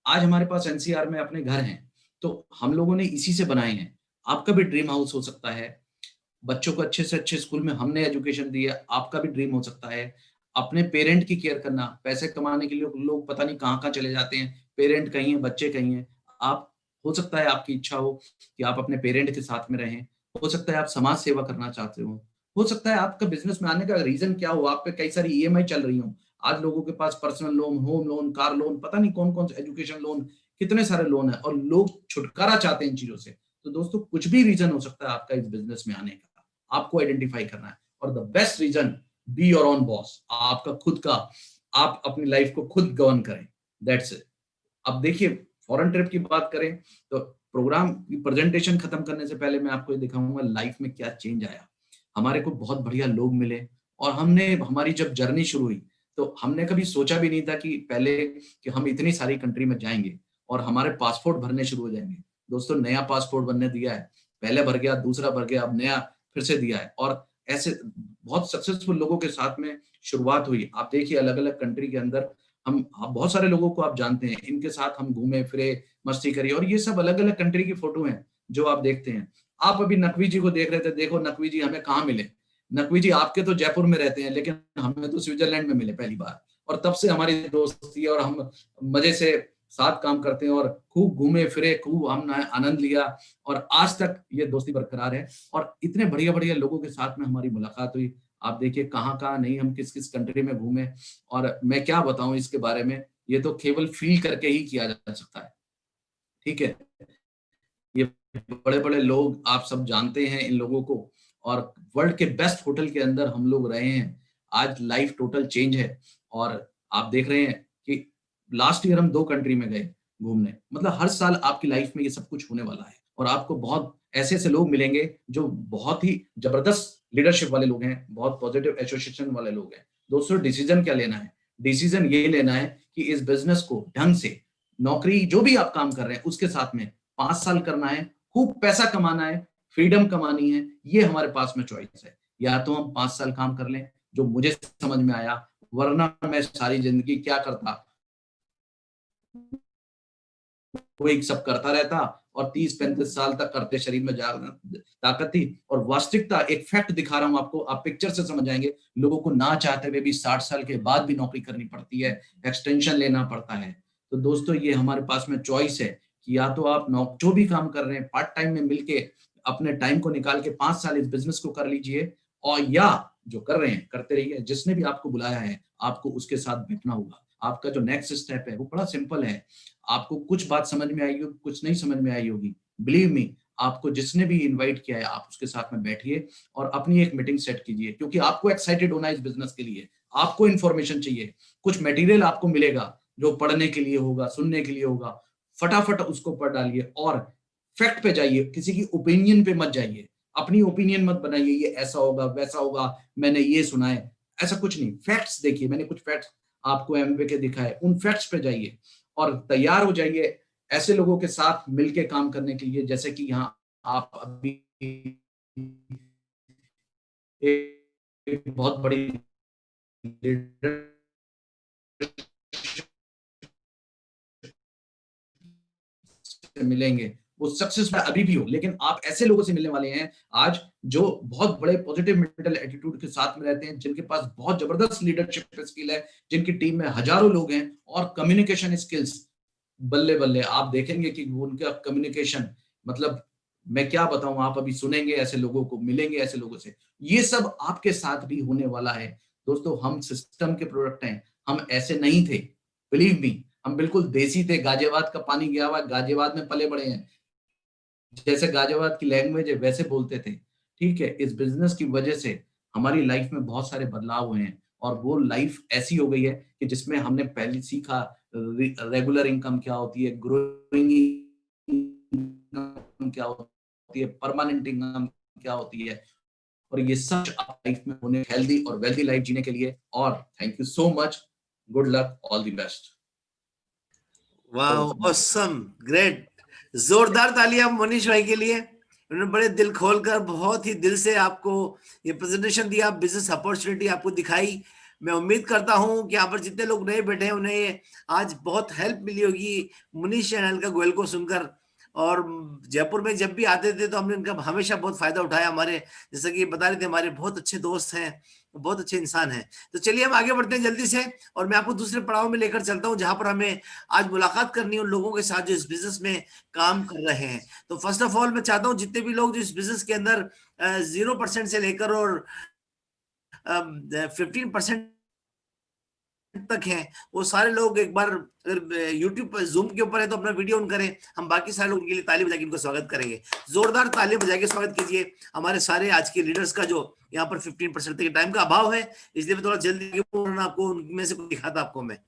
आज हमारे पास एनसीआर में अपने घर हैं, तो हम लोगों ने इसी से बनाए हैं। आपका भी ड्रीम हाउस हो सकता है, बच्चों को अच्छे से अच्छे स्कूल में हमने एजुकेशन दी है, आपका भी ड्रीम हो सकता है। अपने पेरेंट की केयर करना, पैसे कमाने के लिए लोग पता नहीं कहाँ चले जाते हैं, पेरेंट कहीं है, बच्चे कहीं हैं। आप, हो सकता है आपकी इच्छा हो कि आप अपने पेरेंट के साथ में रहें, हो सकता है आप समाज सेवा करना चाहते हो सकता है आपका बिजनेस में आने का रीजन क्या हो, आप पे कई सारी ईएमआई चल रही हो। आज लोगों के पास personal loan, home loan, car loan, पता नहीं कौन कौन से एजुकेशन लोन, कितने सारे लोन है, और लोग छुटकारा चाहते हैं इन चीजों से। तो दोस्तों, कुछ भी रीजन हो सकता है आपका इस बिजनेस में आने का, आपको आइडेंटिफाई करना है। और the best reason, be your own boss, आपका खुद का, आप अपनी लाइफ को खुद गवर्न करें, दैट्स इट। अब देखिए, फॉरेन ट्रिप की बात करें तो प्रोग्राम की प्रेजेंटेशन खत्म करने से पहले मैं आपको ये दिखाऊंगा लाइफ में क्या चेंज आया। हमारे को बहुत बढ़िया लोग मिले, और हमने, हमारी जब जर्नी शुरू हुई तो हमने कभी सोचा भी नहीं था कि पहले कि हम इतनी सारी कंट्री में जाएंगे और हमारे पासपोर्ट भरने शुरू हो जाएंगे। दोस्तों, नया पासपोर्ट बनने दिया है, पहले भर गया, दूसरा भर गया, अब नया फिर से दिया है, और ऐसे बहुत सक्सेसफुल लोगों के साथ में शुरुआत हुई। आप देखिए, अलग अलग कंट्री के अंदर हम बहुत सारे लोगों को आप जानते हैं, इनके साथ हम घूमे फिरे, मस्ती करिए, और ये सब अलग अलग कंट्री की फोटो हैं जो आप देखते हैं। आप अभी नकवी जी को देख रहे थे, देखो नकवी जी हमें कहाँ मिले। नकवी जी आपके तो जयपुर में रहते हैं, लेकिन हमें तो स्विट्जरलैंड में मिले पहली बार, और तब से हमारी दोस्ती है और हम मजे से साथ काम करते हैं और खूब घूमे फिरे, खूब हमने आनंद लिया, और आज तक ये दोस्ती बरकरार है। और इतने बढ़िया बढ़िया लोगों के साथ में हमारी मुलाकात हुई। आप देखिए कहाँ कहाँ नहीं, हम किस किस कंट्री में घूमे, और मैं क्या बताऊं इसके बारे में, ये तो केवल फील करके ही किया जा सकता है। ठीक है, ये बड़े बड़े लोग, आप सब जानते हैं इन लोगों को, और वर्ल्ड के बेस्ट होटल के अंदर हम लोग रहे हैं। आज लाइफ टोटल चेंज है, और आप देख रहे हैं कि लास्ट ईयर हम 2 कंट्री में गए घूमने। मतलब हर साल आपकी लाइफ में ये सब कुछ होने वाला है, और आपको बहुत ऐसे ऐसे लोग मिलेंगे जो बहुत ही जबरदस्त लीडरशिप वाले लोग हैं, बहुत पॉजिटिव एसोसिएशन वाले लोग हैं। दोस्तों, डिसीजन क्या लेना है? डिसीजन ये लेना है कि इस बिजनेस को ढंग से, नौकरी जो भी आप काम कर रहे हैं उसके साथ में 5 साल करना है, खूब पैसा कमाना है, फ्रीडम कमानी है। ये हमारे पास में चॉइस है। या तो हम 5 साल काम कर लें, जो मुझे समझ में आया, वरना मैं सारी जिंदगी क्या करता, कोई सब करता रहता और 30-35 साल तक करते, शरीर में ताकत थी। और वास्तविकता, एक फैक्ट दिखा रहा हूं आपको, आप पिक्चर से समझ जाएंगे। लोगों को ना चाहते हुए भी 60 साल के बाद भी नौकरी करनी पड़ती है, एक्सटेंशन लेना पड़ता है। तो दोस्तों, ये हमारे पास में चॉइस है कि या तो आप जो भी काम कर रहे हैं पार्ट टाइम में मिलके अपने टाइम को निकाल के 5 साल इस बिजनेस को कर लीजिए, और या जो कर रहे हैं करते रहिए। जिसने भी आपको बुलाया है आपको उसके साथ बैठना होगा। आपका जो नेक्स्ट स्टेप है वो बड़ा सिंपल है। आपको कुछ बात समझ में आई होगी, कुछ नहीं समझ में आई होगी, बिलीव मी, आपको जिसने भी इनवाइट किया है आप उसके साथ में बैठिए और अपनी एक मीटिंग सेट कीजिए, क्योंकि आपको एक्साइटेड होना है इस बिजनेस के लिए। आपको इन्फॉर्मेशन चाहिए, कुछ मटेरियल आपको मिलेगा जो पढ़ने के लिए होगा, सुनने के लिए होगा। फटाफट उसको पढ़ डालिए और फैक्ट पे जाइए, किसी की ओपिनियन पे मत जाइए। अपनी ओपिनियन मत बनाइए, ये ऐसा होगा वैसा होगा, मैंने ये सुना है, ऐसा कुछ नहीं। फैक्ट्स देखिए, मैंने कुछ फैक्ट्स आपको एमवे के दिखाए, उन फैक्ट्स पे जाइए और तैयार हो जाइए ऐसे लोगों के साथ मिलके काम करने के लिए, जैसे कि यहाँ आप अभी एक बहुत बड़ी मिलेंगे। वो सक्सेस में अभी भी हो, लेकिन आप ऐसे लोगों से मिलने वाले हैं आज जो बहुत बड़े पॉजिटिव मेंटल एटीट्यूड के साथ में रहते हैं, जिनके पास बहुत जबरदस्त लीडरशिप स्किल है, जिनकी टीम में हजारों लोग हैं, और कम्युनिकेशन स्किल्स बल्ले बल्ले। आप देखेंगे कि उनका कम्युनिकेशन, मतलब मैं क्या बताऊं, आप अभी सुनेंगे ऐसे लोगों को, मिलेंगे ऐसे लोगों से। ये सब आपके साथ भी होने वाला है। दोस्तों, हम सिस्टम के प्रोडक्ट हैं, हम ऐसे नहीं थे, बिलीव मी, हम बिल्कुल देसी थे। गाजियाबाद का पानी गया हुआ, गाजियाबाद में पले बड़े हैं, जैसे गाजियाबाद की लैंग्वेज है वैसे बोलते थे। ठीक है, इस बिजनेस की वजह से हमारी लाइफ में बहुत सारे बदलाव हुए हैं, और वो लाइफ ऐसी हो गई है कि जिसमें हमने पहले सीखा रेगुलर इनकम क्या होती है, ग्रोइंग इनकम क्या होती है, परमानेंट इनकम क्या होती है, और ये सब आप लाइफ में होने, हेल्दी और वेल्दी लाइफ जीने के लिए। और thank you so much, good luck, all the best. Wow, awesome, great. जोरदार तालियां मनीष भाई के लिए। उन्होंने बड़े दिल खोलकर, बहुत ही दिल से आपको ये प्रेजेंटेशन दिया, बिजनेस अपॉर्चुनिटी आपको दिखाई। मैं उम्मीद करता हूं कि यहाँ पर जितने लोग नए बैठे हैं उन्हें आज बहुत हेल्प मिली होगी मनीष चैनल का गोयल को सुनकर। और जयपुर में जब भी आते थे तो हमने इनका हमेशा बहुत फायदा उठाया। हमारे, जैसा कि बता रहे थे, हमारे बहुत अच्छे दोस्त हैं, बहुत अच्छे इंसान हैं। तो चलिए हम आगे बढ़ते हैं जल्दी से, और मैं आपको दूसरे पड़ाव में लेकर चलता हूं जहां पर हमें आज मुलाकात करनी है उन लोगों के साथ जो इस बिजनेस में काम कर रहे हैं। तो फर्स्ट ऑफ ऑल मैं चाहता हूं जितने भी लोग जो इस बिजनेस के अंदर 0% से लेकर और 15% तक हैं, वो सारे लोग एक बार अगर यूट्यूब पर जूम के ऊपर है तो अपना वीडियो ऑन करें। हम बाकी सारे लोगों के लिए ताली बजा के इनको स्वागत करेंगे। जोरदार ताली बजा के स्वागत कीजिए हमारे सारे आज के लीडर्स का, जो यहाँ पर 15% तक टाइम का अभाव है, इसलिए मैं थोड़ा जल्दी आपको उनमें से कुछ दिखाता आपको मैं।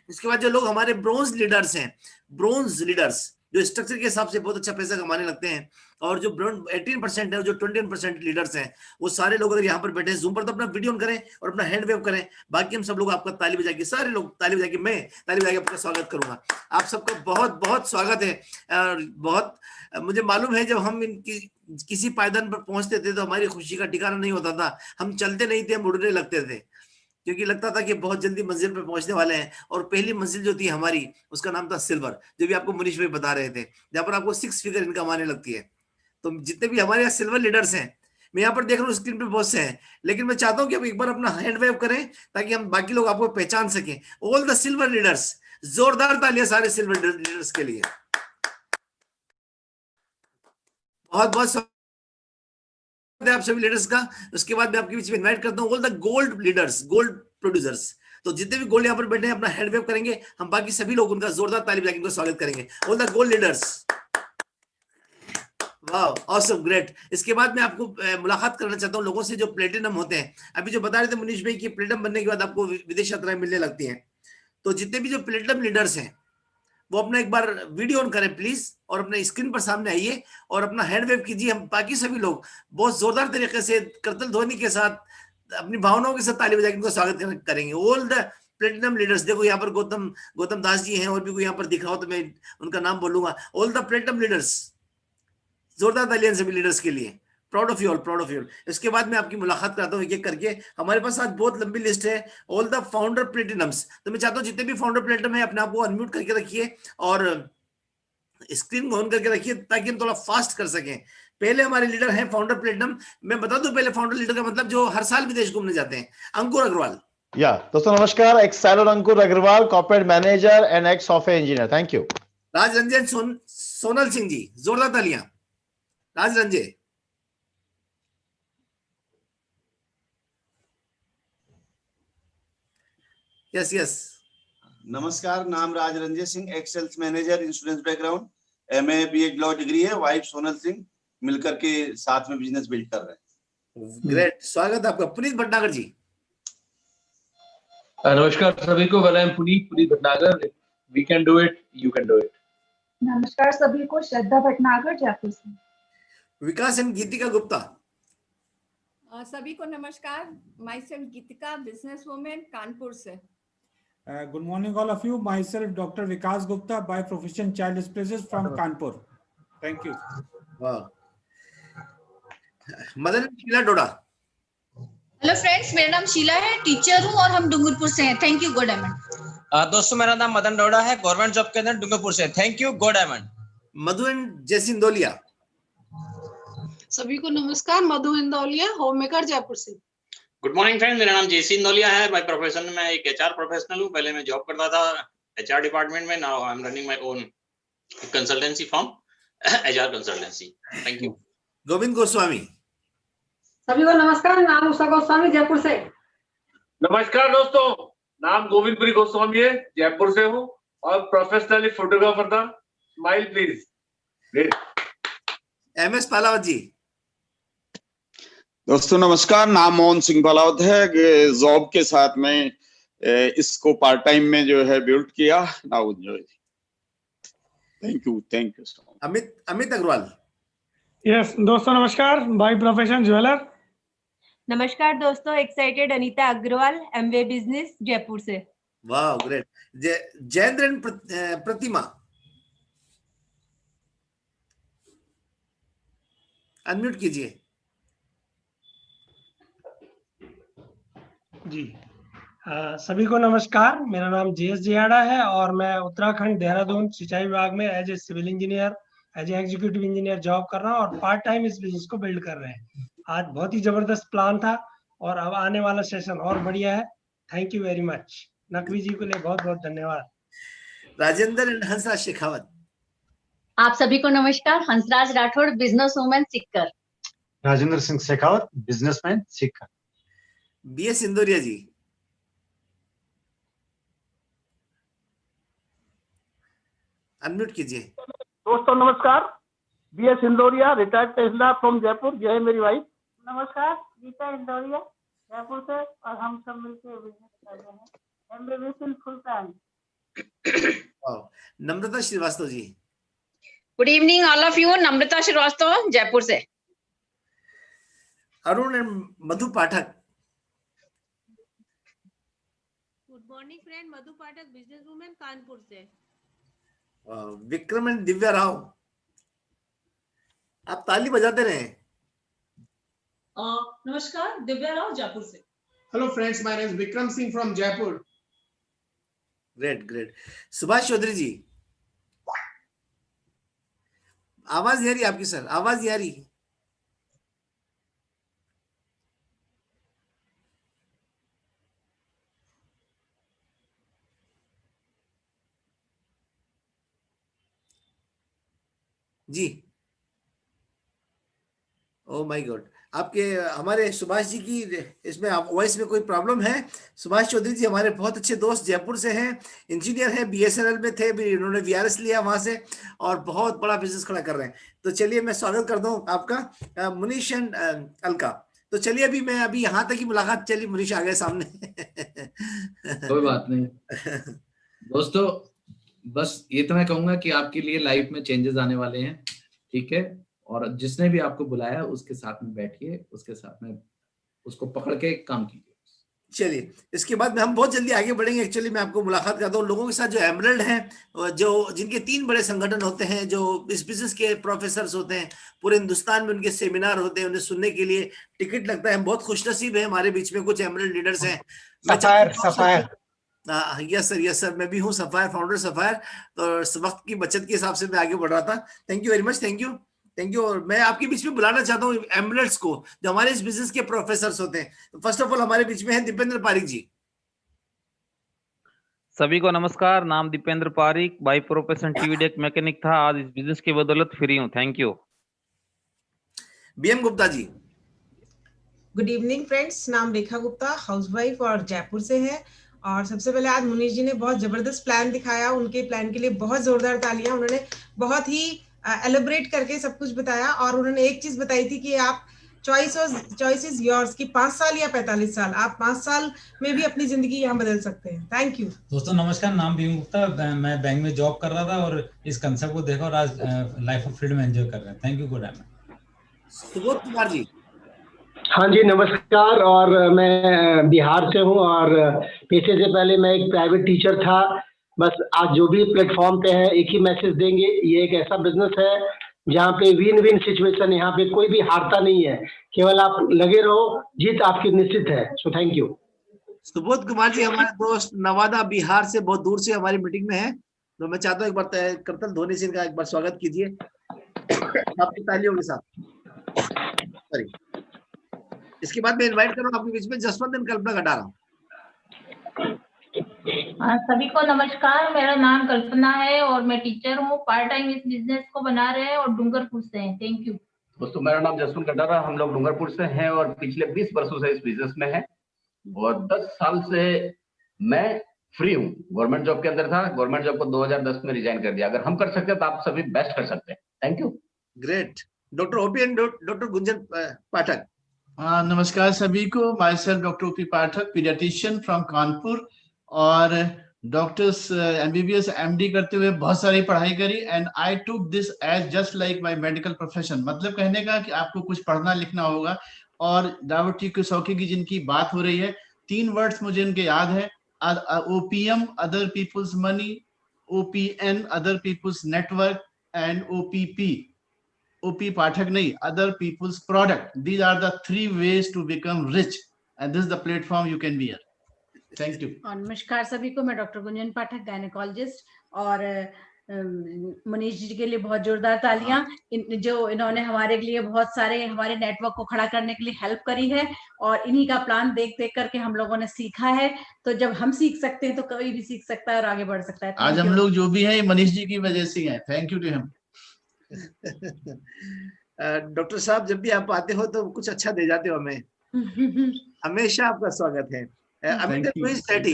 इसके बाद जो लोग हमारे ब्रोंज लीडर्स हैं, ब्रोंज लीडर्स जो स्ट्रक्चर के हिसाब से बहुत अच्छा पैसा कमाने लगते हैं, और जो 18% है, जो 21% लीडर्स हैं, वो सारे लोग अगर यहाँ पर बैठे हैं जूम पर तो अपना वीडियो ऑन करें और अपना हैंड वेव करें। बाकी हम सब लोग आपका ताली बजा के, सारे लोग ताली बजा के, मैं ताली बजा के आपका स्वागत करूंगा। आप सबका बहुत बहुत स्वागत है। बहुत मुझे मालूम है, जब हम इनकी किसी पायदान पर पहुंचते थे तो हमारी खुशी का ठिकाना नहीं होता था। हम चलते नहीं थे, हम उड़ने लगते थे, क्योंकि लगता था कि बहुत जल्दी मंजिल पे पहुंचने वाले हैं। और पहली मंजिल जो थी हमारी, उसका नाम था सिल्वर, जो भी आपको मनीष भाई बता रहे थे, जहां पर आपको 6 फिगर इनकम आने लगती है। तो जितने भी हमारे यहाँ सिल्वर लीडर्स हैं, मैं यहाँ पर देख रहा हूँ स्क्रीन पे बहुत से हैं, लेकिन मैं चाहता हूँ कि आप एक बार अपना हैंड वेव करें ताकि हम बाकी लोग आपको पहचान सकें। ऑल द सिल्वर लीडर्स, जोरदार तालियां सारे सिल्वर लीडर्स के लिए। बहुत बहुत आप सभी लीडर्स का। उसके बाद मैं आपके बीच में इनवाइट करता हूँ all the gold leaders, gold producers. तो जितने भी गोल्ड यहाँ पर बैठे हैं अपना हैंड वेव करेंगे, हम बाकी सभी लोग उनका जोरदार ताली बजा के उनका स्वागत करेंगे। ऑल द गोल्ड लीडर्स, वाह, ऑसम, ग्रेट। इसके बाद मैं आपको मुलाकात करना चाहता हूँ लोगों से जो प्लेटिनम होते हैं। अभी जो बता रहे थे मनीष भाई कि प्लेटिनम बनने के बाद आपको विदेश यात्राएं मिलने लगती हैं। तो जितने भी जो प्लेटिनम लीडर्स हैं वो अपना एक बार वीडियो ऑन करें प्लीज, और अपने स्क्रीन पर सामने आइए और अपना हैंड वेव कीजिए। हम बाकी सभी लोग बहुत जोरदार तरीके से करतल ध्वनि के साथ अपनी भावनाओं के साथ ताली बजा के उनका स्वागत करेंगे। All the platinum leaders. देखो यहाँ पर गौतम दास जी हैं, और भी कोई यहाँ पर दिखाओ तो मैं उनका नाम बोलूंगा। ऑल द प्लेटिनम लीडर्स, जोरदार तालियां सभी लीडर्स के लिए। Proud of you all, proud of you. इसके बाद मैं आपकी मुलाकात कराता हूँ एक करके। हमारे पास आज बहुत लंबी लिस्ट है। All the founder platinums. तो मैं चाहता हूँ जितने भी फाउंडर प्लेटिनम है अपने आप को अनम्यूट करके रखिए और स्क्रीन को ऑन करके रखिए ताकि हम थोड़ा फास्ट कर सकें। पहले हमारे लीडर हैं फाउंडर प्लेटिनम। मैं बता दूं पहले फाउंडर लीडर का मतलब जो हर साल विदेश घूमने जाते हैं, अंकुर अग्रवाल। या दोस्तों नमस्कार, ex sailor Ankur Agrawal, corporate manager and ex software engineer. Thank you. Raj Ranjan Sonal Singh ji, जोरदार तालियां। राज रंजन। Yes yes. नमस्कार, नाम Raj Ranjan Singh, ex sales manager, insurance background, MA BA law degree है, वाइफ सोनल सिंह, मिलकर के साथ में बिजनेस बिल्ड कर रहे हैं। ग्रेट, स्वागत आपका। पुनीत भटनागर जी। नमस्कार सभी को, I am Puneet Bhatnagar. We can do it, you can do it. नमस्कार सभी को, श्रद्धा भटनागर, जयपुर से। विकास एंड गीतिका गुप्ता। सभी को नमस्कार, myself Geetika, business women, Kanpur से। Good morning all of you. Myself Dr. Vikas Gupta, by profession child specialist from Kanpur. Thank you. Wow. Madan Sheela Doda. Hello friends, मेरा नाम शीला है, टीचर हूँ और हम डूंगरपुर से हैं। Thank you, good diamond. दोस्तों मेरा नाम मदन डोडा है, गवर्नमेंट जॉब के अंदर डूंगरपुर से। Thank you, good diamond. Madhu and Jaisindolia. सभी को नमस्कार, मधु इंदौलिया, होम मेकर, जयपुर से। गुड मॉर्निंग फ्रेंड्स, मेरा नाम जेसी इंदौलिया है। बाय प्रोफेशन मैं एक एचआर प्रोफेशनल हूँ। पहले मैं जॉब करता था एचआर डिपार्टमेंट में। Now I am running my own consultancy firm, HR consultancy. Thank you. Govind Goswami. सभी को नमस्कार, नाम उषा गोस्वामी, जयपुर से। नमस्कार दोस्तों, नाम गोविंदपुरी गोस्वामी है, जयपुर से हूँ और प्रोफेशनली फोटोग्राफर था। Smile please. एमएस पालावत जी। दोस्तों नमस्कार, नाम मोहन सिंह पालावत है। जॉब के साथ में इसको पार्ट टाइम में जो है बिल्ड किया। Now enjoy. Thank you so much. Amit Agarwal. Yes दोस्तों नमस्कार, बाय प्रोफेशन ज्वेलर। नमस्कार दोस्तों, excited Anita Agarwal, Amway business, Jaipur से। वाह great. Jayendra and Pratima. Unmute कीजिए जी। सभी को नमस्कार, मेरा नाम जेएस जियाड़ा है और मैं उत्तराखंड देहरादून सिंचाई विभाग में as a civil engineer, as an executive engineer job कर रहा हूँ और पार्ट टाइम इस बिजनेस को बिल्ड कर रहे हैं। आज बहुत ही जबरदस्त प्लान था और अब आने वाला सेशन और बढ़िया है। Thank you very much. Naqvi ji को लिए बहुत बहुत धन्यवाद। राजेंद्र एंड हंसराज शेखावत। आप सभी को नमस्कार, Hansraj Rathore, business women, Sikar. Rajendra Singh Shekhawat, businessman, Sikar. BS Indoria ji. Unmute कीजिए। दोस्तों नमस्कार, BS Indoria, retired tehsildar from Jaipur. यह है मेरी वाइफ। नमस्कार, गीता इंदौरिया, जयपुर से, और हम सब मिलकर बिजनेस कर रहे हैं, MBBS full time. Namrata Srivastava ji. Good evening all of you, Namrata Srivastava, Jaipur से। Arun and Madhu Pathak. Good morning friend, Madhu Pathak, business women, Kanpur से। विक्रम एंड दिव्या राव। आप ताली बजाते रहे। नमस्कार, दिव्या राव, जयपुर से। Hello friends, my name is Vikram Singh from Jaipur. Great great. Subhash Chaudhary ji. आवाज नहीं आ रही आपकी सर, आवाज नहीं आ रही। जी। ओ माय गॉड, आपके हमारे सुभाष जी की इसमें वॉइस में कोई प्रॉब्लम है। सुभाष चौधरी जी हमारे बहुत अच्छे दोस्त, जयपुर से हैं, इंजीनियर हैं, बीएसएनएल में थे, इन्होंने वीआरएस लिया वहां से और बहुत बड़ा बिजनेस खड़ा कर रहे हैं। तो चलिए मैं स्वागत कर दूं आपका, मुनीश एंड अलका। तो चलिए अभी यहाँ तक की मुलाकात चली, मुनीश आ गए सामने। कोई बात नहीं दोस्तों, बस ये तो मैं कहूंगा कि आपके लिए लाइफ में चेंजेस आने वाले हैं, ठीक है। और जिसने भी आपको बुलाया उसके साथ में बैठिए, उसके साथ में उसको पकड़ के काम कीजिए। चलिए इसके बाद में हम बहुत जल्दी आगे बढ़ेंगे। एक्चुअली मैं आपको मुलाकात करता हूँ लोगों के साथ जो एमरल्ड हैं, जो जिनके 3 बड़े संगठन होते हैं, जो इस बिजनेस के प्रोफेसर होते हैं, पूरे हिंदुस्तान में उनके सेमिनार होते हैं, उन्हें सुनने के लिए टिकट लगता है। हम बहुत खुशनसीब है, हमारे बीच में कुछ एमरल्ड लीडर्स हैं। यस सर, मैं भी हूँ सफायर, फाउंडर सफायर। तो वक्त की बचत के हिसाब से मैं आगे बढ़ रहा था। Thank you very much, thank you. और मैं आपके बीच में बुलाना चाहता हूँ एम्बुलेंस को, जो हमारे इस बिजनेस के प्रोफेसर होते हैं। तो फर्स्ट ऑफ ऑल हमारे बीच में है दीपेंद्र पारिक जी। सभी को नमस्कार, नाम Dipendra Pareek, by profession TV deck mechanic था, आज इस बिजनेस की बदौलत फ्री हूँ। Thank you. BM Gupta ji. Good evening friends, नाम रेखा गुप्ता, हाउसवाइफ और जयपुर से है। और सबसे पहले आज मुनीश जी ने बहुत जबरदस्त प्लान दिखाया, उनके प्लान के लिए बहुत जोरदार तालियां। उन्होंने बहुत ही एलिब्रेट करके सब कुछ बताया और उन्होंने एक चीज बताई थी कि आप चॉइस इज योर्स, कि 5 साल या 45 साल, आप 5 साल में भी अपनी जिंदगी यहाँ बदल सकते हैं। थैंक यू दोस्तों, नमस्कार, नाम बीएम गुप्ता, मैं बैंक में जॉब कर रहा था और इस कंसेप्ट को देखा और आज लाइफ ऑफ फ्रीडम एंजॉय कर रहे हैं। Thank you, good day. Subodh Kumar ji. हाँ जी नमस्कार, और मैं बिहार से हूँ और पेशे से पहले मैं एक प्राइवेट टीचर था। बस आज जो भी प्लेटफॉर्म पे है एक ही मैसेज देंगे, ये एक ऐसा बिजनेस है जहाँ पे विन विन सिचुएशन, यहाँ पे कोई भी हारता नहीं है, केवल आप लगे रहो, जीत आपकी निश्चित है। So thank you. Subodh Kumar ji हमारे दोस्त नवादा बिहार से बहुत दूर से हमारी मीटिंग में है, तो मैं चाहता हूँ एक बार करतल ध्वनि से इनका एक बार स्वागत कीजिए आपकी तालियों के साथ। सॉरी, इसके बाद मैं इनवाइट कर रहा हूँ आपके बीच में जसवंत कल्पना खटारा। सभी को नमस्कार, मेरा नाम कल्पना है और मैं टीचर हूँ। पार्ट टाइम इस बिजनेस को बना रहे हैं और डूंगरपुर से हैं। Thank you. दोस्तों, मेरा नाम जसवंत कटारा, हम लोग डूंगरपुर से हैं और पिछले 20 वर्षों से इस बिजनेस में हैं और 10 साल से मैं फ्री हूँ। गवर्नमेंट जॉब के अंदर था, गवर्नमेंट जॉब को 2010 में रिजाइन कर दिया। अगर हम कर सकते हैं तो आप सभी बेस्ट कर सकते हैं। Thank you. Great. Doctor OP and doctor Gunjan Pathak. नमस्कार सभी को, myself doctor OP Pathak, paediatrician from Kanpur, और डॉक्टर्स एमबीबीएस एमडी करते हुए बहुत सारी पढ़ाई करी and I took this as just like my medical profession. मतलब कहने का कि आपको कुछ पढ़ना लिखना होगा। और दावटी कुशौकी की जिनकी बात हो रही है, 3 वर्ड्स मुझे उनके याद है, OPM other people's money, OPN other people's network and OPP, OP Pathak नहीं, other people's product. These are the 3 ways to become rich and this is the platform you can be here. Thank you. और नमस्कार सभी को, मैं डॉक्टर गुंजन पाठक, गायनेकोलॉजिस्ट, और मनीष जी के लिए बहुत जोरदार तालियां, जो इन्होंने हमारे लिए बहुत सारे हमारे नेटवर्क को खड़ा करने के लिए हेल्प करी है और इन्हीं का प्लान देख देख करके हम लोगों ने सीखा है। तो जब हम सीख सकते हैं तो कोई भी सीख सकता है और आगे बढ़ सकता है। आज हम लोग जो भी हैं मनीष जी की वजह से हैं। Thank you to him. Doctor साहब, जब भी आप आते हो तो कुछ अच्छा दे जाते हो हमें, हमेशा आपका स्वागत है। अमित सेठी।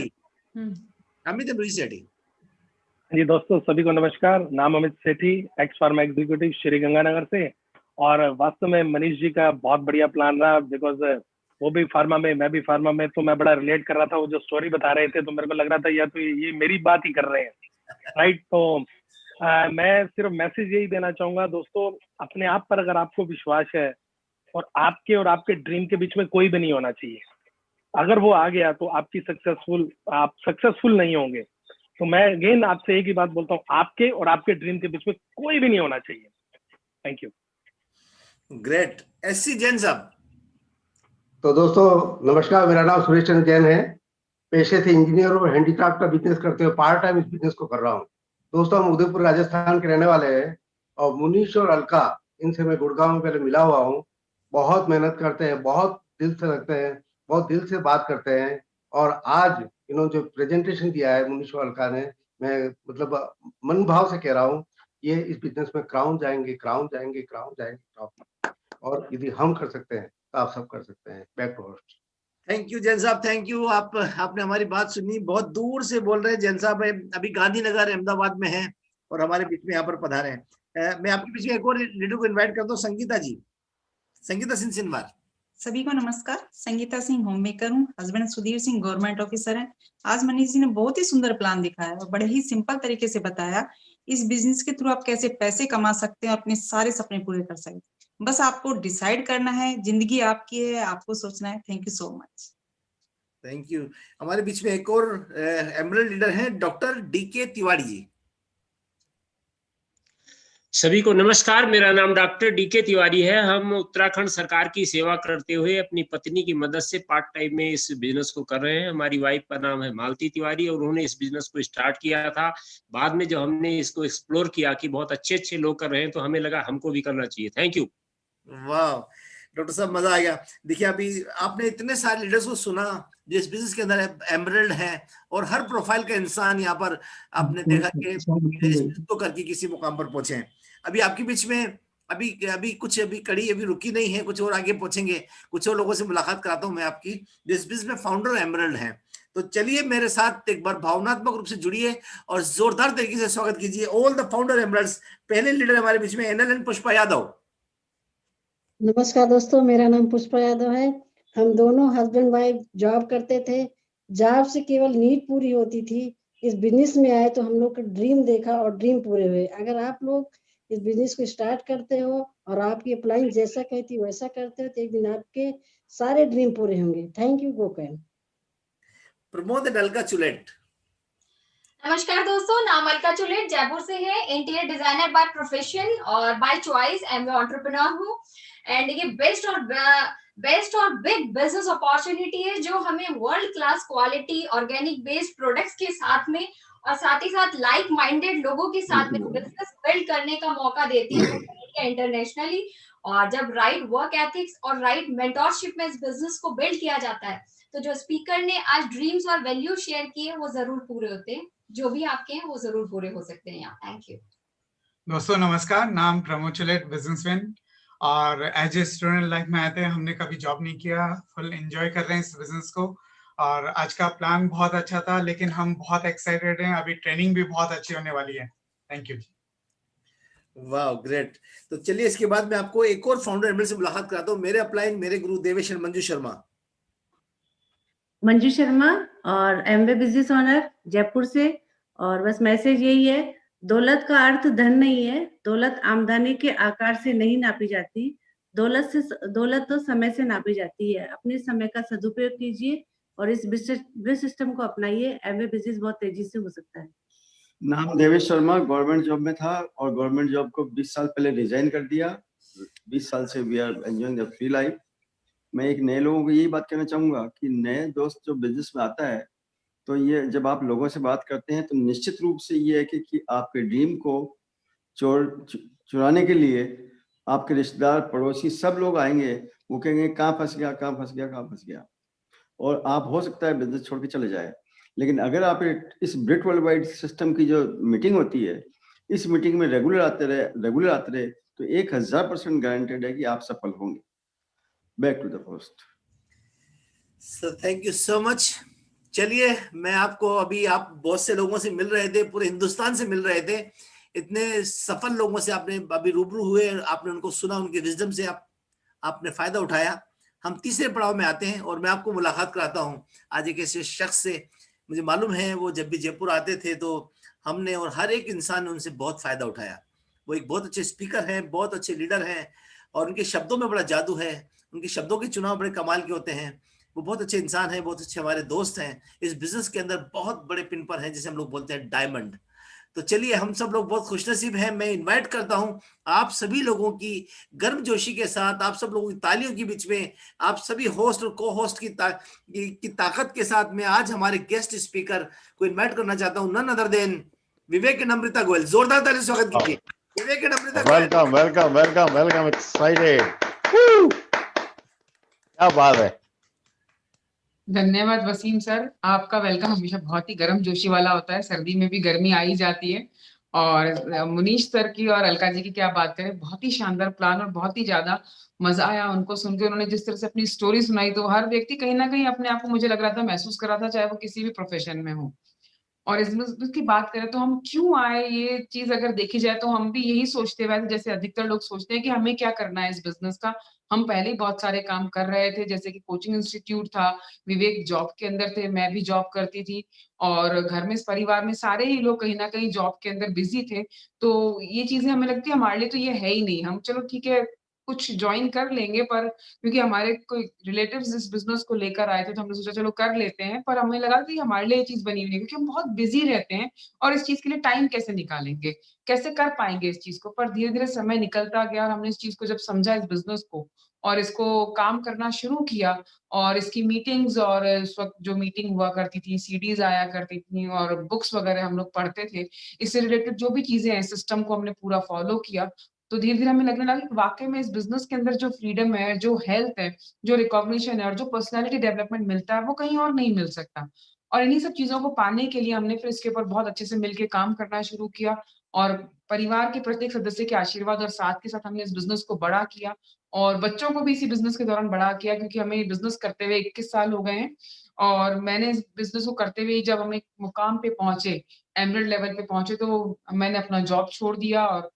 जी दोस्तों, सभी को नमस्कार, नाम Amit Sethi, ex pharma executive, Sri Ganganagar से। और वास्तव में मनीष जी का बहुत बढ़िया प्लान रहा, बिकॉज वो भी फार्मा में, मैं भी फार्मा में, तो मैं बड़ा रिलेट कर रहा था। वो जो स्टोरी बता रहे थे तो मेरे को लग रहा था या तो ये मेरी बात ही कर रहे हैं, राइट। तो मैं सिर्फ मैसेज यही देना चाहूंगा दोस्तों, अपने आप पर अगर आपको विश्वास है और आपके ड्रीम के बीच में कोई भी नहीं होना चाहिए। अगर वो आ गया तो आप सक्सेसफुल नहीं होंगे। तो मैं अगेन आपसे एक ही बात बोलता हूँ, आपके और आपके ड्रीम के बीच में कोई भी नहीं होना चाहिए। Thank you. Great. SC Jain साहब। तो दोस्तों नमस्कार, मेरा नाम सुरेश चंद्र जैन है, पेशे से इंजीनियर और हैंडीक्राफ्ट का बिजनेस करते हुए पार्ट टाइम इस बिजनेस को कर रहा हूँ। दोस्तों, हम उदयपुर राजस्थान के रहने वाले हैं और मुनीश और अलका, इनसे मैं गुड़गांव में पहले मिला हुआ हूँ। बहुत मेहनत करते हैं, बहुत दिल से रखते हैं, बहुत दिल से बात करते हैं। और आज इन्होंने जो प्रेजेंटेशन दिया है मुनीश और अलका ने, मैं मतलब मन भाव से कह रहा हूँ, ये इस बिजनेस में क्राउन जाएंगे। और यदि हम कर सकते हैं तो आप सब कर सकते हैं। Back to host. Thank you Jain साहब, थैंक यू। आपने हमारी बात सुनी, बहुत दूर से बोल रहे हैं जैन साहब, अभी गांधीनगर अहमदाबाद में हैं और हमारे बीच में यहाँ पर पधारे हैं। मैं आपके बीच में एक और लीडर को इन्वाइट करता हूँ, संगीता जी, संगीता सिंह सिनवार। सभी को नमस्कार, संगीता सिंह होम मेकर हूँ, husband Sudhir Singh government officer हैं। आज मनीष जी ने बहुत ही सुंदर प्लान दिखाया और बड़े ही सिंपल तरीके से बताया इस बिजनेस के थ्रू आप कैसे पैसे कमा सकते हैं, अपने सारे सपने पूरे कर सकते हैं। बस आपको डिसाइड करना है, जिंदगी आपकी है, आपको सोचना है। Thank you so much. Thank you. हमारे बीच में एक और एमरल्ड लीडर हैं, डॉक्टर डीके तिवारी जी। सभी को नमस्कार। मेरा नाम डॉक्टर डीके तिवारी है। हम उत्तराखंड सरकार की सेवा करते हुए अपनी पत्नी की मदद से पार्ट टाइम में इस बिजनेस को कर रहे हैं। हमारी वाइफ का नाम है मालती तिवारी और उन्होंने इस बिजनेस को स्टार्ट किया था। बाद में जब हमने इसको एक्सप्लोर किया कि बहुत अच्छे लोग कर रहे हैं तो हमें लगा हमको भी करना चाहिए। Thank you. वाह डॉक्टर साहब, मजा आ गया। देखिए अभी आपने इतने सारे लीडर्स को सुना जो इस बिजनेस के अंदर एमरल्ड है, और हर प्रोफाइल का इंसान यहाँ पर आपने देखा कि इस बिजनेस को करके किसी मुकाम पर पहुंचे हैं। अभी आपके बीच में अभी कुछ कड़ी अभी रुकी नहीं है, कुछ और आगे पहुंचेंगे। कुछ और लोगों से मुलाकात कराता हूं मैं आपकी, जो इस बिजनेस में फाउंडर एमरल्ड हैं। तो चलिए मेरे साथ एक बार भावनात्मक रूप से जुड़िए और जोरदार तरीके से स्वागत कीजिए ऑल द फाउंडर एमरल्ड्स। पहले लीडर हमारे बीच में एनएलएन पुष्पा यादव। नमस्कार दोस्तों, मेरा नाम पुष्पा यादव है। हम दोनों हस्बैंड वाइफ जॉब करते थे। जॉब से केवल नीड पूरी होती थी। इस बिजनेस में आए तो हम लोग का ड्रीम देखा और ड्रीम पूरे हुए। अगर आप लोग इस बिजनेस को स्टार्ट करते हो और आपकी अपलाइन जैसा कहती वैसा करते हो तो एक दिन आपके सारे ड्रीम पूरे होंगे। Thank you Gokarn. Pramod and Alka Chulet. नमस्कार दोस्तों, नाम अलका चुलेट, जयपुर से है। इंटीरियर डिजाइनर बाय प्रोफेशन और बाय चॉइस एमवे एंटरप्रेन्योर हूँ। एंड ये बेस्ट और बिग बिजनेस अपॉर्चुनिटी है जो हमें world class quality organic based products के साथ में और साथ ही साथ लाइक माइंडेड लोगों के साथ में बिजनेस बिल्ड करने का मौका देती है इंटरनेशनली। और जब राइट वर्क एथिक्स और राइट मेंटरशिप में इस बिजनेस को बिल्ड किया जाता है तो जो स्पीकर ने आज ड्रीम्स और वैल्यूज शेयर किए वो जरूर पूरे होते हैं। जो भी आपके हैं वो जरूर पूरे हो सकते हैं यहाँ। थैंक यू दोस्तों, नमस्कार। नाम प्रमोद चुलेट, बिजनेसमैन, और एज ए स्टूडेंट लाइफ में आए थे। हमने कभी जॉब नहीं किया, फुल एंजॉय कर रहे हैं इस बिजनेस को। और आज का प्लान बहुत अच्छा था, लेकिन हम बहुत एक्साइटेड हैं। अभी ट्रेनिंग भी बहुत अच्छी होने वाली है। Thank you. वाह ग्रेट। तो चलिए इसके बाद मैं आपको एक और फाउंडर एमएल से मुलाकात कराता हूँ। मेरे अपलाइन मेरे गुरु देवेश मंजू शर्मा। मंजू शर्मा और एमवे बिजनेस ओनर जयपुर से। और बस मैसेज यही है, दौलत का अर्थ धन नहीं है। दौलत आमदनी के आकार से नहीं नापी जाती। दौलत तो समय से नापी जाती है। अपने समय का सदुपयोग कीजिए और इस बिजनेस सिस्टम को अपनाइए। एमवे बिजनेस बहुत तेजी से हो सकता है। नाम देवेश शर्मा, गवर्नमेंट जॉब में था और गवर्नमेंट जॉब को 20 साल पहले रिजाइन कर दिया। 20 साल से we are enjoying the free life. मैं एक नए लोगों को यही बात कहना चाहूंगा कि नए दोस्त जो बिजनेस में आता है तो ये जब आप लोगों से बात करते हैं तो निश्चित रूप से ये है कि आपके ड्रीम को चुराने के लिए आपके रिश्तेदार पड़ोसी सब लोग आएंगे। वो कहेंगे कहाँ फंस गया, कहाँ फंस गया, कहाँ फंस गया। और आप हो सकता है बिजनेस छोड़ के चले जाए, लेकिन अगर आप इस ब्रिट वर्ल्ड वाइड सिस्टम की जो मीटिंग होती है, इस मीटिंग में रेगुलर आते रहे तो 1000% गारंटेड है कि आप सफल होंगे। Back to the host. Sir thank you so much. चलिए मैं आपको अभी आप बहुत से लोगों से मिल रहे थे, पूरे हिंदुस्तान से मिल रहे थे। इतने सफल लोगों से आपने अभी रूबरू हुए, आपने उनको सुना, उनकी विजडम से आपने फायदा उठाया। हम तीसरे पड़ाव में आते हैं और मैं आपको मुलाकात कराता हूं आज एक ऐसे शख्स से। मुझे मालूम है वो जब भी जयपुर आते थे तो हमने और हर एक इंसान ने उनसे बहुत फायदा उठाया। वो एक बहुत अच्छे स्पीकर हैं, बहुत अच्छे लीडर हैं और उनके शब्दों में बड़ा जादू है। उनके शब्दों के चुनाव बड़े कमाल के होते हैं। वो बहुत अच्छे इंसान हैं, बहुत अच्छे हमारे दोस्त हैं। इस बिजनेस के अंदर बहुत बड़े पिन पर हैं, जिसे हम लोग बोलते हैं डायमंड। तो चलिए हम सब लोग बहुत खुशनसीब हैं। मैं इनवाइट करता हूं आप सभी लोगों की गर्मजोशी के साथ, आप सब लोगों की तालियों के बीच में, आप सभी होस्ट और को होस्ट की ताकत के साथ में आज हमारे गेस्ट स्पीकर को इनवाइट करना चाहता हूं। None other than Vivek and Amrita Goyal. जोरदार ताली से स्वागत कीजिए Vivek and Amrita Goyal. Welcome welcome welcome welcome, excited. क्या बात है। धन्यवाद वसीम सर, आपका वेलकम हमेशा बहुत ही गर्म जोशी वाला होता है। सर्दी में भी गर्मी आ ही जाती है। और मुनीश सर की और अलका जी की क्या बात करें, बहुत ही शानदार प्लान और बहुत ही ज्यादा मजा आया उनको सुन के। उन्होंने जिस तरह से अपनी स्टोरी सुनाई तो हर व्यक्ति कहीं ना कहीं अपने आप को, मुझे लग रहा था, महसूस कर रहा था, चाहे वो किसी भी प्रोफेशन में हो। और इस बिजनेस की बात करें तो हम क्यों आए, ये चीज अगर देखी जाए तो हम भी यही सोचते हुए जैसे अधिकतर लोग सोचते हैं कि हमें क्या करना है इस बिजनेस का। हम पहले ही बहुत सारे काम कर रहे थे, जैसे कि कोचिंग इंस्टीट्यूट था, विवेक जॉब के अंदर थे, मैं भी जॉब करती थी और घर में इस परिवार में सारे ही लोग कहीं ना कहीं जॉब के अंदर बिजी थे। तो ये चीजें हमें लगती है हमारे लिए तो ये है ही नहीं। हम चलो ठीक है कुछ ज्वाइन कर लेंगे, पर क्योंकि हमारे कोई रिलेटिव्स इस बिजनेस को लेकर आए थे तो हमने सोचा चलो कर लेते हैं, पर हमें लगा कि हमारे लिए ये चीज बनी हुई है क्योंकि हम बहुत बिजी रहते हैं और इस चीज के लिए टाइम कैसे निकालेंगे, कैसे कर पाएंगे इस चीज को। पर धीरे धीरे समय निकलता गया और हमने इस चीज को जब समझा, इस बिजनेस को, और इसको काम करना शुरू किया, और इसकी मीटिंग्स और इस वक्त जो मीटिंग हुआ करती थी, सीडीज आया करती थी और बुक्स वगैरह हम लोग पढ़ते थे, इससे रिलेटेड जो भी चीजें हैं सिस्टम को हमने पूरा फॉलो किया। तो धीरे धीरे हमें लगने लगा कि वाकई में इस बिजनेस के अंदर जो फ्रीडम है, जो हेल्थ है, जो रिकॉग्निशन है और जो पर्सनालिटी डेवलपमेंट मिलता है वो कहीं और नहीं मिल सकता। और इन्हीं सब चीजों को पाने के लिए हमने फिर इसके ऊपर बहुत अच्छे से मिलकर काम करना शुरू किया, और परिवार के प्रत्येक सदस्य के आशीर्वाद और साथ के साथ हमने इस बिजनेस को बड़ा किया, और बच्चों को भी इसी बिजनेस के दौरान बड़ा किया, क्योंकि हमें ये बिजनेस करते हुए 21 साल हो गए हैं। और मैंने इस बिजनेस को करते हुए जब हम एक मुकाम पे पहुंचे, एमरेल्ड लेवल पे पहुंचे, तो मैंने अपना जॉब छोड़ दिया, और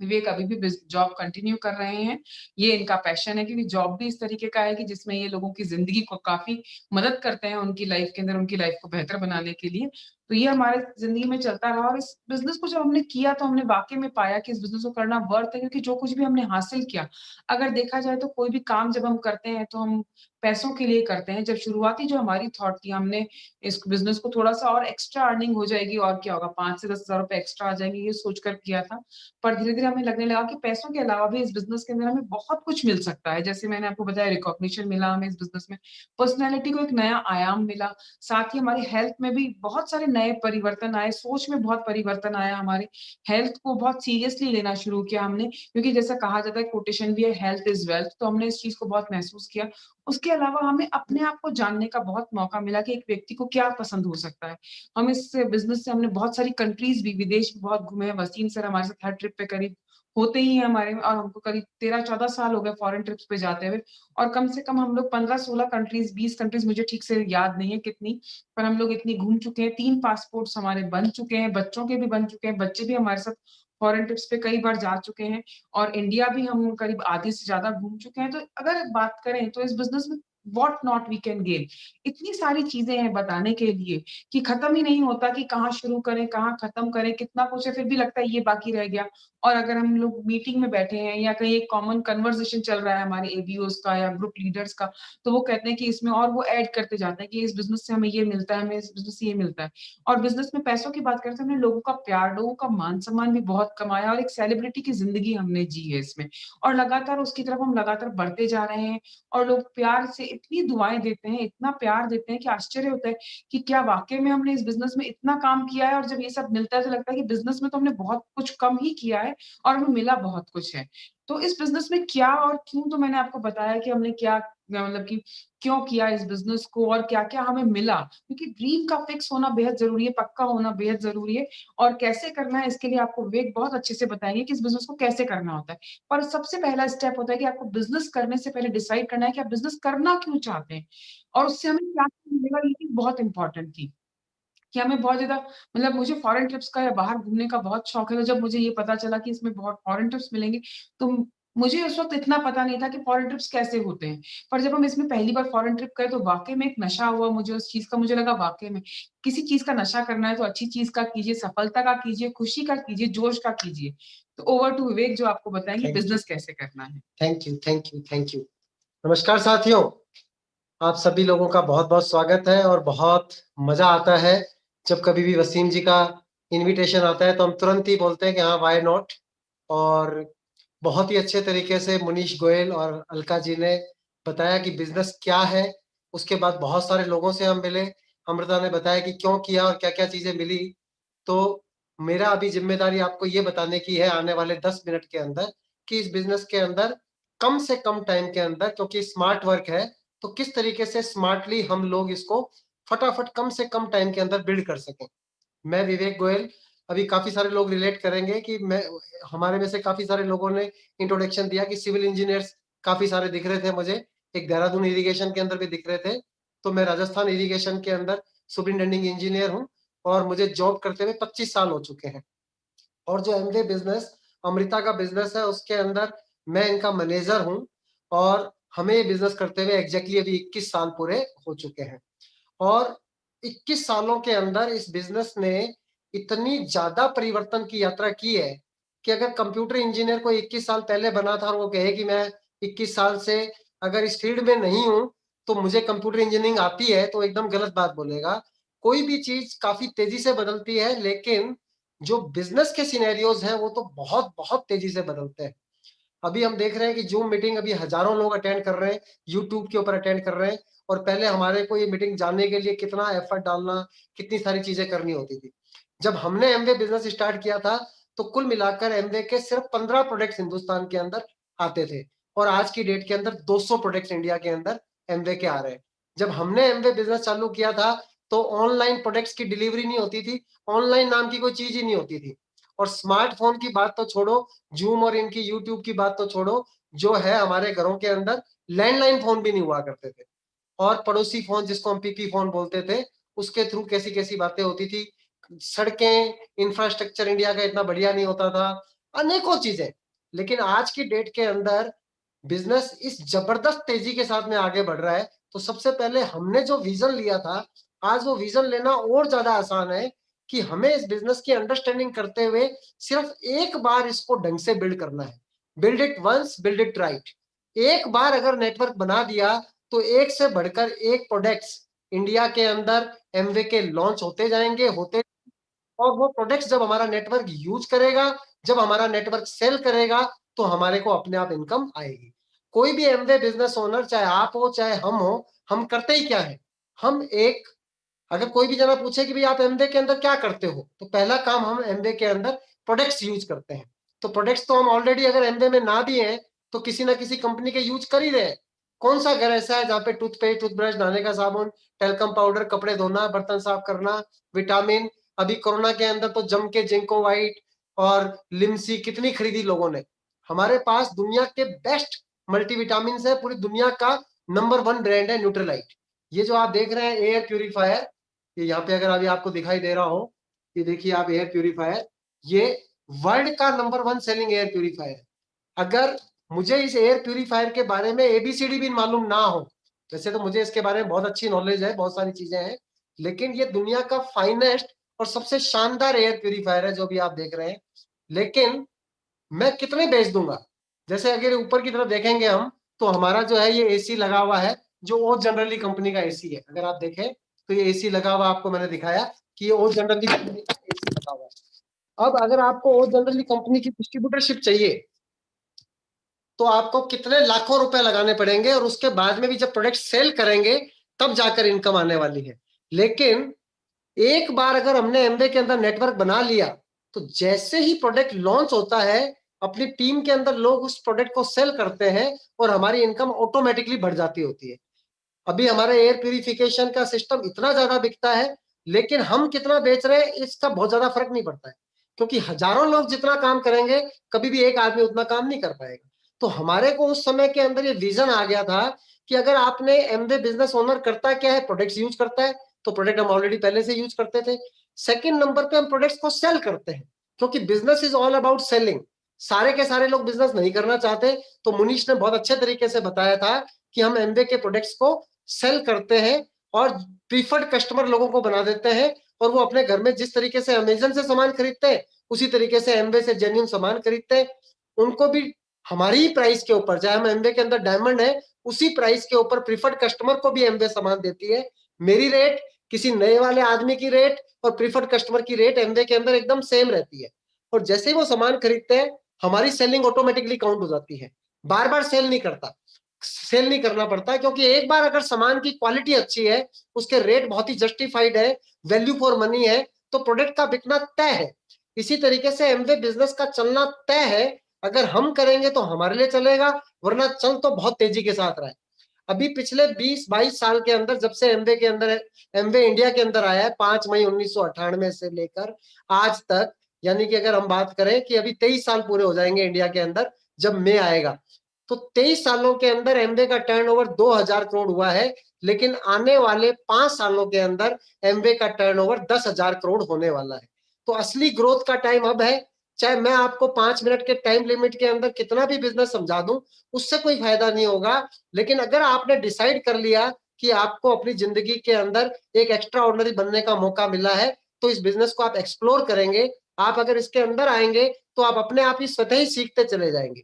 विवेक अभी भी जॉब कंटिन्यू कर रहे हैं। ये इनका पैशन है, क्योंकि जॉब भी इस तरीके का है कि जिसमें ये लोगों की जिंदगी को काफी मदद करते हैं उनकी लाइफ के अंदर, उनकी लाइफ को बेहतर बनाने के लिए। तो ये हमारे जिंदगी में चलता रहा, और इस बिजनेस को जब हमने किया तो हमने वाकई में पाया कि इस बिजनेस को करना वर्थ है, क्योंकि जो कुछ भी हमने हासिल किया, अगर देखा जाए तो कोई भी काम जब हम करते हैं तो हम पैसों के लिए करते हैं। जब शुरुआती जो हमारी थॉट थी, हमने इस बिजनेस को थोड़ा सा और एक्स्ट्रा अर्निंग हो जाएगी और क्या होगा, 5 से 10 हजार रुपए एक्स्ट्रा आ जाएंगे, ये सोचकर किया था। पर धीरे धीरे हमें लगने लगा कि पैसों के अलावा भी इस बिजनेस के अंदर हमें बहुत कुछ मिल सकता है। जैसे मैंने आपको बताया, रिकॉग्निशन मिला हमें इस बिजनेस में, पर्सनैलिटी को एक नया आयाम मिला, साथ ही हमारी हेल्थ में भी बहुत सारे नए परिवर्तन आए, सोच में बहुत परिवर्तन आया, हमारे हेल्थ को बहुत सीरियसली लेना शुरू किया हमने, क्योंकि जैसा कहा जाता है, कोटेशन भी है, हेल्थ इज वेल्थ, तो हमने इस चीज को बहुत महसूस किया। उसके अलावा हमें अपने आप को जानने का बहुत मौका मिला कि एक व्यक्ति को क्या पसंद हो सकता है। हम इस बिजनेस से हमने बहुत सारी कंट्रीज भी, विदेश भी बहुत घूमे हैं। वसीम सर हमारे साथ हर ट्रिप पे करीब होते ही हैं हमारे, और हमको करीब 13-14 साल हो गए फॉरेन ट्रिप्स पे जाते हुए, और कम से कम हम लोग 15-16 कंट्रीज, 20 कंट्रीज, मुझे ठीक से याद नहीं है कितनी, पर हम लोग इतनी घूम चुके हैं। 3 पासपोर्ट्स हमारे बन चुके हैं, बच्चों के भी बन चुके हैं, बच्चे भी हमारे साथ फॉरेन ट्रिप्स पे कई बार जा चुके हैं, और इंडिया भी हम करीब आधे से ज्यादा घूम चुके हैं। तो अगर बात करें तो इस बिजनेस में what not we can gain, इतनी सारी चीजें हैं बताने के लिए कि खत्म ही नहीं होता कि कहाँ शुरू करें, कहाँ खत्म करें, कितना कुछ है, फिर भी लगता है ये बाकी रह गया। और अगर हम लोग मीटिंग में बैठे हैं या कहीं एक कॉमन कन्वर्सेशन चल रहा है हमारे एबीओस का या ग्रुप लीडर्स का, तो वो कहते हैं कि इसमें, और वो ऐड करते जाते हैं कि इस बिजनेस से हमें ये मिलता है, हमें इस बिजनेस से ये मिलता है। और बिजनेस में पैसों की बात करते हैं, हमने लोगों का प्यार, लोगों का मान सम्मान भी बहुत कमाया, और एक सेलिब्रिटी की जिंदगी हमने जी है इसमें, और लगातार उसकी तरफ हम लगातार बढ़ते जा रहे हैं। और लोग प्यार से इतनी दुआएं देते हैं, इतना प्यार देते हैं कि आश्चर्य होता है कि क्या वाकई में हमने इस बिजनेस में इतना काम किया है। और जब ये सब मिलता है तो लगता है कि बिजनेस में तो हमने बहुत कुछ कम ही किया है और हमें मिला बहुत कुछ है। तो इस बिजनेस में क्या और क्यों, तो मैंने आपको बताया कि हमने क्या, मतलब कि क्यों किया इस बिजनेस को और क्या क्या हमें मिला, क्योंकि ड्रीम का फिक्स होना बेहद जरूरी है, पक्का होना बेहद जरूरी है। और कैसे करना है इसके लिए आपको विवेक बहुत अच्छे से बताएंगे कि इस बिजनेस को कैसे करना होता है। पर सबसे पहला स्टेप होता है कि आपको बिजनेस करने से पहले डिसाइड करना है कि आप बिजनेस करना क्यों चाहते हैं, और उससे हमें क्या मिलेगा। ये चीज बहुत इंपॉर्टेंट थी कि हमें बहुत ज्यादा, मतलब मुझे फॉरेन ट्रिप्स का या बाहर घूमने का बहुत शौक है। तो जब मुझे ये पता चला कि इसमें बहुत फॉरेन ट्रिप्स मिलेंगे, तो मुझे उस वक्त इतना पता नहीं था कि फॉरेन ट्रिप्स कैसे होते हैं। पर जब हम इसमें पहली बार फॉरेन ट्रिप गए तो वाकई में एक नशा हुआ मुझे उस चीज का। मुझे लगा वाकई में किसी चीज का नशा करना है तो अच्छी चीज का कीजिए, सफलता का कीजिए, खुशी का कीजिए, जोश का कीजिए। तो ओवर टू विवेक, जो आपको बताएंगे बिजनेस कैसे करना है। Thank you, thank you, thank you. नमस्कार साथियों, आप सभी लोगों का बहुत बहुत स्वागत है, और बहुत मजा आता है जब कभी भी वसीम जी का इनविटेशन आता है तो हम तुरंत ही बोलते हैं कि हाँ, वाई नॉट। और बहुत ही अच्छे तरीके से मुनीश गोयल और अलका जी ने बताया कि बिजनेस क्या है। उसके बाद बहुत सारे लोगों से हम मिले, अमृता ने बताया कि क्यों किया और क्या क्या चीजें मिली। तो मेरा अभी जिम्मेदारी आपको ये बताने की है आने वाले 10 मिनट के अंदर कि इस बिजनेस के अंदर कम से कम टाइम के अंदर, क्योंकि स्मार्ट वर्क है, तो किस तरीके से स्मार्टली हम लोग इसको फटाफट कम से कम टाइम के अंदर बिल्ड कर सकें। मैं विवेक गोयल, अभी काफी सारे लोग रिलेट करेंगे कि मैं, हमारे में से काफी सारे लोगों ने इंट्रोडक्शन दिया कि सिविल इंजीनियर्स काफी सारे दिख रहे थे मुझे, एक देहरादून इरिगेशन के अंदर भी दिख रहे थे। तो मैं राजस्थान इरिगेशन के अंदर सुपरिटेंडिंग इंजीनियर हूँ, और मुझे जॉब करते हुए 25 साल हो चुके हैं। और जो एमवे बिजनेस, अमृता का बिजनेस है, उसके अंदर मैं इनका मैनेजर हूँ, और हमें ये बिजनेस करते हुए एग्जैक्टली अभी 21 साल पूरे हो चुके हैं। और 21 सालों के अंदर इस बिजनेस ने इतनी ज्यादा परिवर्तन की यात्रा की है कि अगर कंप्यूटर इंजीनियर को 21 साल पहले बना था और वो कहे कि मैं 21 साल से अगर इस फील्ड में नहीं हूं तो मुझे कंप्यूटर इंजीनियरिंग आती है, तो एकदम गलत बात बोलेगा। कोई भी चीज काफी तेजी से बदलती है, लेकिन जो बिजनेस के सिनेरियोज हैं वो तो बहुत बहुत तेजी से बदलते हैं। अभी हम देख रहे हैं कि जूम मीटिंग अभी हजारों लोग अटेंड कर रहे हैं, यूट्यूब के ऊपर अटेंड कर रहे हैं, और पहले हमारे को ये मीटिंग जानने के लिए कितना एफर्ट डालना, कितनी सारी चीजें करनी होती थी। जब हमने एमवे बिजनेस स्टार्ट किया था तो कुल मिलाकर एमवे के सिर्फ 15 प्रोडक्ट्स हिंदुस्तान के अंदर आते थे, और आज की डेट के अंदर 200 प्रोडक्ट्स इंडिया के अंदर एमवे के आ रहे हैं। जब हमने एमवे बिजनेस चालू किया था तो ऑनलाइन प्रोडक्ट्स की डिलीवरी नहीं होती थी, ऑनलाइन नाम की कोई चीज ही नहीं होती थी। और स्मार्टफोन की बात तो छोड़ो, जूम और इनकी यूट्यूब की बात तो छोड़ो, जो है हमारे घरों के अंदर लैंडलाइन फोन भी नहीं हुआ करते थे, और पड़ोसी फोन जिसको हम पीपी फोन बोलते थे, उसके थ्रू कैसी कैसी बातें होती थी। सड़कें, इंफ्रास्ट्रक्चर इंडिया का इतना बढ़िया नहीं होता था, अनेकों चीजें। लेकिन आज की डेट के अंदर बिजनेस इस जबरदस्त तेजी के साथ में आगे बढ़ रहा है। तो सबसे पहले हमने जो विजन लिया था, आज वो विजन लेना और ज्यादा आसान है कि हमें इस बिजनेस की अंडरस्टैंडिंग करते हुए सिर्फ एक बार इसको ढंग से बिल्ड करना है। Build it once, build it right. एक बार अगर नेटवर्क बना दिया तो एक से बढ़कर एक प्रोडक्ट्स इंडिया के अंदर एमवे के लॉन्च होते जाएंगे, और वो प्रोडक्ट्स जब हमारा नेटवर्क यूज करेगा, जब हमारा नेटवर्क सेल करेगा, तो हमारे को अपने आप इनकम आएगी। कोई भी एमवे बिजनेस ओनर, चाहे आप हो चाहे हम हो, हम करते ही क्या है, हम एक, अगर कोई भी जना पूछे कि भाई आप एमवे के अंदर क्या करते हो, तो पहला काम हम एमवे के अंदर प्रोडक्ट्स यूज करते हैं। तो प्रोडक्ट्स तो हम ऑलरेडी अगर एमवे में ना भी हैं तो किसी ना किसी कंपनी के यूज कर ही रहे हैं। कौन सा घर ऐसा है जहाँ पे टूथपेस्ट, टूथब्रश, नहाने का साबुन, टेल्कम पाउडर, कपड़े धोना, बर्तन साफ करना, विटामिन, अभी कोरोना के अंदर तो जम के जिंको वाइट और लिमसी कितनी खरीदी लोगों ने। हमारे पास दुनिया के बेस्ट मल्टीविटामिन है, पूरी दुनिया का नंबर 1 ब्रांड है न्यूट्रीलाइट। ये जो आप देख रहे हैं एयर प्यूरिफायर, ये यहाँ पे अगर अभी आपको दिखाई दे रहा हो, ये देखिए आप एयर प्यूरिफायर, ये वर्ल्ड का नंबर 1 सेलिंग एयर प्यूरिफायर। अगर मुझे इस एयर प्यूरिफायर के बारे में एबीसीडी भी मालूम ना हो, वैसे तो मुझे इसके बारे में बहुत अच्छी नॉलेज है, बहुत सारी चीजें हैं, लेकिन ये दुनिया का फाइनेस्ट और सबसे शानदार एयर प्यूरिफायर है जो भी आप देख रहे हैं। लेकिन मैं कितने बेच दूंगा? जैसे अगर ऊपर की तरफ देखेंगे हम, तो हमारा जो है ये एसी लगा हुआ है, जो ओ जनरली कंपनी का एसी है। अगर आप देखें तो ये एसी लगा हुआ, आपको मैंने दिखाया कि ये ओ जनरली कंपनी का एसी लगा हुआ है। अब अगर आपको ओ जनरली कंपनी की डिस्ट्रीब्यूटरशिप चाहिए तो आपको कितने लाखों रुपए लगाने पड़ेंगे, और उसके बाद में भी जब प्रोडक्ट सेल करेंगे तब जाकर इनकम आने वाली है। लेकिन एक बार अगर हमने एमवे के अंदर नेटवर्क बना लिया तो जैसे ही प्रोडक्ट लॉन्च होता है, अपनी टीम के अंदर लोग उस प्रोडक्ट को सेल करते हैं और हमारी इनकम ऑटोमेटिकली बढ़ जाती होती है। अभी हमारे एयर प्यूरिफिकेशन का सिस्टम इतना ज्यादा बिकता है, लेकिन हम कितना बेच रहे हैं इसका बहुत ज्यादा फर्क नहीं पड़ता है, क्योंकि हजारों लोग जितना काम करेंगे कभी भी एक आदमी उतना काम नहीं कर पाएगा। तो हमारे को उस समय के अंदर ये विजन आ गया था कि अगर आपने एमवे बिजनेस ओनर करता क्या है, प्रोडक्ट्स यूज करता है, तो प्रोडक्ट हम ऑलरेडी पहले से यूज करते थे। सेकंड नंबर पे हम प्रोडक्ट्स को सेल करते हैं, क्योंकि business is all about selling. सारे के सारे लोग बिजनेस नहीं करना चाहते, तो मुनीश ने बहुत अच्छे तरीके से बताया था कि हम एमवे के प्रोडक्ट्स को सेल करते हैं और प्रीफर्ड कस्टमर लोगों को बना देते हैं, और वो अपने घर में जिस तरीके से अमेजन से सामान खरीदते हैं उसी तरीके से एमवे से जेन्युइन सामान खरीदते हैं। उनको भी हमारी ही प्राइस के ऊपर, चाहे हम एमवे के अंदर डायमंड है, उसी प्राइस के ऊपर प्रीफर्ड कस्टमर को भी एमवे सामान देती है। मेरी रेट, किसी नए वाले आदमी की रेट और प्रीफर्ड कस्टमर की रेट एमवे के अंदर एकदम सेम रहती है। और जैसे ही वो सामान खरीदते हैं हमारी सेलिंग ऑटोमेटिकली काउंट हो जाती है। बार बार सेल नहीं करना पड़ता, क्योंकि एक बार अगर सामान की क्वालिटी अच्छी है, उसके रेट बहुत ही जस्टिफाइड है, वैल्यू फॉर मनी है, तो प्रोडक्ट का बिकना तय है। इसी तरीके से एमवे बिजनेस का चलना तय है। अगर हम करेंगे तो हमारे लिए चलेगा, वरना चल तो बहुत तेजी के साथ रहा है। अभी पिछले 20-22 साल के अंदर जब से एमवे के अंदर एमवे इंडिया के अंदर आया है, 5 मई 1998 से लेकर आज तक, यानी कि अगर हम बात करें कि अभी 23 साल पूरे हो जाएंगे इंडिया के अंदर जब मई आएगा, तो 23 सालों के अंदर एमवे का टर्नओवर 2000 करोड़ हुआ है। लेकिन आने वाले 5 सालों के अंदर एमवे का टर्नओवर 10,000 करोड़ होने वाला है। तो असली ग्रोथ का टाइम अब है। चाहे मैं आपको 5 मिनट के टाइम लिमिट के अंदर कितना भी बिजनेस समझा दूं, उससे कोई फायदा नहीं होगा। लेकिन अगर आपने डिसाइड कर लिया कि आपको अपनी जिंदगी के अंदर एक एक्स्ट्रा ऑर्डिनरी बनने का मौका मिला है, तो इस बिजनेस को आप एक्सप्लोर करेंगे, आप अगर इसके अंदर आएंगे तो आप अपने आप ही स्वतः ही सीखते चले जाएंगे।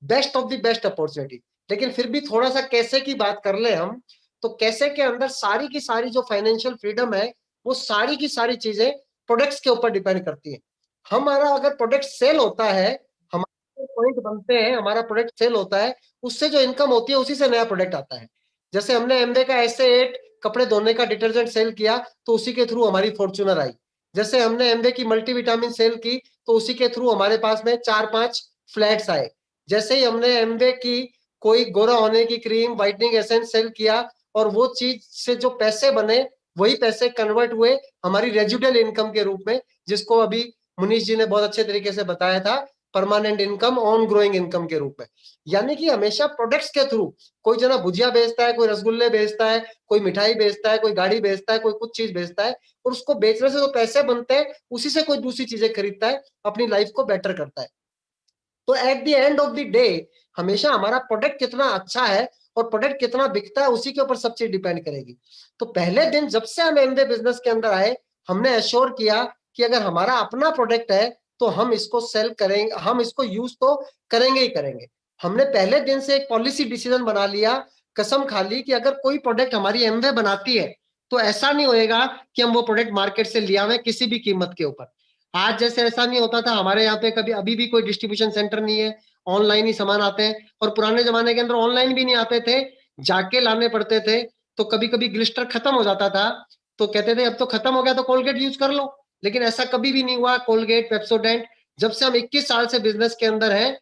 Best of the best opportunity. लेकिन फिर भी थोड़ा सा कैसे की बात कर ले हम, तो कैसे के अंदर सारी की सारी जो फाइनेंशियल फ्रीडम है वो सारी की सारी चीजें प्रोडक्ट्स के ऊपर डिपेंड करती है। हमारा अगर प्रोडक्ट सेल होता है, हमारे पॉइंट बनते हैं, हमारा प्रोडक्ट सेल होता है, उससे जो इनकम होती है उसी से नया प्रोडक्ट आता है। जैसे हमने एमवे का S8 कपड़े धोने का डिटर्जेंट सेल किया तो उसी के थ्रू हमारी फॉर्च्यूनर आई। जैसे हमने एमवे की मल्टीविटामिन सेल की तो उसी के थ्रू हमारे पास में 4-5 फ्लैट्स आए। जैसे ही हमने एमवे की कोई गोरा होने की क्रीम, व्हाइटनिंग एसेंस सेल किया और वो चीज से जो पैसे बने वही पैसे कन्वर्ट हुए हमारी रेजिडुअल इनकम के रूप में, जिसको अभी मुनीश जी ने बहुत अच्छे तरीके से बताया था, permanent income, on growing income के रूप में। यानी कि हमेशा प्रोडक्ट्स के थ्रू, कोई जना भुजिया बेचता है, कोई रसगुल्ले बेचता है, कोई मिठाई बेचता है, कोई गाड़ी बेचता है, कोई कुछ चीज बेचता है, और उसको बेचने से जो पैसे बनते हैं उसी से कोई दूसरी चीजें खरीदता है, अपनी लाइफ को बेटर करता है। तो at the end of the day हमेशा हमारा प्रोडक्ट कितना अच्छा है और प्रोडक्ट कितना बिकता है उसी के ऊपर सब चीज डिपेंड करेगी। तो पहले दिन जब से हम एमवे बिजनेस के अंदर आए, हमने एश्योर किया कि अगर हमारा अपना प्रोडक्ट है तो हम इसको सेल करेंगे, हम इसको यूज तो करेंगे ही करेंगे। हमने पहले दिन से एक पॉलिसी डिसीजन बना लिया, कसम खा ली कि अगर कोई प्रोडक्ट हमारी एमवे बनाती है तो ऐसा नहीं होएगा कि हम वो प्रोडक्ट मार्केट से लिया हुए किसी भी कीमत के ऊपर। आज जैसे ऐसा नहीं होता था, हमारे यहाँ पे कभी अभी भी कोई डिस्ट्रीब्यूशन सेंटर नहीं है, ऑनलाइन ही सामान आते हैं। और पुराने जमाने के अंदर ऑनलाइन भी नहीं आते थे, जाके लाने पड़ते थे। तो कभी कभी ग्लिस्टर खत्म हो जाता था तो कहते थे अब तो खत्म हो गया तो कोलगेट यूज कर लो, लेकिन ऐसा कभी भी नहीं हुआ। कोलगेट, पेप्सोडेंट, जब से हम 21 साल से बिजनेस के अंदर हैं,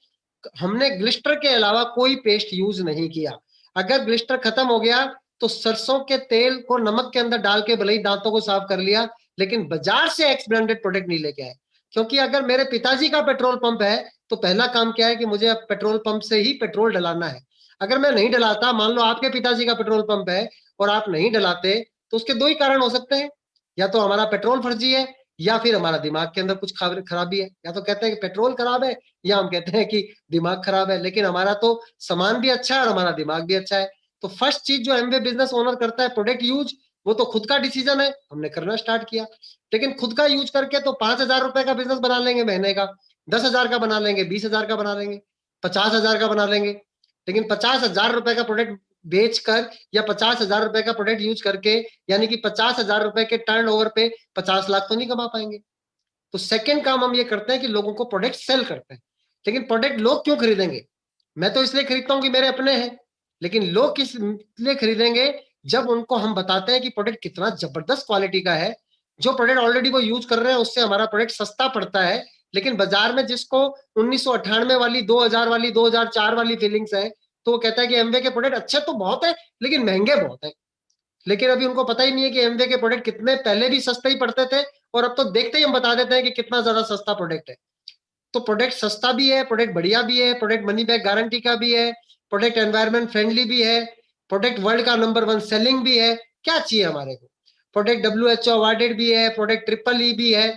हमने ग्लिस्टर के अलावा कोई पेस्ट यूज नहीं किया। अगर ग्लिस्टर खत्म हो गया तो सरसों के तेल को नमक के अंदर डाल के भले ही दांतों को साफ कर लिया, लेकिन बाजार से एक्स ब्रांडेड प्रोडक्ट नहीं लेके आए। क्योंकि अगर मेरे पिताजी का पेट्रोल पंप है तो पहला काम क्या है कि मुझे अब पेट्रोल पंप से ही पेट्रोल डलाना है। अगर मैं नहीं डलाता, मान लो आपके पिताजी का पेट्रोल पंप है और आप नहीं डलाते, तो उसके दो ही कारण हो सकते हैं, या तो हमारा पेट्रोल फर्जी है या फिर हमारा दिमाग के अंदर कुछ खराबी है। या तो कहते हैं कि पेट्रोल खराब है या हम कहते हैं कि दिमाग खराब है, लेकिन हमारा तो सामान भी अच्छा है और हमारा दिमाग भी अच्छा है। तो फर्स्ट चीज जो एमवे बिजनेस ओनर करता है, प्रोडक्ट यूज, वो तो खुद का डिसीजन है, हमने करना स्टार्ट किया। लेकिन खुद का यूज करके तो 5,000 रुपए का बिजनेस बना लेंगे महीने का, 10,000 का बना लेंगे, 20,000 का बना लेंगे, 50,000 का बना लेंगे। लेकिन 50,000 रुपए का प्रोडक्ट बेचकर या 50,000 रुपए का प्रोडक्ट यूज करके, यानी कि 50,000 रुपए के टर्नओवर पे 50 लाख तो नहीं कमा पाएंगे। तो सेकंड काम हम ये करते हैं कि लोगों को प्रोडक्ट सेल करते हैं। लेकिन प्रोडक्ट लोग क्यों खरीदेंगे? मैं तो इसलिए खरीदता हूँ कि मेरे अपने हैं, लेकिन लोग किस लिए खरीदेंगे? जब उनको हम बताते हैं कि प्रोडक्ट कितना जबरदस्त क्वालिटी का है। जो प्रोडक्ट ऑलरेडी वो यूज कर रहे हैं उससे हमारा प्रोडक्ट सस्ता पड़ता है, लेकिन बाजार में जिसको 1998 वाली, 2000 वाली, 2004 वाली फीलिंग्स है, तो वो कहता है कि एमवे के प्रोडक्ट अच्छे तो बहुत है लेकिन महंगे बहुत है। लेकिन अभी उनको पता ही नहीं है कि एमवे के प्रोडक्ट कितने पहले भी सस्ते ही पड़ते थे, और अब तो देखते ही हम बता देते हैं कि कितना ज्यादा सस्ता प्रोडक्ट है। तो प्रोडक्ट सस्ता भी है, प्रोडक्ट बढ़िया भी है, प्रोडक्ट मनी बैक गारंटी का भी है, प्रोडक्ट एनवायरमेंट फ्रेंडली भी है, प्रोडक्ट वर्ल्ड का नंबर 1 सेलिंग भी है। क्या चाहिए हमारे को? प्रोडक्ट WHO अवार्डेड भी है, प्रोडक्ट EEE भी है।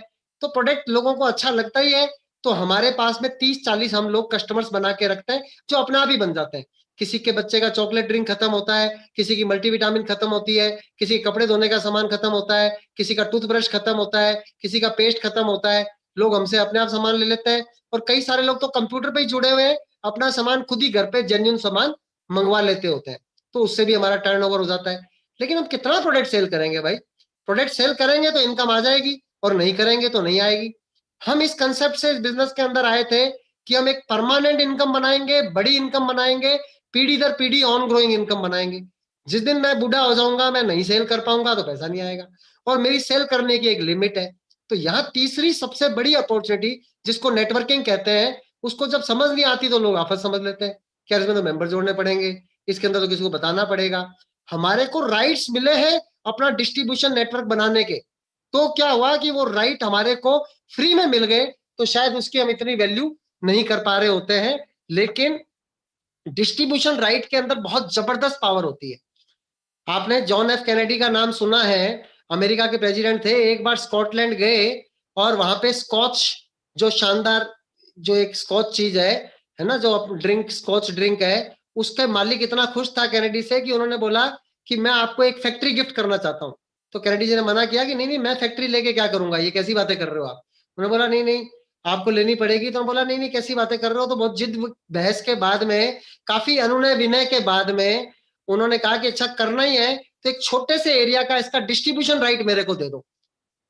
तो प्रोडक्ट लोगों को अच्छा लगता ही है। तो हमारे पास में 30-40 हम लोग कस्टमर्स बना के रखते हैं जो अपना आप ही बन जाते हैं। किसी के बच्चे का चॉकलेट ड्रिंक खत्म होता है, किसी की मल्टीविटामिन खत्म होती है, किसी के कपड़े धोने का सामान खत्म होता है, किसी का टूथब्रश खत्म होता है, किसी का पेस्ट खत्म होता है, लोग हमसे अपने आप सामान ले लेते हैं। और कई सारे लोग तो कंप्यूटर पे ही जुड़े हुए हैं, अपना सामान खुद ही घर पे जेन्युइन सामान मंगवा लेते होते हैं, तो उससे भी हमारा टर्नओवर हो जाता है। लेकिन हम कितना प्रोडक्ट सेल करेंगे भाई? प्रोडक्ट सेल करेंगे तो इनकम आ जाएगी और नहीं करेंगे तो नहीं आएगी। हम इस कंसेप्ट से इस बिजनेस के अंदर आए थे कि हम एक परमानेंट इनकम बनाएंगे, बड़ी इनकम बनाएंगे, पीढ़ी दर पीढ़ी ऑन ग्रोइंग इनकम बनाएंगे। जिस दिन मैं बूढ़ा हो जाऊंगा, मैं नहीं सेल कर पाऊंगा तो पैसा नहीं आएगा, और मेरी सेल करने की एक लिमिट है। तो यहाँ तीसरी सबसे बड़ी अपॉर्चुनिटी जिसको नेटवर्किंग कहते हैं, उसको जब समझ नहीं आती तो लोग आफत समझ लेते हैं कि इसमें तो मेंबर जोड़ने पड़ेंगे, इसके अंदर तो किसी को बताना पड़ेगा। हमारे को राइट्स मिले हैं अपना डिस्ट्रीब्यूशन नेटवर्क बनाने के, तो क्या हुआ कि वो राइट हमारे को फ्री में मिल गए, तो शायद उसकी हम इतनी वैल्यू नहीं कर पा रहे होते हैं। लेकिन डिस्ट्रीब्यूशन राइट के अंदर बहुत जबरदस्त पावर होती है। आपने जॉन F कैनेडी का नाम सुना है, अमेरिका के प्रेसिडेंट थे। एक बार स्कॉटलैंड गए और वहां पे स्कॉच, जो शानदार जो एक स्कॉच चीज है ना, जो ड्रिंक, स्कॉच ड्रिंक है, उसके मालिक इतना खुश था कैनेडी से कि उन्होंने बोला कि मैं आपको एक फैक्ट्री गिफ्ट करना चाहता हूँ। तो कैनेडी जी ने मना किया कि नहीं नहीं मैं फैक्ट्री लेके क्या करूंगा, ये कैसी बातें कर रहे हो आप। उन्होंने बोला नहीं नहीं आपको लेनी पड़ेगी। तो बोला नहीं नहीं कैसी बातें कर रहे हो। तो बहुत जिद बहस के बाद में, काफी अनुनय विनय के बाद में उन्होंने कहा कि अच्छा करना ही है तो एक छोटे से एरिया का इसका डिस्ट्रीब्यूशन राइट मेरे को दे दो।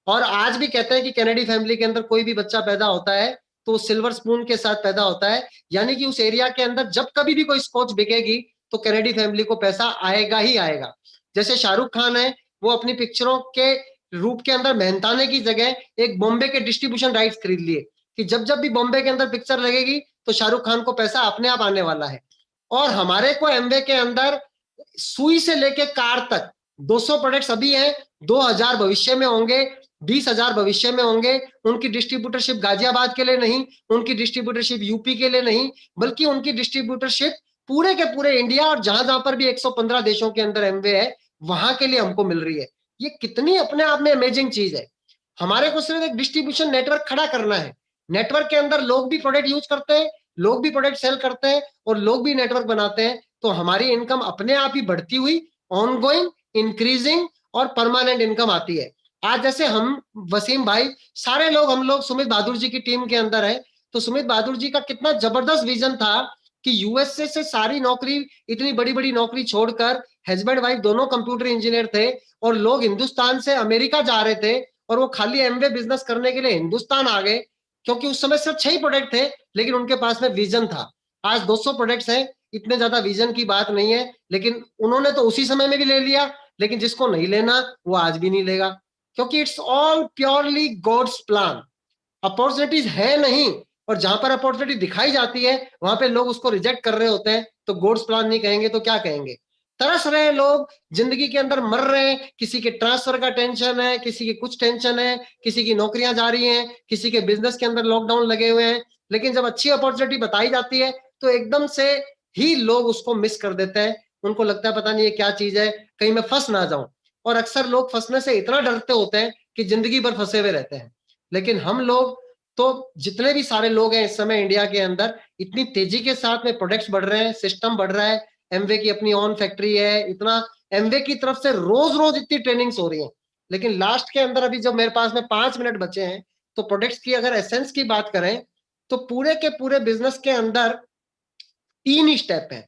और आज भी कहते हैं कि कैनेडी फैमिली के अंदर कोई भी बच्चा पैदा होता है तो सिल्वर स्पून के साथ पैदा होता है, यानी कि उस एरिया के अंदर जब कभी भी कोई स्कॉच बिकेगी तो कैनेडी फैमिली को पैसा आएगा ही आएगा। जैसे शाहरुख खान है, वो अपनी पिक्चरों के रूप के अंदर मेहनताने की जगह एक बॉम्बे के डिस्ट्रीब्यूशन राइट्स खरीद लिए कि जब जब भी बॉम्बे के अंदर पिक्चर लगेगी तो शाहरुख खान को पैसा अपने आप आने वाला है। और हमारे को एमवे के अंदर सुई से लेके कार तक 200 प्रोडक्ट्स अभी हैं, 2000 भविष्य में होंगे, 20,000 भविष्य में होंगे। उनकी डिस्ट्रीब्यूटरशिप गाजियाबाद के लिए नहीं, उनकी डिस्ट्रीब्यूटरशिप यूपी के लिए नहीं, बल्कि उनकी डिस्ट्रीब्यूटरशिप पूरे के पूरे इंडिया और जहां जहां पर भी 115 देशों के अंदर एमवे है वहां के लिए हमको मिल रही है। ये कितनी अपने आप में अमेजिंग चीज है। हमारे को सिर्फ एक डिस्ट्रीब्यूशन नेटवर्क खड़ा करना है। नेटवर्क के अंदर लोग भी प्रोडक्ट यूज करते हैं, लोग भी प्रोडक्ट सेल करते हैं और लोग भी नेटवर्क बनाते हैं, तो हमारी इनकम अपने आप ही बढ़ती हुई ऑनगोइंग, इंक्रीजिंग और परमानेंट इनकम आती है। आज जैसे हम वसीम भाई सारे लोग, हम लोग सुमित बहादुर जी की टीम के अंदर है, तो सुमित बहादुर जी का कितना जबरदस्त विजन था कि यूएसए से सारी नौकरी, इतनी बड़ी बड़ी नौकरी छोड़कर, हस्बैंड वाइफ दोनों कंप्यूटर इंजीनियर थे और लोग हिंदुस्तान से अमेरिका जा रहे थे और वो खाली एमवे बिजनेस करने के लिए हिंदुस्तान आ गए, क्योंकि उस समय सिर्फ 6 ही प्रोडक्ट थे लेकिन उनके पास में विजन था। आज 200 प्रोडक्ट्स हैं, इतने ज्यादा विजन की बात नहीं है, लेकिन उन्होंने तो उसी समय में भी ले लिया, लेकिन जिसको नहीं लेना वो आज भी नहीं लेगा, क्योंकि it's all purely God's plan. Opportunities है नहीं, और जहां पर अपॉर्चुनिटी दिखाई जाती है वहां पे लोग उसको रिजेक्ट कर रहे होते हैं, तो गॉड्स प्लान नहीं कहेंगे तो क्या कहेंगे। तरस रहे लोग, जिंदगी के अंदर मर रहे हैं, किसी के ट्रांसफर का टेंशन है, किसी की कुछ टेंशन है, किसी की नौकरियां जा रही हैं, किसी के बिजनेस के अंदर लॉकडाउन लगे हुए हैं, लेकिन जब अच्छी अपॉर्चुनिटी बताई जाती है तो एकदम से ही लोग उसको मिस कर देते हैं। उनको लगता है पता नहीं ये क्या चीज है, कहीं मैं फंस ना जाऊं। और अक्सर लोग फंसने से इतना डरते होते हैं कि जिंदगी भर फंसे हुए रहते हैं। लेकिन हम लोग तो, जितने भी सारे लोग हैं इस समय इंडिया के अंदर, इतनी तेजी के साथ में प्रोडक्ट्स बढ़ रहे हैं, सिस्टम बढ़ रहा है, एमवे की अपनी ऑन फैक्ट्री है, इतना एमवे की तरफ से रोज रोज इतनी ट्रेनिंग्स हो रही हैं। लेकिन लास्ट के अंदर अभी जब मेरे पास में 5 मिनट बचे हैं, तो प्रोडक्ट्स की अगर एसेंस की बात करें तो पूरे के पूरे बिजनेस के अंदर 3 ही स्टेप है।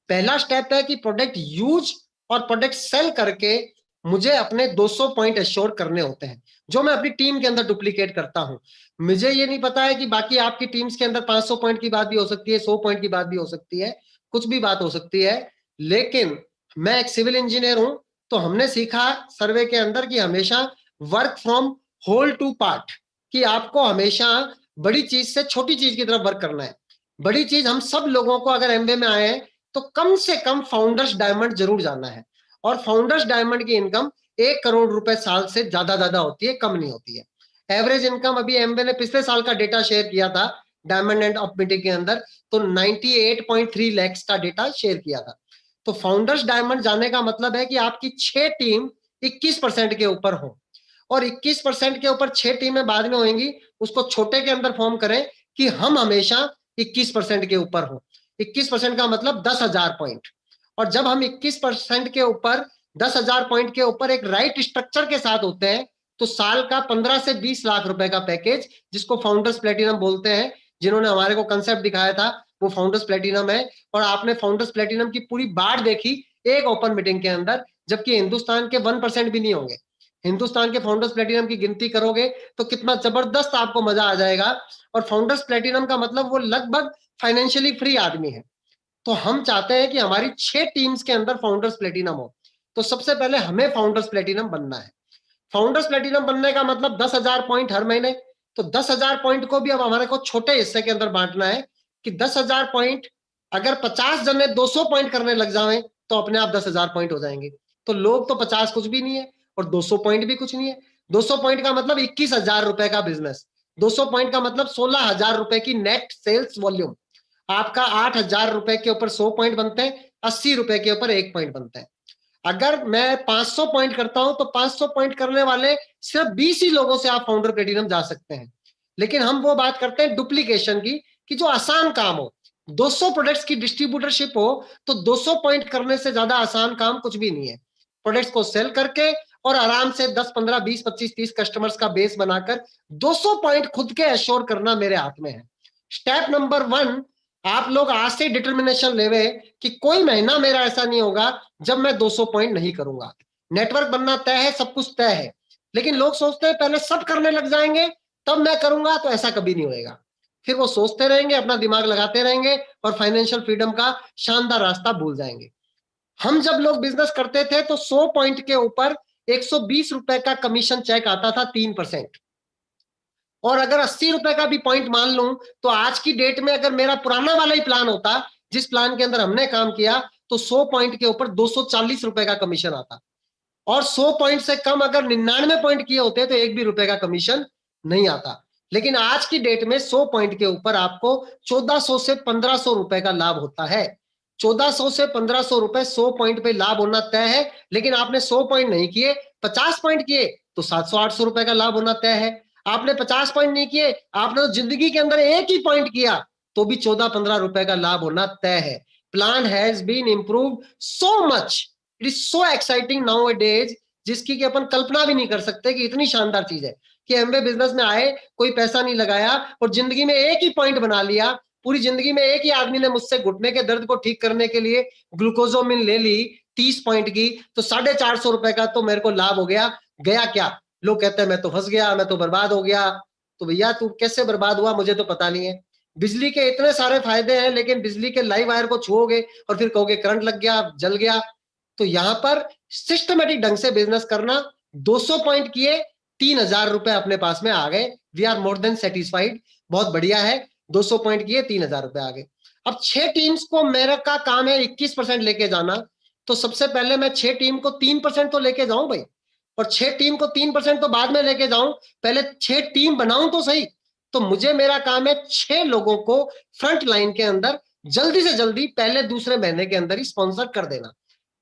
पहला स्टेप है कि प्रोडक्ट यूज और प्रोडक्ट सेल करके मुझे अपने 200 पॉइंट एश्योर करने होते हैं, जो मैं अपनी टीम के अंदर डुप्लीकेट करता हूं। मुझे ये नहीं पता है कि बाकी आपकी टीम्स के अंदर 500 पॉइंट की बात भी हो सकती है, 100 पॉइंट की बात भी हो सकती है, कुछ भी बात हो सकती है, लेकिन मैं एक सिविल इंजीनियर हूं, तो हमने सीखा सर्वे के अंदर कि हमेशा work from whole to part, कि आपको हमेशा बड़ी चीज से छोटी चीज की तरफ वर्क करना है। बड़ी चीज हम सब लोगों को, अगर एमवे में आए हैं तो कम से कम फाउंडर्स डायमंड जरूर जाना है, और फाउंडर्स डायमंड की इनकम 1 करोड़ रुपए साल से ज्यादा होती है, कम नहीं होती है। एवरेज इनकम अभी एमवे ने पिछले साल का डेटा शेयर किया था डायमंड एंड अप मीटिंग के अंदर, तो 98.3 लाख का डेटा शेयर किया था। तो फाउंडर्स डायमंड जाने का मतलब है कि आपकी 6 टीम 21% के ऊपर हो, और 21% के ऊपर 6 टीमें बाद में होंगी, उसको छोटे के अंदर फॉर्म करें कि हम हमेशा 21% के ऊपर हो। 21% का मतलब 10,000 पॉइंट, और जब हम 21% के ऊपर 10,000 पॉइंट के ऊपर एक राइट स्ट्रक्चर के साथ होते हैं, तो साल का 15 से 20 लाख रुपए का पैकेज, जिसको फाउंडर्स प्लेटिनम बोलते हैं, जिन्होंने हमारे को कंसेप्ट दिखाया था वो फाउंडर्स प्लेटिनम है। और आपने फाउंडर्स प्लेटिनम की पूरी बाढ़ देखी एक ओपन मीटिंग के अंदर, जबकि हिंदुस्तान के 1% भी नहीं होंगे। हिंदुस्तान के फाउंडर्स प्लेटिनम की गिनती करोगे तो कितना जबरदस्त आपको मजा आ जाएगा। और फाउंडर्स प्लेटिनम का मतलब वो लगभग फाइनेंशियली फ्री आदमी है। तो हम चाहते हैं कि हमारी 6 टीम्स के अंदर फाउंडर्स प्लेटिनम हो, तो सबसे पहले हमें फाउंडर्स प्लेटिनम बनना है। फाउंडर्स प्लेटिनम बनने का मतलब 10,000 पॉइंट हर महीने, तो 10,000 पॉइंट को भी अब हमारे को छोटे हिस्से के अंदर बांटना है कि 10,000 पॉइंट, अगर 50 जने 200 पॉइंट करने लग जाएं तो अपने आप 10,000 पॉइंट हो जाएंगे। तो लोग तो 50 कुछ भी नहीं है और 200 पॉइंट भी कुछ नहीं है। 200 पॉइंट का मतलब 21,000 रुपए का बिजनेस, 200 पॉइंट का मतलब 16,000 रुपए की नेट सेल्स वॉल्यूम। आपका 8,000 रुपए के ऊपर 100 पॉइंट बनते हैं, 80 रुपए के ऊपर 1 पॉइंट बनता है। अगर मैं 500 पॉइंट करता हूं तो 500 पॉइंट करने वाले सिर्फ 20 ही लोगों से आप फाउंडर प्लेटिनम जा सकते हैं। लेकिन हम वो बात करते हैं डुप्लीकेशन की, कि जो आसान काम हो। 200 प्रोडक्ट्स की डिस्ट्रीब्यूटरशिप हो तो 200 पॉइंट करने से ज्यादा आसान काम कुछ भी नहीं है। प्रोडक्ट्स को सेल करके और आराम से 10, 15, 20, 25, 30 कस्टमर्स का बेस बनाकर 200 पॉइंट खुद के एश्योर करना मेरे हाथ में है। स्टेप नंबर 1, आप लोग आज से डिटर्मिनेशन लेवे कि कोई महीना मेरा ऐसा नहीं होगा जब मैं 200 पॉइंट नहीं करूंगा। नेटवर्क बनना तय है, सब कुछ तय है, लेकिन लोग सोचते हैं पहले सब करने लग जाएंगे तब मैं करूंगा, तो ऐसा कभी नहीं होएगा। फिर वो सोचते रहेंगे, अपना दिमाग लगाते रहेंगे और फाइनेंशियल फ्रीडम का शानदार रास्ता भूल जाएंगे। हम जब लोग बिजनेस करते थे तो 100 पॉइंट के ऊपर 120 रुपए का कमीशन चेक आता था 3%, और अगर 80 रुपए का भी पॉइंट मान लूं तो आज की डेट में अगर मेरा पुराना वाला ही प्लान होता जिस प्लान के अंदर हमने काम किया तो 100 पॉइंट के ऊपर 240 रुपए का कमीशन आता, और 100 पॉइंट से कम अगर 99 पॉइंट किए होते तो एक भी रुपए का कमीशन नहीं आता। लेकिन आज की डेट में 100 पॉइंट के ऊपर आपको 1400 से 1500 रुपए का लाभ होता है। 1400 से 1500 रुपए 100 पॉइंट पे लाभ होना तय है, लेकिन आपने 100 पॉइंट नहीं किए, 50 पॉइंट किए तो 700-800 रुपए का लाभ होना तय है। आपने 50 पॉइंट नहीं किए, आपने तो जिंदगी के अंदर एक ही पॉइंट किया तो भी 14-15 रुपए का लाभ होना तय है। Plan has been improved so much, it is so exciting nowadays, जिसकी कि अपन कल्पना भी नहीं कर सकते कि इतनी शानदार चीज है कि एमवे बिजनेस में आए, कोई पैसा नहीं लगाया और जिंदगी में एक ही पॉइंट बना लिया। पूरी जिंदगी में एक ही आदमी ने मुझसे घुटने के दर्द को ठीक करने के लिए ग्लूकोजोमिन ले ली 30 पॉइंट की, तो 450 रुपए का तो मेरे को लाभ हो गया। गया क्या? लोग कहते हैं मैं तो फंस गया, मैं तो बर्बाद हो गया। तो भैया तू कैसे बर्बाद हुआ मुझे तो पता नहीं है। बिजली के इतने सारे फायदे हैं, लेकिन बिजली के लाइव वायर को छुओगे और फिर कहोगे करंट लग गया, जल गया। तो यहाँ पर सिस्टमेटिक ढंग से बिजनेस करना, 200 पॉइंट किए, 3000 रुपए अपने पास में आ गए। We are more than satisfied, बहुत बढ़िया है। 200 पॉइंट किए, 3000 रुपए आ गए। अब 6 टीम्स को मेरा का काम है 21% लेके जाना, तो सबसे पहले मैं 6 टीम को 3% तो लेके जाऊं भाई, और 6 टीम को 3% तो बाद में लेके जाऊं, पहले 6 टीम बनाऊं तो सही। तो मुझे मेरा काम है 6 लोगों को फ्रंट लाइन के अंदर जल्दी से जल्दी पहले दूसरे महीने के अंदर ही स्पॉन्सर कर देना।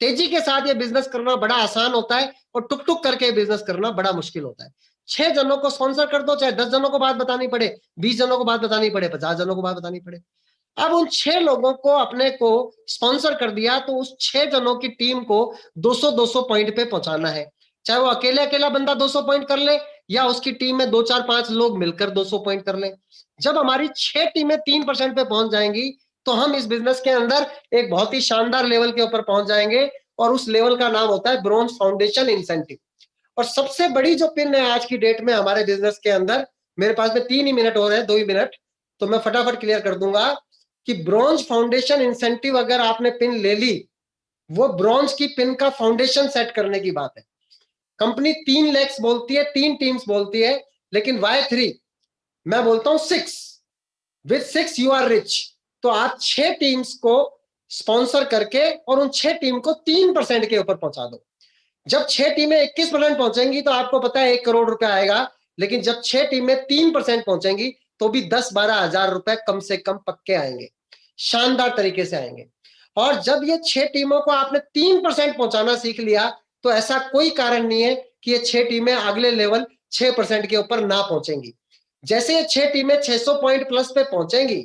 तेजी के साथ ये बिजनेस करना बड़ा आसान होता है और टुक टुक करके बिजनेस करना बड़ा मुश्किल होता है। 6 जनों को स्पॉन्सर कर दो, चाहे 10 जनों को बात बतानी पड़े, 20 जनों को बात बतानी पड़े, 50 जनों को बात बतानी पड़े। अब उन 6 लोगों को अपने को स्पॉन्सर कर दिया तो उस 6 जनों की टीम को 200-200 पॉइंट पे पहुंचाना है। चाहे वो अकेला बंदा 200 पॉइंट कर ले या उसकी टीम में 2, 4, 5 लोग मिलकर 200 पॉइंट कर ले। जब हमारी 6 टीमें 3% पे पहुंच जाएंगी तो हम इस बिजनेस के अंदर एक बहुत ही शानदार लेवल के ऊपर पहुंच जाएंगे, और उस लेवल का नाम होता है ब्रॉन्ज फाउंडेशन इंसेंटिव। और सबसे बड़ी जो पिन है आज की डेट में हमारे बिजनेस के अंदर, मेरे पास में 3 ही मिनट हो रहे हैं, 2 ही मिनट, तो मैं फटाफट क्लियर कर दूंगा कि ब्रॉन्ज फाउंडेशन इंसेंटिव अगर आपने पिन ले ली, वो ब्रॉन्ज की पिन का फाउंडेशन सेट करने की बात है। कंपनी 3 लेग्स बोलती है, 3 टीम्स बोलती है, लेकिन वाई 3? मैं बोलता हूं 6। With 6 you are rich. तो आप 6 टीम्स को स्पॉन्सर करके और उन 6 टीम को 3% के ऊपर पहुंचा दो। जब 6 टीमें 21% पहुंचेंगी तो आपको पता है 1 करोड़ रुपए आएगा, लेकिन जब 6 टीमें 3% पहुंचेंगी तो भी 10-12 हजार रुपए कम से कम पक्के आएंगे, शानदार तरीके से आएंगे। और जब ये 6 टीमों को आपने 3% पहुंचाना सीख लिया तो ऐसा कोई कारण नहीं है कि ये 6 टीमें अगले लेवल 6% के ऊपर ना पहुंचेंगी। जैसे ये 6 टीमें 600 पॉइंट प्लस पे पहुंचेंगी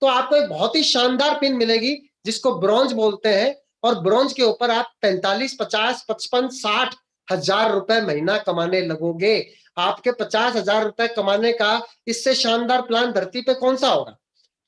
तो आपको एक बहुत ही शानदार पिन मिलेगी जिसको ब्रॉन्ज बोलते हैं, और ब्रॉन्ज के ऊपर आप 45, 50, 55, 60 हजार रुपए महीना कमाने लगोगे। आपके 50 हजार रुपए कमाने का इससे शानदार प्लान धरती पे कौन सा होगा?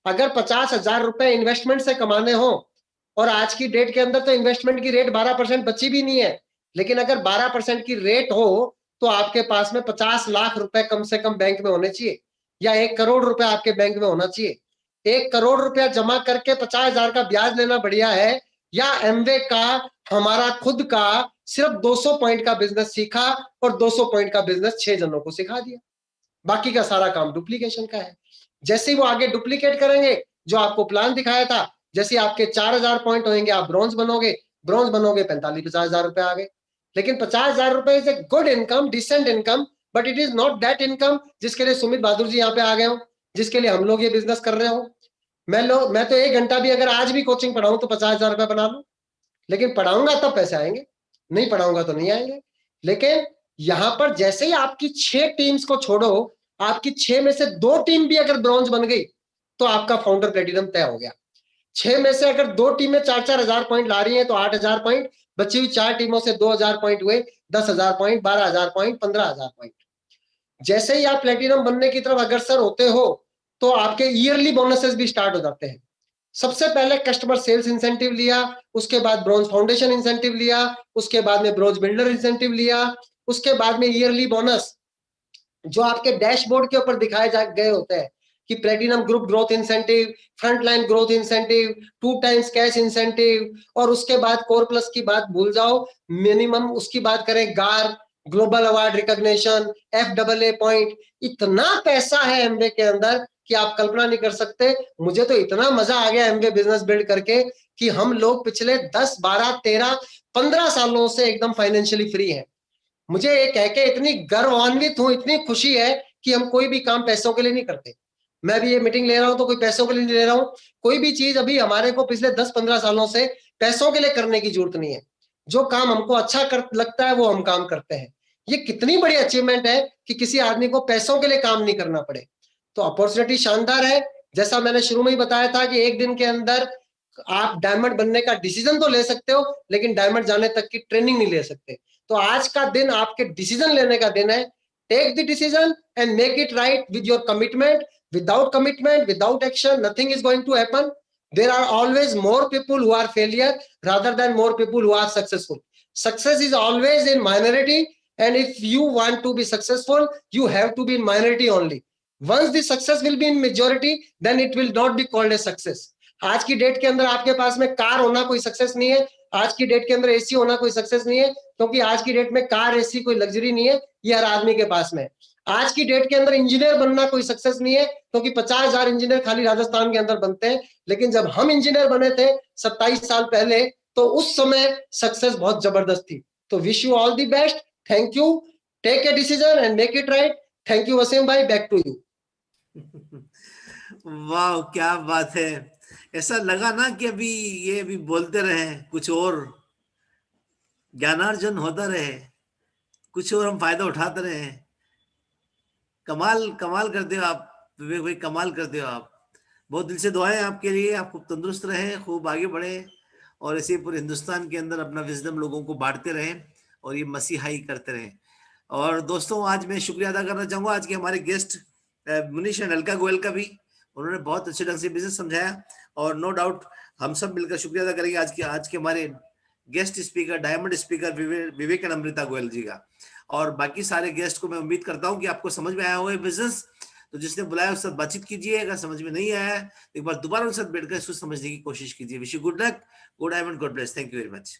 अगर 50 हजार रुपए इन्वेस्टमेंट से कमाने हो, और आज की डेट के अंदर तो इन्वेस्टमेंट की रेट 12% बची भी नहीं है, लेकिन अगर 12% की रेट हो तो आपके पास में 50 लाख रुपए कम से कम बैंक में होने चाहिए, या 1 करोड़ रुपए आपके बैंक में होना चाहिए। 1 करोड़ रुपया जमा करके 50 हजार का ब्याज लेना बढ़िया है, या एमवे का हमारा खुद का सिर्फ 200 पॉइंट का बिजनेस सीखा और 200 पॉइंट का बिजनेस 6 जनों को सिखा दिया। बाकी का सारा काम डुप्लीकेशन का है। जैसे ही वो आगे डुप्लीकेट करेंगे, जो आपको प्लान दिखाया था, जैसे आपके 4000 पॉइंट होंगे आप ब्रॉन्ज बनोगे 45-50 हजार रुपए आ गए। लेकिन 50 हजार रुपए is a good income, decent income, but it is not that income जिसके लिए सुमित बहादुर जी यहाँ पे आ गए हो, जिसके लिए हम लोग ये बिजनेस कर रहे हो। मैं तो 1 घंटा भी अगर आज भी कोचिंग पढ़ाऊं तो 50 हजार रुपए बना लूं, लेकिन पढ़ाऊंगा तब पैसे आएंगे, नहीं पढ़ाऊंगा तो नहीं आएंगे। लेकिन यहां पर जैसे ही आपकी 6 टीम्स को छोड़ो, आपकी 6 में से 2 टीम भी अगर ब्रॉन्ज बन गई तो आपका फाउंडर प्लेटिनम तय हो गया। 6 में से अगर 2 टीमें 4-4 हजार पॉइंट ला रही हैं तो 8,000 पॉइंट, बची हुई 4 टीमों से 2,000 पॉइंट हुए, 10,000 पॉइंट, 12,000 पॉइंट, 15,000 पॉइंट। जैसे ही आप प्लेटिनम बनने की तरफ अग्रसर होते हो तो आपके ईयरली बोनसेस भी स्टार्ट हो जाते हैं। सबसे पहले कस्टमर सेल्स इंसेंटिव लिया, उसके बाद ब्रॉन्ज फाउंडेशन इंसेंटिव लिया, उसके बाद में ब्रॉन्ज बिल्डर इंसेंटिव लिया, उसके बाद में ईयरली बोनस जो आपके डैशबोर्ड के ऊपर दिखाए गए होते हैं कि platinum group growth incentive, frontline growth incentive, 2 times cash incentive, और उसके बाद कोर प्लस की बात भूल जाओ, मिनिमम उसकी बात करें गार, global award recognition, FAA point, इतना पैसा है एमवे के अंदर कि आप कल्पना नहीं कर सकते। मुझे तो इतना मजा आ गया एमवे बिजनेस बिल्ड करके कि हम लोग पिछले 10, 12, 13, 15 सालों से एकदम फाइनेंशियली फ्री हैं। मुझे ये कह के इतनी गर्वान्वित हूं, इतनी खुशी है कि हम कोई भी काम पैसों के लिए नहीं करते। मैं भी ये मीटिंग ले रहा हूं तो कोई पैसों के लिए नहीं ले रहा हूं, कोई भी चीज अभी हमारे को पिछले 10-15 सालों से पैसों के लिए करने की जरूरत नहीं है। जो काम हमको अच्छा लगता है वो हम काम करते हैं। ये कितनी बड़ी अचीवमेंट है कि किसी आदमी को पैसों के लिए काम नहीं करना पड़े। तो अपॉर्चुनिटी शानदार है। जैसा मैंने शुरू में ही बताया था कि एक दिन के अंदर आप डायमंड बनने का डिसीजन तो ले सकते हो, लेकिन डायमंड जाने तक की ट्रेनिंग नहीं ले सकते। तो आज का दिन आपके डिसीजन लेने का दिन है। Take the decision and make it right with your commitment. Without commitment, without action, nothing is going to happen. There are always more people who are failure rather than more people who are successful. Success is always in minority, and if you want to be successful, you have to be in minority only. Once the success will be in majority, then it will not be called a success. आज की डेट के अंदर आपके पास में कार होना कोई सक्सेस नहीं है, आज की डेट के अंदर एसी होना कोई सक्सेस नहीं है, क्योंकि आज की डेट में कार एसी कोई लग्जरी नहीं है, ये हर आदमी के पास में। आज की डेट के अंदर इंजीनियर बनना कोई सक्सेस नहीं है, क्योंकि 50,000 इंजीनियर खाली राजस्थान के अंदर बनते हैं। लेकिन जब हम इंजीनियर बने थे 27 साल पहले, तो उस समय सक्सेस बहुत जबरदस्त थी। तो wish you all the best, thank you, take a decision and make it right. Thank you Wasim भाई, बैक टू यू। वाह, क्या बात है। ऐसा लगा ना कि अभी बोलते रहे, कुछ और ज्ञानार्जन होता रहे, कुछ और हम फायदा उठाते रहे। कमाल करते हो आप विवेक भाई, कमाल करते हो आप। बहुत दिल से दुआएं आपके लिए, आप खूब तंदुरुस्त रहे, खूब आगे बढ़े और ऐसे पूरे हिंदुस्तान के अंदर अपना विजडम लोगों को बांटते रहे और ये मसीहाई करते रहे। और दोस्तों, आज मैं शुक्रिया अदा करना चाहूंगा आज के हमारे गेस्ट मुनीश एंड अलका गोयल का भी। उन्होंने बहुत अच्छे ढंग से बिजनेस समझाया और नो डाउट हम सब मिलकर शुक्रिया अदा करेंगे आज के हमारे guest speaker, diamond speaker Vivek and Amrita Goyal ji का। और बाकी सारे गेस्ट को मैं उम्मीद करता हूं कि आपको समझ में आया होगा बिजनेस। तो जिसने बुलाया उससे बातचीत कीजिए, अगर समझ में नहीं आया एक बार दोबारा उनके साथ बैठकर इसको समझने की कोशिश कीजिए। Wish you good luck, good diamond, God bless, thank you very much.